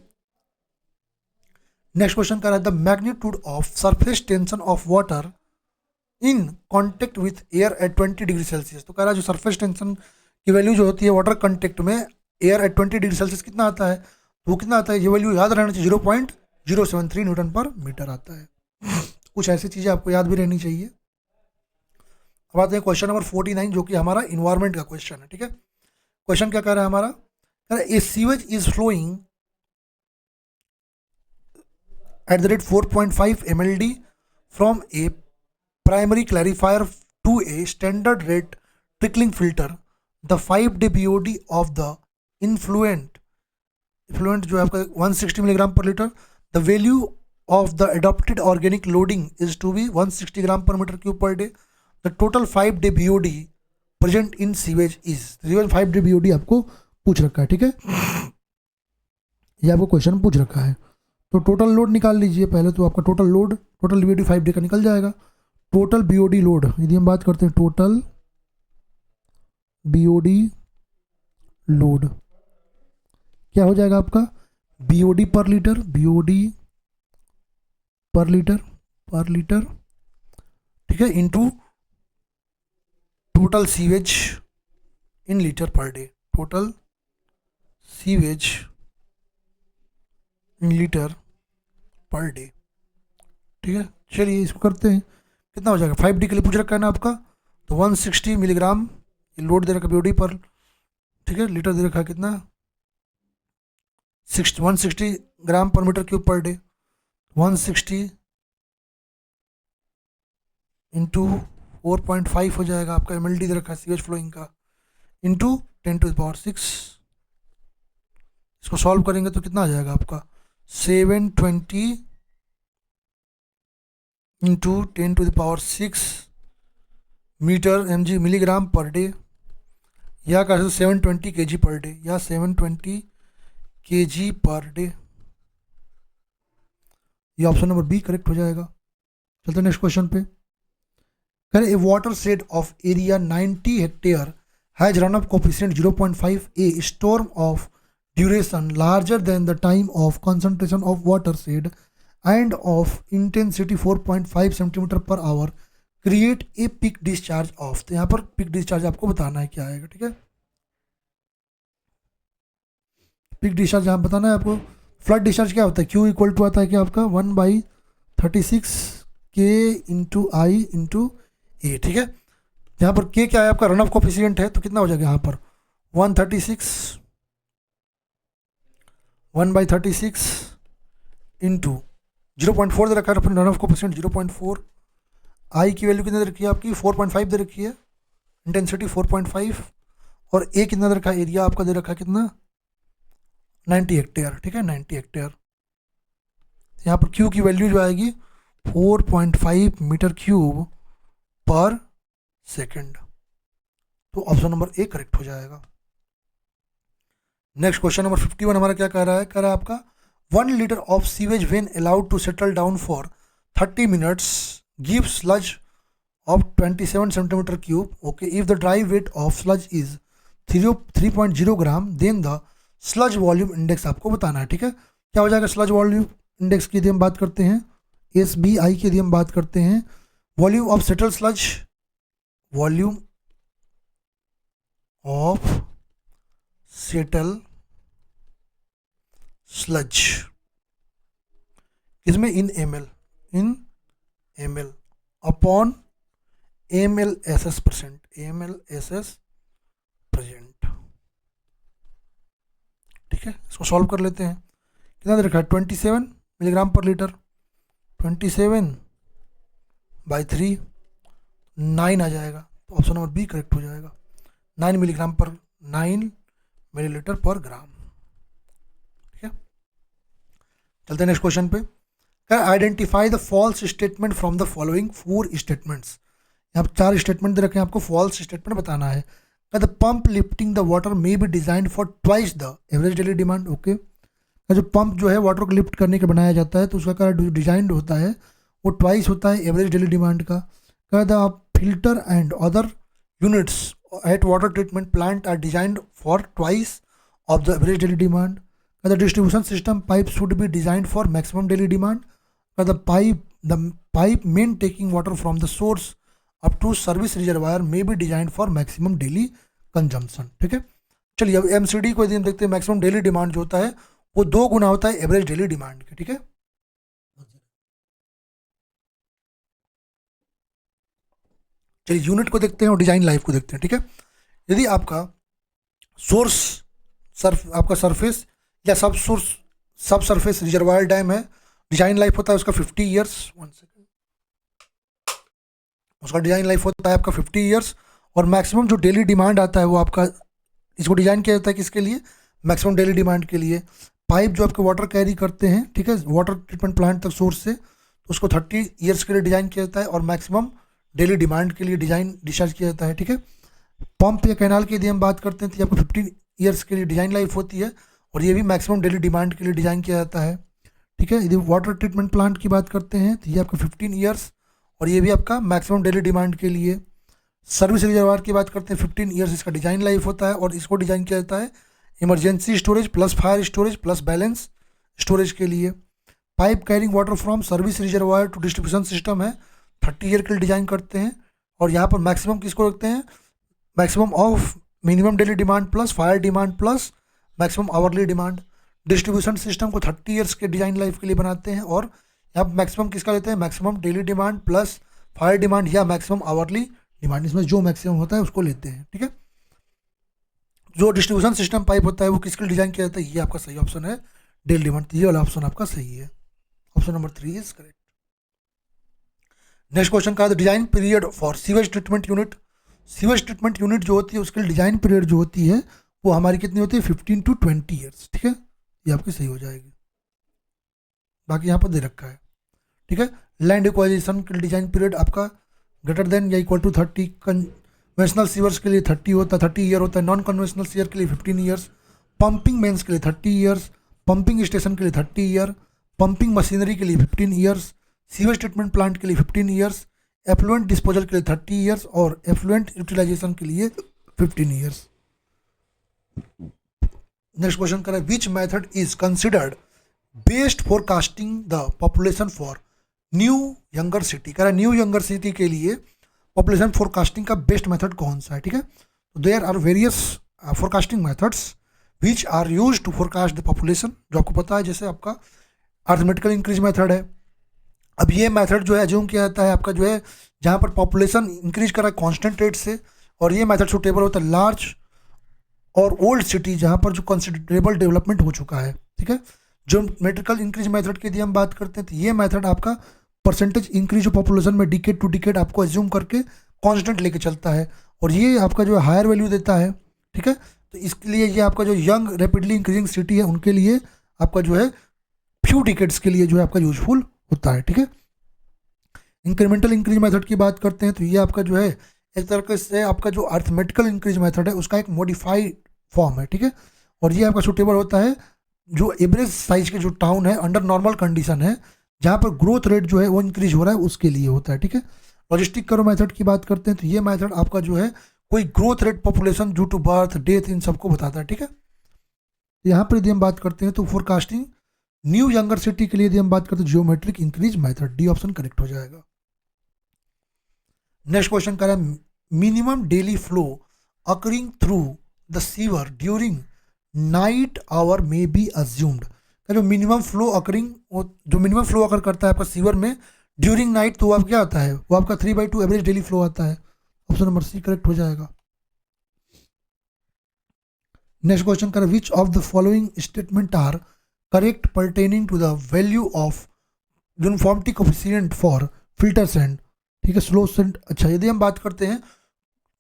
नेक्स्ट क्वेश्चन कर रहा है the magnitude of surface tension of water in contact with air at 20 degree Celsius. तो कह रहा है जो सरफेस टेंशन की वैल्यू जो होती है वाटर कॉन्टेक्ट में एयर एट 20 डिग्री सेल्सियस कितना आता है, तो वो कितना आता है, ये वैल्यू याद रहना चाहिए, 0.073 न्यूटन पर मीटर आता है। कुछ ऐसी चीज़ें आपको याद भी रहनी चाहिए। अब आते हैं क्वेश्चन नंबर 49 जो कि हमारा इन्वायरमेंट का क्वेश्चन है, ठीक है। क्वेश्चन क्या कह रहा है हमारा, कह रहा है a sewage is flowing at the rate 4.5 mld from a primary clarifier to a standard rate trickling filter. The 5-day BOD of the influent जो है आपका 160 मिलीग्राम पर litre. The value of the adopted organic loading is to be 160 gram per metre cube per day. The total 5-day BOD present in sewage is 5-day BOD आपको पूछ रखा है, ठीक है, ये आपको क्वेश्चन पूछ रखा है. तो टोटल लोड निकाल लीजिए पहले. तो आपका total load, total BOD 5 day का निकल जाएगा. टोटल BOD लोड यदि हम बात करते हैं, टोटल BOD लोड क्या हो जाएगा आपका, BOD पर लीटर, BOD पर लीटर, ठीक है, into total sewage in litre per day. Total sewage in litre per day, ठीक है. चलिए इसको करते हैं, कितना हो जाएगा. 5D के लिए पूछ रखा है ना आपका, तो 160 मिलीग्राम लोड दे रखा BOD पर, ठीक है. लीटर दे रखा है कितना, 160 gram per metre cube per day. 160 into 4.5 हो जाएगा आपका. MLD दे रखा है सीवेज फ्लोइंग का, इंटू 10⁶. इसको सॉल्व करेंगे तो कितना आ जाएगा आपका, 720 into 10⁶ metre mg milligram per day, या कह सकते 720 kg पर डे, या 720 kg पर डे. ये ऑप्शन नंबर बी करेक्ट हो जाएगा. चलते नेक्स्ट क्वेश्चन पे. करें a watershed of area 90 hectare has run up coefficient 0.5, a storm of duration larger than the time of concentration of watershed and of intensity 4.5 centimetre per hour create a peak discharge of. तो यहाँ पर pick discharge आपको बताना है क्या आएगा, ठीक है. पिक डिस्चार्ज यहाँ बताना है आपको. फ्लड डिस्चार्ज क्या होता है, Q इक्वल टू आता है क्या आपका 1/36 K इंटू आई इंटू ए, ठीक है. यहाँ पर K क्या है आपका, रन ऑफ कोफिशिएंट है, तो कितना हो जाएगा यहाँ पर 1/36 इंटू 0.4 दे रखा है अपने रन ऑफ कोफिशिएंट 0.4. आई की वैल्यू कितनी दे रखी है आपकी 4.5 दे रखी है, इंटेंसिटी 4.5, और ए कितना दे रखा है, एरिया आपका दे रखा है कितना 90 हेक्टेयर, ठीक है, 90 हेक्टेयर. यहाँ पर Q की वैल्यू जो आएगी 4.5 मीटर क्यूब पर सेकेंड. तो ऑप्शन नंबर ए करेक्ट हो जाएगा. नेक्स्ट क्वेश्चन नंबर 51 हमारा क्या कह रहा है, कह रहा है आपका 1 litre of sewage when allowed to settle down for 30 minutes give sludge of 27 centimetre cube. Okay, if the dry weight of sludge is 3.0 gram then the sludge volume index आपको बताना है, ठीक है. क्या हो जाएगा स्लज वॉल्यूम इंडेक्स की यदि हम बात करते हैं, SBI की यदि हम बात करते हैं, volume of settle sludge, volume of settle sludge इसमें इन ml upon mlss percent, mlss percent. ठीक है, इसको सॉल्व कर लेते हैं। कितना दे रखा है, 27 मिलीग्राम पर लीटर, 27/3 9 आ जाएगा, तो ऑप्शन नंबर बी करेक्ट हो जाएगा। 9 मिलीग्राम पर 9 मिलीलीटर पर ग्राम। ठीक है, चलते हैं नेक्स्ट क्वेश्चन पे। Identify the false statement from the following 4 statements. यहाँ पर 4 स्टेटमेंट दे रखे हैं, आपको फॉल्स स्टेटमेंट बताना है। The pump lifting the water may be designed for twice the average daily demand. Okay, जो पंप जो है वाटर को लिफ्ट करने के बनाया जाता है, तो उसका डिजाइन होता है वो ट्वाइस होता है एवरेज डेली डिमांड का। The filter and other units at water treatment plant are designed for twice of the average daily demand. The distribution system pipe should be designed for maximum daily demand. The pipe main taking water from the source up to service reservoir may be designed for maximum daily consumption. ठीक है, चलिए अब MCD को यदि हम देखते हैं, maximum daily demand जो होता है वो 2 गुना होता है एवरेज डेली डिमांड के। ठीक है, चलिए यूनिट को देखते हैं और डिजाइन लाइफ को देखते हैं। ठीक है, यदि आपका सोर्स आपका सरफेस या सब सरफेस रिजर्वायर डैम है, डिजाइन लाइफ होता है उसका 50 ईयर्स। 1 सेकेंड, उसका डिजाइन लाइफ होता है आपका 50 ईयर्स। और मैक्सिमम जो डेली डिमांड आता है वो आपका, इसको डिजाइन किया जाता है किसके लिए, मैक्सिमम डेली डिमांड के लिए। पाइप जो आपके वाटर कैरी करते हैं, ठीक है, वाटर ट्रीटमेंट प्लांट तक सोर्स से, तो उसको 30 ईयर्स के लिए डिजाइन किया जाता है और मैक्सिमम डेली डिमांड के लिए डिजाइन डिस्चार्ज किया जाता है। ठीक है, पंप या कैनाल की यदि हम बात करते हैं तो आपको 15 ईयर्स के लिए डिजाइन लाइफ होती है और ये भी मैक्सिमम डेली डिमांड के लिए डिजाइन किया जाता है। ठीक है, यदि वाटर ट्रीटमेंट प्लांट की बात करते हैं तो ये आपका 15 ईयर्स और ये भी आपका मैक्सिमम डेली डिमांड के लिए। सर्विस रिजर्वायर की बात करते हैं, 15 ईयर्स इसका डिजाइन लाइफ होता है और इसको डिजाइन किया जाता है emergency storage plus fire storage plus balance storage के लिए। Pipe carrying water from service reservoir to distribution system है, 30 ईयर के लिए डिजाइन करते हैं और यहाँ पर मैक्सिमम किसको रखते हैं, maximum of minimum daily demand plus fire demand plus maximum hourly demand. Distribution system को 30 ईयर्स के डिजाइन लाइफ के लिए बनाते हैं और यहाँ पर मैक्सिमम किसका लेते हैं, maximum daily demand plus fire demand या मैक्सिमम आवरली डिमांड, इसमें जो मैक्सिमम होता है उसको लेते हैं। ठीक है, जो डिस्ट्रीब्यूशन सिस्टम पाइप होता है वो किसके लिए डिजाइन किया जाता है, ये आपका सही ऑप्शन है, डेली डिमांड। ये वाला ऑप्शन आपका सही है, option number 3 is correct. Next question का design period for sewage treatment unit. Sewage treatment unit जो होती है उसके लिए डिजाइन पीरियड जो होती है वो हमारी कितनी होती है, 15 to 20 ईयर्स। ठीक है, ये आपकी सही हो जाएगी, बाकी यहाँ पर दे रखा है। ठीक है, लैंड एक्वाजिशन के डिजाइन पीरियड आपका ग्रेटर देन या इक्वल टू 30। कन्वेंशनल सीवर्स के लिए 30 होता है, 30 ईयर होता है। नॉन कन्वेंशनल सीवर के लिए 15 ईयर्स। पंपिंग मेन्स के लिए 30 ईयर्स। पंपिंग स्टेशन के लिए 30 ईयर। पंपिंग मशीनरी के लिए 15 ईयर्स। सीवेज ट्रीटमेंट प्लांट के लिए 15 ईयर्स। एफ्लुएंट डिस्पोजल के लिए 30 ईयर्स और एफ्लुएंट यूटिलाइजेशन के लिए 15 ईयर्स। नेक्स्ट क्वेश्चन करें, which method is considered best for casting the population for new younger city. कह रहा है न्यू यंगर सिटी के लिए पॉपुलेशन फोरकास्टिंग का बेस्ट मेथड कौन सा है। ठीक है, तो there are various forecasting methods which are use to forecast the population, जो आपको पता है, जैसे आपका अर्थमेटिकल इंक्रीज मेथड है। अब ये मेथड जो है एज्यूम किया जाता है आपका जो है जहाँ पर पॉपुलेशन इंक्रीज कर रहा है कॉन्स्टेंट रेट से, और ये मेथड सुटेबल होता है लार्ज और ओल्ड सिटी जहाँ पर जो कंसिडरेबल डेवलपमेंट हो चुका है। ठीक है, जो मेट्रिकल इंक्रीज मेथड की यदि हम बात करते हैं तो ये मेथड आपका परसेंटेज इंक्रीज ऑफ पॉपुलेशन में डिकेड टू डिकेड आपको एज्यूम करके कांस्टेंट लेके चलता है और ये आपका जो है हायर वैल्यू देता है। ठीक है, तो इसके लिए ये आपका जो यंग रैपिडली इंक्रीजिंग सिटी है उनके लिए आपका जो है फ्यू डिकेड्स के लिए जो है आपका यूजफुल होता है। ठीक है, इंक्रीमेंटल इंक्रीज मेथड की बात करते हैं तो ये आपका जो है एक तरह से आपका जो अर्थमेटिकल इंक्रीज मेथड है उसका एक मॉडिफाइड फॉर्म है। ठीक है, और ये आपका सुटेबल होता है जो एवरेज साइज के जो टाउन है अंडर नॉर्मल कंडीशन है जहाँ पर ग्रोथ रेट जो है वो इंक्रीज हो रहा है उसके लिए होता है। ठीक है, लॉजिस्टिक करो मेथड की बात करते हैं तो ये मेथड आपका जो है कोई growth rate population due to birth death इन सबको बताता है। ठीक है, यहाँ पर यदि हम बात करते हैं तो फोरकास्टिंग न्यू यंगर सिटी के लिए यदि हम बात करते हैं geometric increase method, D option correct हो जाएगा। नेक्स्ट क्वेश्चन कर रहा है minimum daily flow occurring through the sewer during night hour may be assumed. जो मिनिमम फ्लो अकरिंग, जो मिनिमम फ्लो अकर करता है आपका सीवर में ड्यूरिंग नाइट, तो वो आप क्या आता है, वो आपका 3/2 एवरेज डेली फ्लो आता है। ऑप्शन नंबर सी करेक्ट हो जाएगा। नेक्स्ट क्वेश्चन कर which of the following statement are correct pertaining to the value of uniformity coefficient for filter sand. ठीक है, स्लो सेंड। अच्छा, यदि हम बात करते हैं,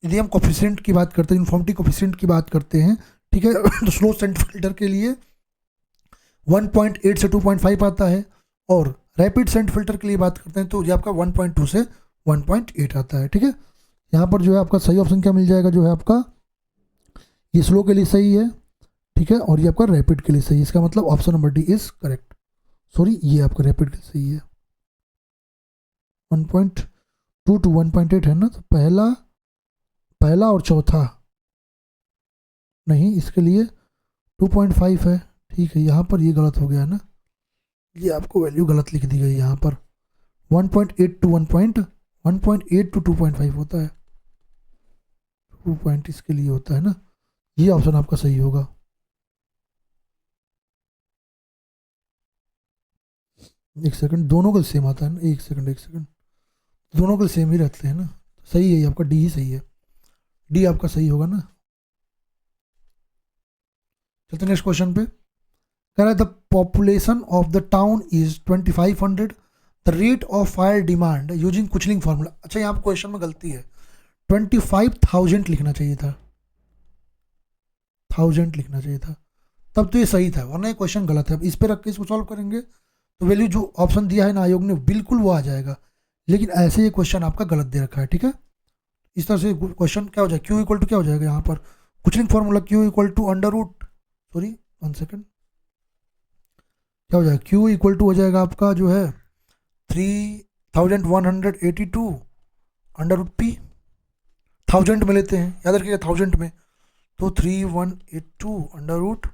यदि हम कोफिशिएंट की बात करते हैं, यूनिफॉर्मिटी कोफिशिएंट की बात करते हैं, ठीक है, तो स्लो सेंड फिल्टर के लिए 1.8 से 2.5 आता है, और रैपिड सेंड फिल्टर के लिए बात करते हैं तो ये आपका 1.2 से 1.8 आता है। ठीक है, यहाँ पर जो है आपका सही ऑप्शन क्या मिल जाएगा, जो है आपका ये स्लो के लिए सही है, ठीक है, और ये आपका रैपिड के लिए सही है। इसका मतलब option number D is correct. Sorry, ये आपका रैपिड के लिए सही है। 1.2 to 1.8 है ना, तो पहला और चौथा नहीं, इसके लिए 2.5 है। ठीक है, यहाँ पर ये गलत हो गया ना, ये आपको वैल्यू गलत लिख दी गई यहाँ पर। 1.8 to 2.5 होता है, 2 पॉइंट इसके लिए होता है ना, ये ऑप्शन आपका सही होगा। एक सेकंड, दोनों का सेम आता है ना, एक सेकंड, दोनों के सेम ही रहते हैं ना, सही है, ये आपका डी ही सही है, डी आपका सही होगा ना। चलते नेक्स्ट क्वेश्चन पे। कह रहा है the population of the town is 2500, the rate of fire demand using Kuichling formula. अच्छा, यहाँ पर क्वेश्चन में गलती है, 25,000 लिखना चाहिए था, 1000 लिखना चाहिए था, तब तो ये सही था, वरना ये क्वेश्चन गलत है। अब इस पे रख के इसको सॉल्व करेंगे तो वैल्यू जो ऑप्शन दिया है ना आयोग ने, बिल्कुल वो आ जाएगा, लेकिन ऐसे ये क्वेश्चन आपका गलत दे रखा है। ठीक है, इस तरह से क्वेश्चन क्या हो जाएगा, क्यू इक्वल टू क्या हो जाएगा यहाँ पर, Kuichling formula Q equal to under root, sorry 1 second, क्या हो जाएगा, क्यू इक्वल टू हो जाएगा आपका जो है 3182 अंडर रूट पी, 1000 में लेते हैं, याद रखिएगा 1000 में, तो 3182 अंडर रूट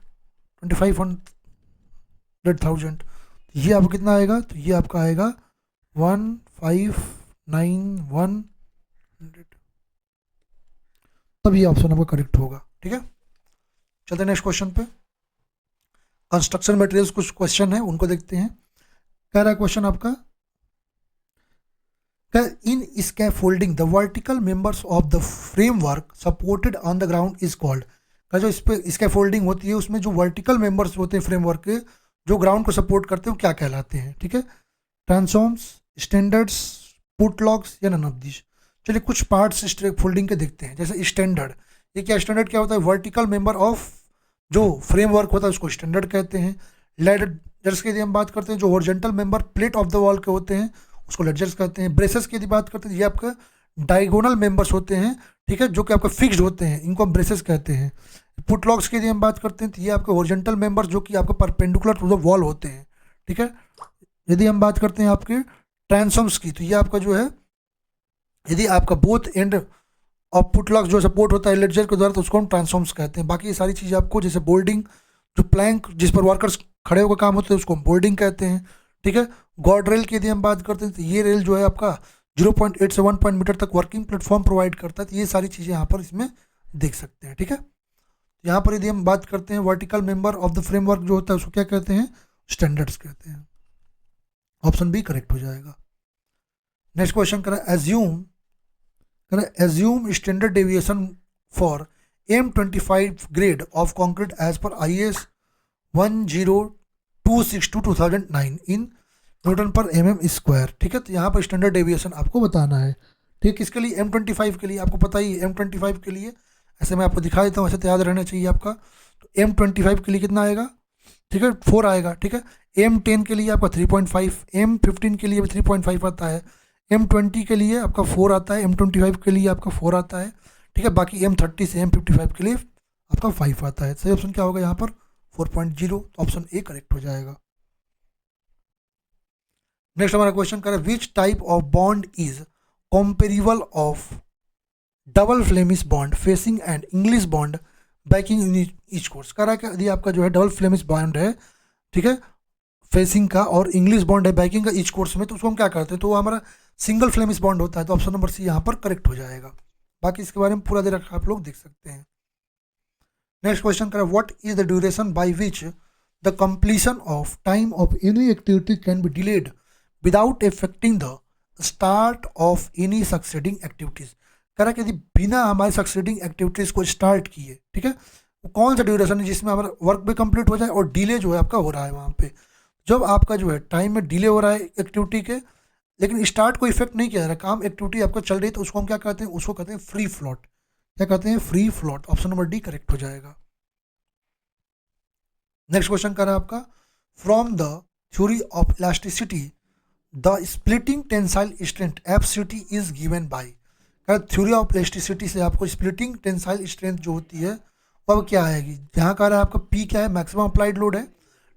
2500,000, ये आपका कितना आएगा, तो ये आपका आएगा 159100, तब ये ऑप्शन आपका करेक्ट होगा। ठीक है, चलते हैं नेक्स्ट क्वेश्चन पे। कंस्ट्रक्शन मटेरियल्स कुछ क्वेश्चन है, उनको देखते हैं। कह रहा है क्वेश्चन आपका, in scaffolding the vertical members of the framework supported on the ground is called. का जो इस पे स्कैफोल्डिंग होती है, उसमें जो वर्टिकल मेंबर्स होते हैं फ्रेमवर्क के, जो ग्राउंड को सपोर्ट करते हैं, वो क्या कहलाते हैं। ठीक है, ट्रांसफॉर्म्स, स्टैंडर्ड्स, पुटलॉक्स या नन ऑफ दिस। चलिए कुछ पार्ट्स फोल्डिंग के देखते हैं। जैसे स्टैंडर्ड, ये क्या स्टैंडर्ड क्या होता है, वर्टिकल मेंबर ऑफ जो फ्रेमवर्क होता है उसको स्टैंडर्ड कहते हैं। लेडजर्स की यदि हम बात करते हैं, जो horizontal member plate of the wall के होते हैं उसको लेडजर्स कहते हैं। ब्रेसेस की यदि बात करते हैं, ये आपका डायगोनल मेंबर्स होते हैं, ठीक है, जो कि आपका फिक्स्ड होते हैं, इनको हम ब्रेसेस कहते हैं। पुटलॉक्स की यदि हम बात करते हैं तो ये आपके हॉरिजॉन्टल मेंबर्स जो कि आपके परपेंडिकुलर टू द वॉल होते हैं। ठीक है, यदि हम बात करते हैं आपके ट्रांसफॉर्म्स की, तो ये आपका जो है, यदि आपका बोथ एंड और पुटलॉक्स जो सपोर्ट होता है लेडजर के द्वारा, तो उसको हम ट्रांसफॉर्म्स कहते हैं। बाकी ये सारी चीज़ें आपको, जैसे बोल्डिंग, जो प्लैंक जिस पर वर्कर्स खड़े होकर काम होते हैं उसको हम बोल्डिंग कहते हैं। ठीक है, गॉर्ड रेल की यदि हम बात करते हैं तो ये रेल जो है आपका 0.8 से 1 मीटर तक वर्किंग प्लेटफॉर्म प्रोवाइड करता है। तो ये सारी चीज़ें यहाँ पर इसमें देख सकते हैं। ठीक है, यहाँ पर यदि हम बात करते हैं vertical member of the framework जो होता है उसको क्या कहते हैं, स्टैंडर्ड्स कहते हैं। ऑप्शन बी करेक्ट हो जाएगा। नेक्स्ट क्वेश्चन करें, assume standard deviation for M25 grade of concrete as per IS 10262/2009 in newton per mm square. ठीक है, तो यहाँ पर स्टैंडर्ड डेविएशन आपको बताना है। ठीक, किसके लिए, M25 के लिए। आपको पता ही M25 के लिए, ऐसे मैं आपको दिखा देता हूँ, ऐसे तो याद रहना चाहिए आपका। तो M25 के लिए कितना आएगा, ठीक है, 4 आएगा। ठीक है, M10 के लिए आपका 3.5, M15 के लिए 3.5 आता है, M20 के लिए आपका 4 आता है, M25 के लिए आपका 4 आता है। ठीक है, बाकी M30 से M55 के लिए आपका 5 आता है। सही ऑप्शन क्या होगा यहाँ पर, 4.0, ऑप्शन ए करेक्ट हो जाएगा। नेक्स्ट हमारा क्वेश्चन कर रहा है, which type of bond is comparable of double Flemish bond facing and English bond banking in each course. कह रहा है कि यदि आपका जो है डबल फ्लेमिश बॉन्ड है, ठीक है, फेसिंग का और इंग्लिश बॉन्ड है बैकिंग का ईच कोर्स में, तो उसको हम क्या करते हैं, तो वो हमारा सिंगल फ्लेम इस बॉन्ड होता है, तो ऑप्शन नंबर सी यहाँ पर करेक्ट हो जाएगा। बाकी इसके बारे में पूरा दे रखा आप लोग देख सकते हैं। नेक्स्ट क्वेश्चन करें, what is the duration by which the completion of time of any activity can be delayed without affecting the start of any succeeding activities. कह रहा है कि यदि बिना हमारे सक्सेडिंग एक्टिविटीज को स्टार्ट किए, ठीक है, वो कौन सा ड्यूरेशन है जिसमें हमारा वर्क भी कंप्लीट हो जाए और डिले जो है आपका हो रहा है वहाँ पे। जब आपका जो है टाइम में डिले हो रहा है एक्टिविटी के, लेकिन स्टार्ट को इफेक्ट नहीं किया जा रहा, काम एक्टिविटी आपका चल रही है, तो उसको हम क्या कहते हैं, उसको कहते हैं फ्री फ्लोट। क्या कहते हैं, free float. Option number D correct हो जाएगा। नेक्स्ट क्वेश्चन कर रहा है आपका, from the theory of elasticity the splitting tensile strength FCT is given by. Theory of elasticity से आपको स्प्लिटिंग टेंसाइल स्ट्रेंथ जो होती है वो क्या आएगी, यहाँ कह रहा है आपका पी क्या है, मैक्सिमम अप्लाइड लोड है,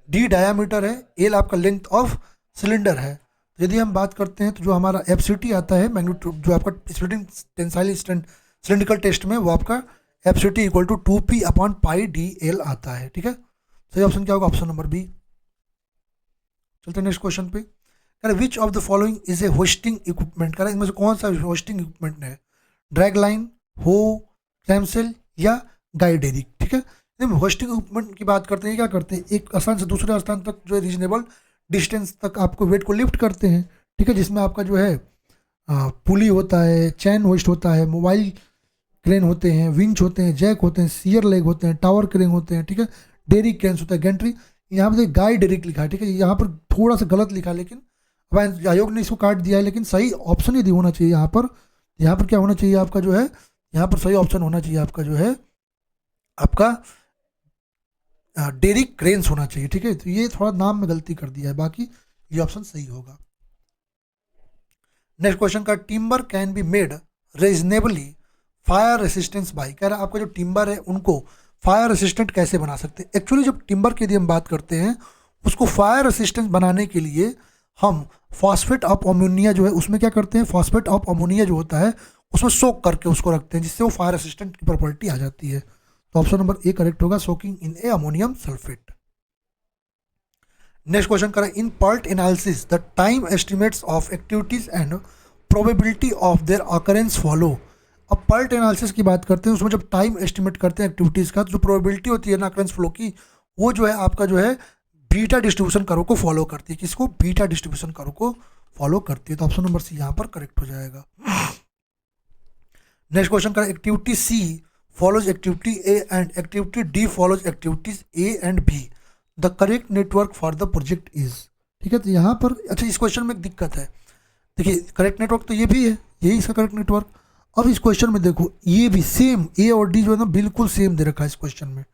डी डायामीटर है, एल आपका लेंथ ऑफ सिलेंडर है। यदि हम बात करते हैं तो जो हमारा एफसीटी आता है मैग्नीट्यूड, जो आपका splitting tensile strength cylindrical test में, वो आपका एफसीटी इक्वल टू 2p/π/d/L आता है। ठीक है, सही ऑप्शन क्या होगा, ऑप्शन नंबर बी। चलते हैं नेक्स्ट क्वेश्चन पे। कह विच of the following is a hosting equipment. कह इनमें से कौन सा होस्टिंग इक्विपमेंट है, ड्रैग लाइन, हो, क्लैम्पसेल या गाइड एरिक। ठीक है, होस्टिंग इक्विपमेंट की बात करते हैं, क्या करते हैं, एक स्थान से दूसरे स्थान तक जो है रीजनेबल डिस्टेंस तक आपको वेट को लिफ्ट करते हैं। ठीक है, जिसमें आपका जो है पुली होता है, चैन होस्ट होता है, मोबाइल क्रेन होते हैं, विंच होते हैं, जैक होते हैं, सियर लेग होते हैं, टावर क्रेन होते हैं। ठीक है, डेरिक क्रेन्स होता है, गेंट्री। यहाँ पर गाइड डेरिक लिखा है। ठीक है, यहाँ पर थोड़ा सा गलत लिखा है, लेकिन आयोग ने इसको काट दिया है, लेकिन सही ऑप्शन यदि होना चाहिए यहाँ पर क्या होना चाहिए आपका जो है, यहाँ पर सही ऑप्शन होना चाहिए आपका जो है आपका डेरिक क्रेन्स होना चाहिए। ठीक है, तो ये थोड़ा नाम में गलती कर दिया है, बाकी ये ऑप्शन सही होगा। नेक्स्ट क्वेश्चन का, timber can be made reasonably fire resistance by. कह रहा है आपका जो टिम्बर है उनको फायर रेसिस्टेंट कैसे बना सकते हैं। एक्चुअली जब टिम्बर की यदि हम बात करते हैं, उसको फायर रेसिस्टेंट बनाने के लिए हम फॉस्फेट ऑफ अमोनिया जो है उसमें क्या करते हैं, फॉस्फेट ऑफ अमोनिया जो होता है उसमें सोक करके उसको रखते हैं, जिससे वो फायर रेसिस्टेंट की प्रॉपर्टी आ जाती है। तो ऑप्शन नंबर ए करेक्ट होगा, सोकिंग इन ए अमोनियम सल्फेट। नेक्स्ट क्वेश्चन करें, इन PERT analysis the time estimates of activities and probability of their occurrence follow. अब PERT एनालिसिस की बात करते हैं, उसमें जब टाइम एस्टिमेट करते हैं एक्टिविटीज का, तो जो प्रोबेबिलिटी होती है ना अकरेंस फ्लो की, वो जो है आपका जो है बीटा डिस्ट्रीब्यूशन कर्व को फॉलो करती है। किसको, बीटा डिस्ट्रीब्यूशन कर्व को फॉलो करती है। तो ऑप्शन नंबर सी यहाँ पर करेक्ट हो जाएगा। नेक्स्ट क्वेश्चन करें, activity C follows activity A and activity D follows activities A and B. The correct network for the project is। ठीक है, तो यहाँ पर अच्छा इस क्वेश्चन में एक दिक्कत है। देखिए करेक्ट नेटवर्क तो ये भी है, यही इसका करेक्ट नेटवर्क। अब इस क्वेश्चन में देखो ये भी सेम A और D जो है ना बिल्कुल सेम दे रखा है इस क्वेश्चन में।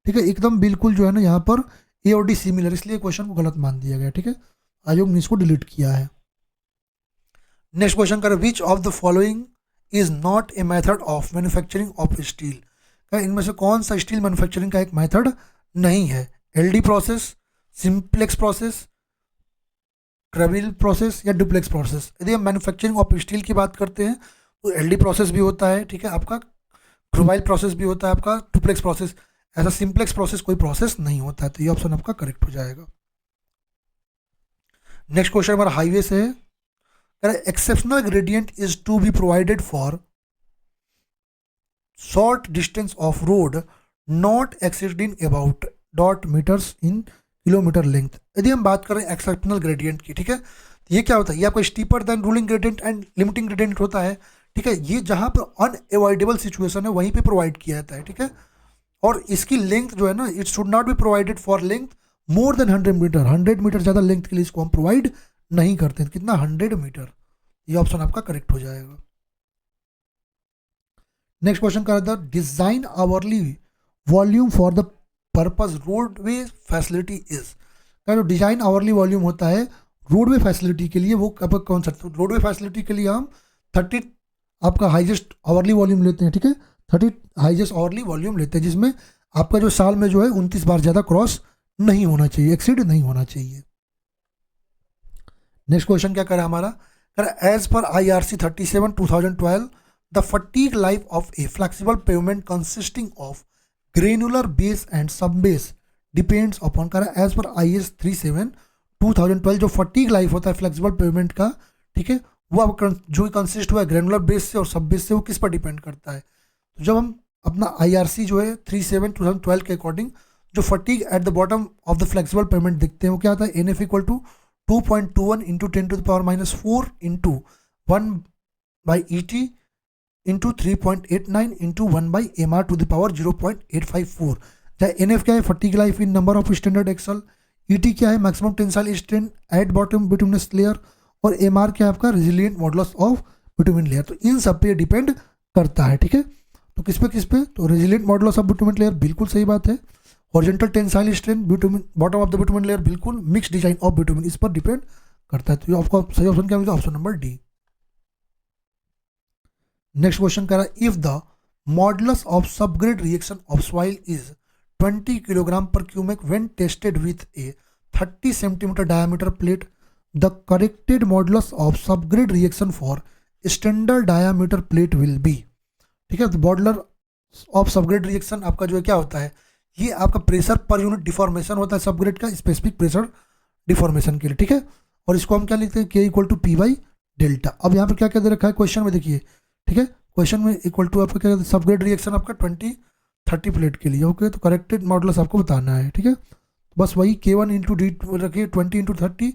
ठीक है, एकदम बिल्कुल जो है ना यहाँ पर A और D सिमिलर, इसलिए क्वेश्चन को गलत मान दिया गया। ठीक है, आयोग ने इसको डिलीट किया है। नेक्स्ट क्वेश्चन करें, विच of the following is not a method of manufacturing of steel. इनमें से कौन सा स्टील मैन्युफैक्चरिंग का एक मेथड नहीं है, एलडी प्रोसेस, सिंप्लेक्स प्रोसेस, ट्रेविल प्रोसेस या डुप्लेक्स प्रोसेस। यदि हम मैन्युफैक्चरिंग ऑफ स्टील की बात करते हैं तो एलडी प्रोसेस भी होता है, ठीक है, आपका ट्रेविल प्रोसेस भी होता है, आपका डुप्लेक्स प्रोसेस, ऐसा सिंप्लेक्स प्रोसेस कोई प्रोसेस नहीं होता है। तो ये ऑप्शन आपका करेक्ट हो जाएगा। नेक्स्ट क्वेश्चन हमारा हाईवे से है, exceptional gradient is to be provided for short distance of road not exceeding about dot metres in kilometre length. यदि हम बात करें एक्सेप्शनल ग्रेडियंट की, ठीक है, तो ये क्या होता है, ये आपका steeper than ruling gradient and limiting gradient होता है। ठीक है, ये जहाँ पर अनएवॉइडेबल सिचुएशन है वहीं पे प्रोवाइड किया जाता है। ठीक है, और इसकी लेंथ जो है ना, it should not be provided for length more than 100 metre. 100 metre ज़्यादा लेंथ के लिए इसको हम प्रोवाइड नहीं करते। कितना, 100 मीटर। ये ऑप्शन आपका करेक्ट हो जाएगा। नेक्स्ट क्वेश्चन का था, design hourly volume for the purpose roadway facility is. का जो डिजाइन आवरली वॉल्यूम होता है रोडवे फैसिलिटी के लिए, वो कब कौन सा, रोडवे फैसिलिटी के लिए हम 30 आपका हाईएस्ट आवरली वॉल्यूम लेते हैं। ठीक है, 30 हाईएस्ट आवरली वॉल्यूम लेते हैं, जिसमें आपका जो साल में जो है 29 बार ज़्यादा क्रॉस नहीं होना चाहिए, एक्सीड नहीं होना चाहिए। नेक्स्ट क्वेश्चन क्या करा हमारा, as per IRC 37/2012 the fatigue life of a flexible pavement consisting of granular base and sub base depends upon as per IS 2012 जो फटीग लाइफ होता है फ्लेक्सिबल पेमेंट का, ठीक है, वो अब जो कंसिस्ट हुआ है ग्रेनुलर बेस से और सब बेस से, वो किस पर डिपेंड करता है। तो जब हम अपना IRC जो है 37/2012 के अकॉर्डिंग जो fatigue at the bottom of the flexible pavement दिखते हैं, वो क्या आता है, NF equal to 2.21 into 10⁻⁻4 into 1/ET into 3.89 into 1/MR⁻0.854, जहाँ NF क्या है, fatigue life in number of standard axle, ET क्या है, maximum tensile strength at bottom bituminous layer, और MR क्या है आपका, resilient modulus of bitumen layer. तो इन सब पे डिपेंड करता है, ठीक है। तो किस पे, तो resilient modulus of bitumen layer बिल्कुल सही बात है, horizontal tensile strength bitumen bottom of the bitumen layer बिल्कुल, मिक्स डिजाइन ऑफ बिटुमिन इस पर डिपेंड करता है। तो आपका सही ऑप्शन क्या मिलेगा, option number D. Next question कह रहा है, if the modulus of subgrade reaction of soil is 20 kilogram per cumec when tested with a 30 centimetre diameter plate, the corrected modulus of subgrade reaction for standard diameter plate will be, ठीक है। तो modular of subgrade reaction आपका जो है क्या होता है, ये आपका प्रेशर पर यूनिट डिफॉर्मेशन होता है सबग्रेड का, स्पेसिफिक प्रेशर डिफॉर्मेशन के लिए, ठीक है। और इसको हम क्या लिखते हैं, K इक्वल टू P/डेल्टा। अब यहाँ पर क्या क्या दे रखा है क्वेश्चन में, देखिए, ठीक है, क्वेश्चन में इक्वल टू आपका क्या, सबग्रेड रिएक्शन आपका 20-30 प्लेट के लिए, ओके। तो करेक्टेड मॉडुलस आपको बताना है, ठीक है। बस वही K1 इंटू डी रखिए 20 into 30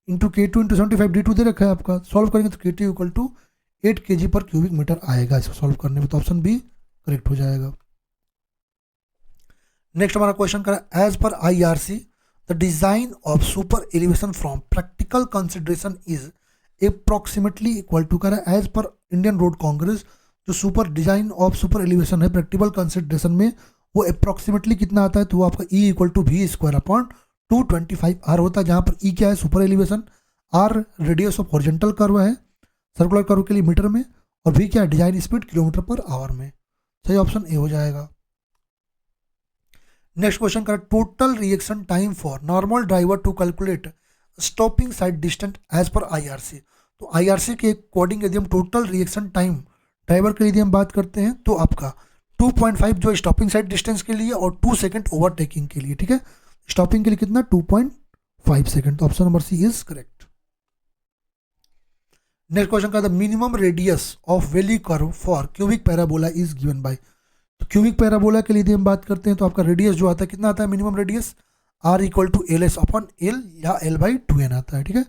into K2 into 75 D2 दे रखा है आपका। सॉल्व करेंगे तो K2 इक्वल टू 8 kg पर क्यूबिक मीटर आएगा इसको सॉल्व करने में, तो ऑप्शन बी करेक्ट हो जाएगा। नेक्स्ट हमारा क्वेश्चन करा, as per IRC the design of super elevation from practical consideration is approximately equal to, करा as per Indian road congress जो super design of super elevation है प्रैक्टिकल कंसिडरेशन में, वो approximately कितना आता है, तो वो आपका E इक्वल टू V²/225R होता है, जहाँ पर E क्या है, super elevation, R radius of horizontal curve है सर्कुलर कर्व के लिए मीटर में, और V क्या है, design speed kilometre per hour में। सही ऑप्शन ए हो जाएगा। नेक्स्ट क्वेश्चन का, total reaction time for normal driver to calculate stopping side distance as per IRC। तो IRC के अकॉर्डिंग यदि हम टोटल रिएक्शन टाइम ड्राइवर के लिए हम बात करते हैं, तो आपका 2.5 जो स्टॉपिंग साइड डिस्टेंस के लिए और 2 सेकंड ओवरटेकिंग के लिए, ठीक है। स्टॉपिंग के लिए कितना, 2.5 सेकंड, तो option number C is correct. Next question का, the minimum radius of valley curve for cubic parabola is given by. तो क्यूबिक पैराबोला के लिए हम बात करते हैं, तो आपका रेडियस जो आता है कितना आता है, minimum radius R equal to LS/L या L/2n आता है, ठीक है।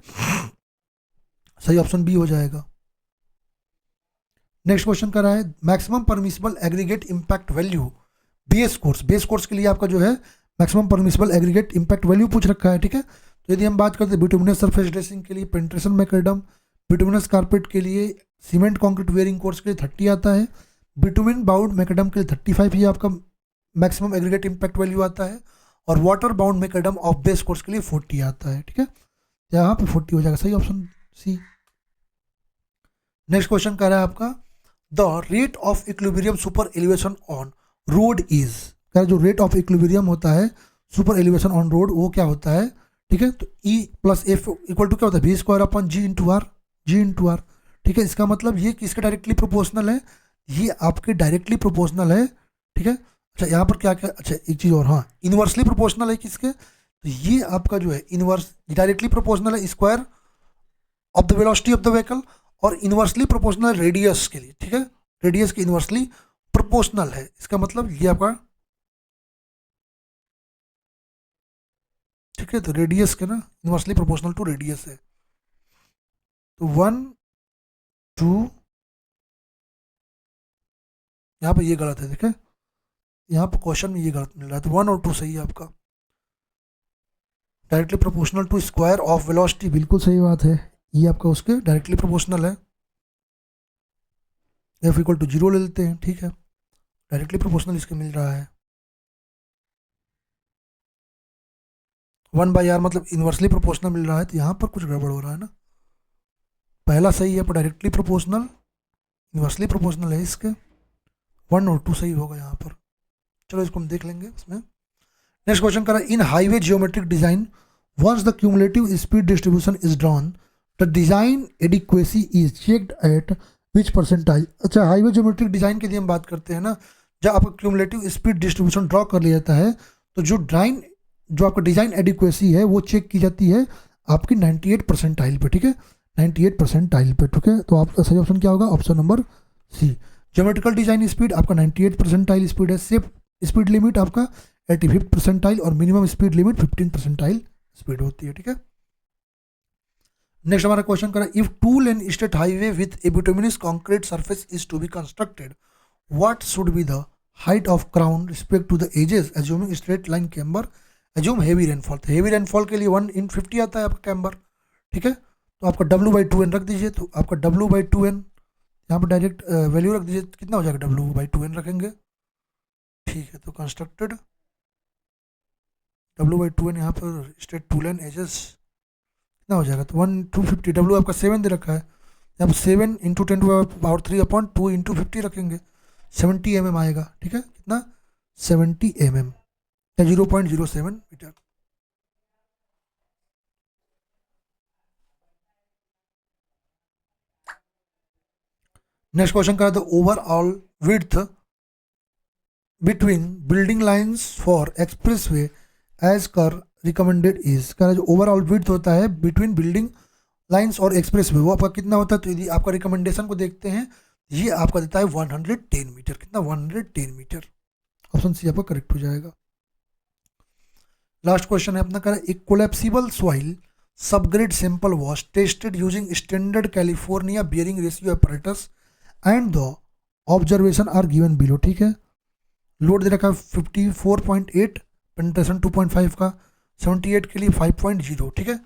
सही ऑप्शन बी हो जाएगा। नेक्स्ट क्वेश्चन कर रहा है, maximum permissible aggregate impact value base course के लिए आपका जो है maximum permissible aggregate impact value पूछ रखा है, ठीक है। तो यदि हम बात करते हैं बिटुमिनस सरफेस ड्रेसिंग के लिए, पेंट्रेशन मैकेडम, बिटुमिनस कारपेट के लिए, सीमेंट कॉन्क्रीट वेयरिंग कोर्स के लिए 30 आता है, बिटुमिन बाउंड मैकेडम के लिए 35 ये आपका मैक्सिमम एग्रीगेट इम्पैक्ट वैल्यू आता है, और water bound macadam of base course के लिए 40 आता है, ठीक है। यहाँ पे 40 हो जाएगा, सही ऑप्शन सी। नेक्स्ट क्वेश्चन कह रहा है आपका, the rate of equilibrium super elevation on road is, क्या जो रेट ऑफ इक्विलिब्रियम होता है सुपर एलिवेशन ऑन रोड वो क्या होता है, ठीक है। तो E + F इक्वल टू क्या होता है, V²/G × R, ठीक है। इसका मतलब ये किसके डायरेक्टली प्रोपोर्शनल है, ये आपके डायरेक्टली प्रोपोर्शनल है, ठीक है। अच्छा यहाँ पर क्या क्या, अच्छा एक चीज़ और, हाँ इनवर्सली प्रोपोर्शनल है किसके, तो ये आपका जो है इनवर्स डायरेक्टली प्रोपोर्शनल है square of the velocity of the vehicle, और इनवर्सली प्रोपोर्शनल रेडियस के लिए, ठीक है। रेडियस के इनवर्सली प्रोपोर्शनल है, इसका मतलब ये आपका, ठीक है। तो रेडियस के ना इनवर्सली प्रोपोर्शनल टू रेडियस है, तो 1 2 यहाँ पे ये गलत है, ठीक है। यहाँ पर क्वेश्चन में ये गलत मिल रहा है, तो 1 और 2 सही है आपका। Directly proportional to square of velocity बिल्कुल सही बात है, ये आपका उसके डायरेक्टली प्रोपोर्शनल है। F इक्वल टू 0 ले लेते हैं, ठीक है। डायरेक्टली प्रोपोर्शनल इसके मिल रहा है, 1/R मतलब इनवर्सली प्रोपोर्शनल मिल रहा है, तो यहाँ पर कुछ गड़बड़ हो रहा है ना। पहला सही है पर डायरेक्टली प्रोपोर्शनल, इनवर्सली प्रोपोर्शनल है इसके, 1 और 2 सही होगा यहाँ पर। चलो इसको हम देख लेंगे इसमें। नेक्स्ट क्वेश्चन करा, in highway geometric design once the cumulative speed distribution is drawn the design adequacy is checked at which percentage. अच्छा हाईवे जियोमेट्रिक डिजाइन के लिए हम बात करते हैं ना, जब आपका क्यूमुलेटिव स्पीड डिस्ट्रीब्यूशन ड्रॉ कर लिया जाता है, तो जो जो आपका डिज़ाइन एडिक्वेसी है वो चेक की जाती है आपकी 98 परसेंटाइल पे, ठीक है, 98 परसेंटाइल पे, ठीक है। तो आपका सही ऑप्शन क्या होगा? Option number C. Geometrical design speed आपका 98 परसेंटाइल स्पीड है। सेफ स्पीड लिमिट आपका 85 परसेंटाइल और minimum speed limit 15 percentile speed होती है, ठीक है। नेक्स्ट हमारा क्वेश्चन करा, if two lane state highway with a bituminous concrete surface is to be constructed, what should be the height of crown respect to the edges assuming straight line camber assume heavy rainfall. तो heavy rainfall के लिए 1/50 आता है आपका camber, ठीक है। तो आपका W/2n रख दीजिए। तो आपका W/2n यहाँ पर डायरेक्ट वैल्यू रख दीजिए, कितना हो जाएगा? W/2n रखेंगे, ठीक है। तो कंस्ट्रक्टेड W/2n यहाँ पर स्ट्रेट टू लेन एजेस कितना हो जाएगा? तो 1/250। W आपका 7 दे रखा है, यहाँ पर 7 × 10⁻³ × 50 रखेंगे, 70 mm आएगा, ठीक है। कितना? 70 mm या 0.07 मीटर। नेक्स्ट क्वेश्चन करा, the overall width between building lines for expressway as per recommended is. कह रहा जो ओवरऑल विड्थ होता है बिटवीन बिल्डिंग लाइंस और एक्सप्रेसवे वो आपका कितना होता है? तो यदि आपका रिकमेंडेशन को देखते हैं, ये आपका देता है 110 मीटर। कितना? 110 मीटर। ऑप्शन सी आपका करेक्ट हो जाएगा। लास्ट क्वेश्चन है अपना, कह रहा है, एक collapsible soil subgrade sample was tested using standard California bearing ratio apparatus and the observation are given below, ठीक है। लोड दे रखा है 54.8, पेनिट्रेशन 2.5 का, 78 के लिए 5.0, ठीक है।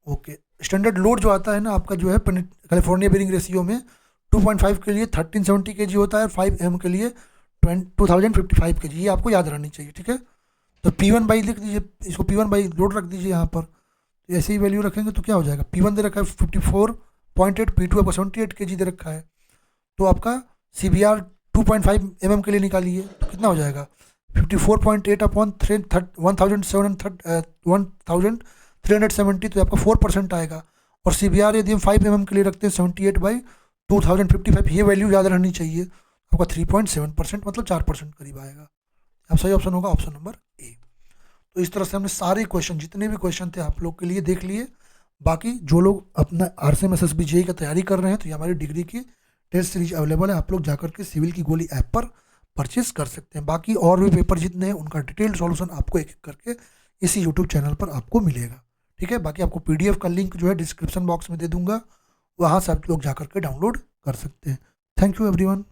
ओके, स्टैंडर्ड लोड जो आता है ना आपका जो है कैलिफोर्निया बियरिंग रेशियो में 2.5 के लिए 1370 kg होता है, 5 mm के लिए 2055 kg, ये आपको याद रहनी चाहिए, ठीक है। तो P1 लिख दीजिए, इसको P1 लोड रख दीजिए यहाँ पर। तो ऐसे ही वैल्यू रखेंगे तो क्या हो जाएगा? P1 दे रखा है 54.8, P2 आपका 78 kg दे रखा है। तो आपका CBR 2.5 mm के लिए निकालिए, तो कितना हो जाएगा? 54.8 अपॉन 1370, तो आपका 4% आएगा। और CBR यदि हम 5 mm के लिए रखते हैं 78/2055, ये वैल्यू याद रहनी चाहिए। आपका 3.7% मतलब 4% करीब आएगा। अब सही ऑप्शन होगा ऑप्शन नंबर ए। तो इस तरह से हमने सारे क्वेश्चन, जितने भी क्वेश्चन थे आप लोग के लिए देख लिए। बाकी जो लोग अपना RCM SSB JEE का तैयारी कर रहे हैं, तो ये हमारी डिग्री की टेस्ट सीरीज अवेलेबल है, आप लोग जाकर के सिविल की गोली ऐप पर परचेज कर सकते हैं। बाकी और भी पेपर जितने हैं उनका डिटेल्ड सॉल्यूशन आपको एक एक करके इसी यूट्यूब चैनल पर आपको मिलेगा, ठीक है। बाकी आपको PDF का लिंक जो है डिस्क्रिप्शन बॉक्स में दे दूंगा, वहाँ से आप लोग जाकर के डाउनलोड कर सकते हैं। Thank you everyone.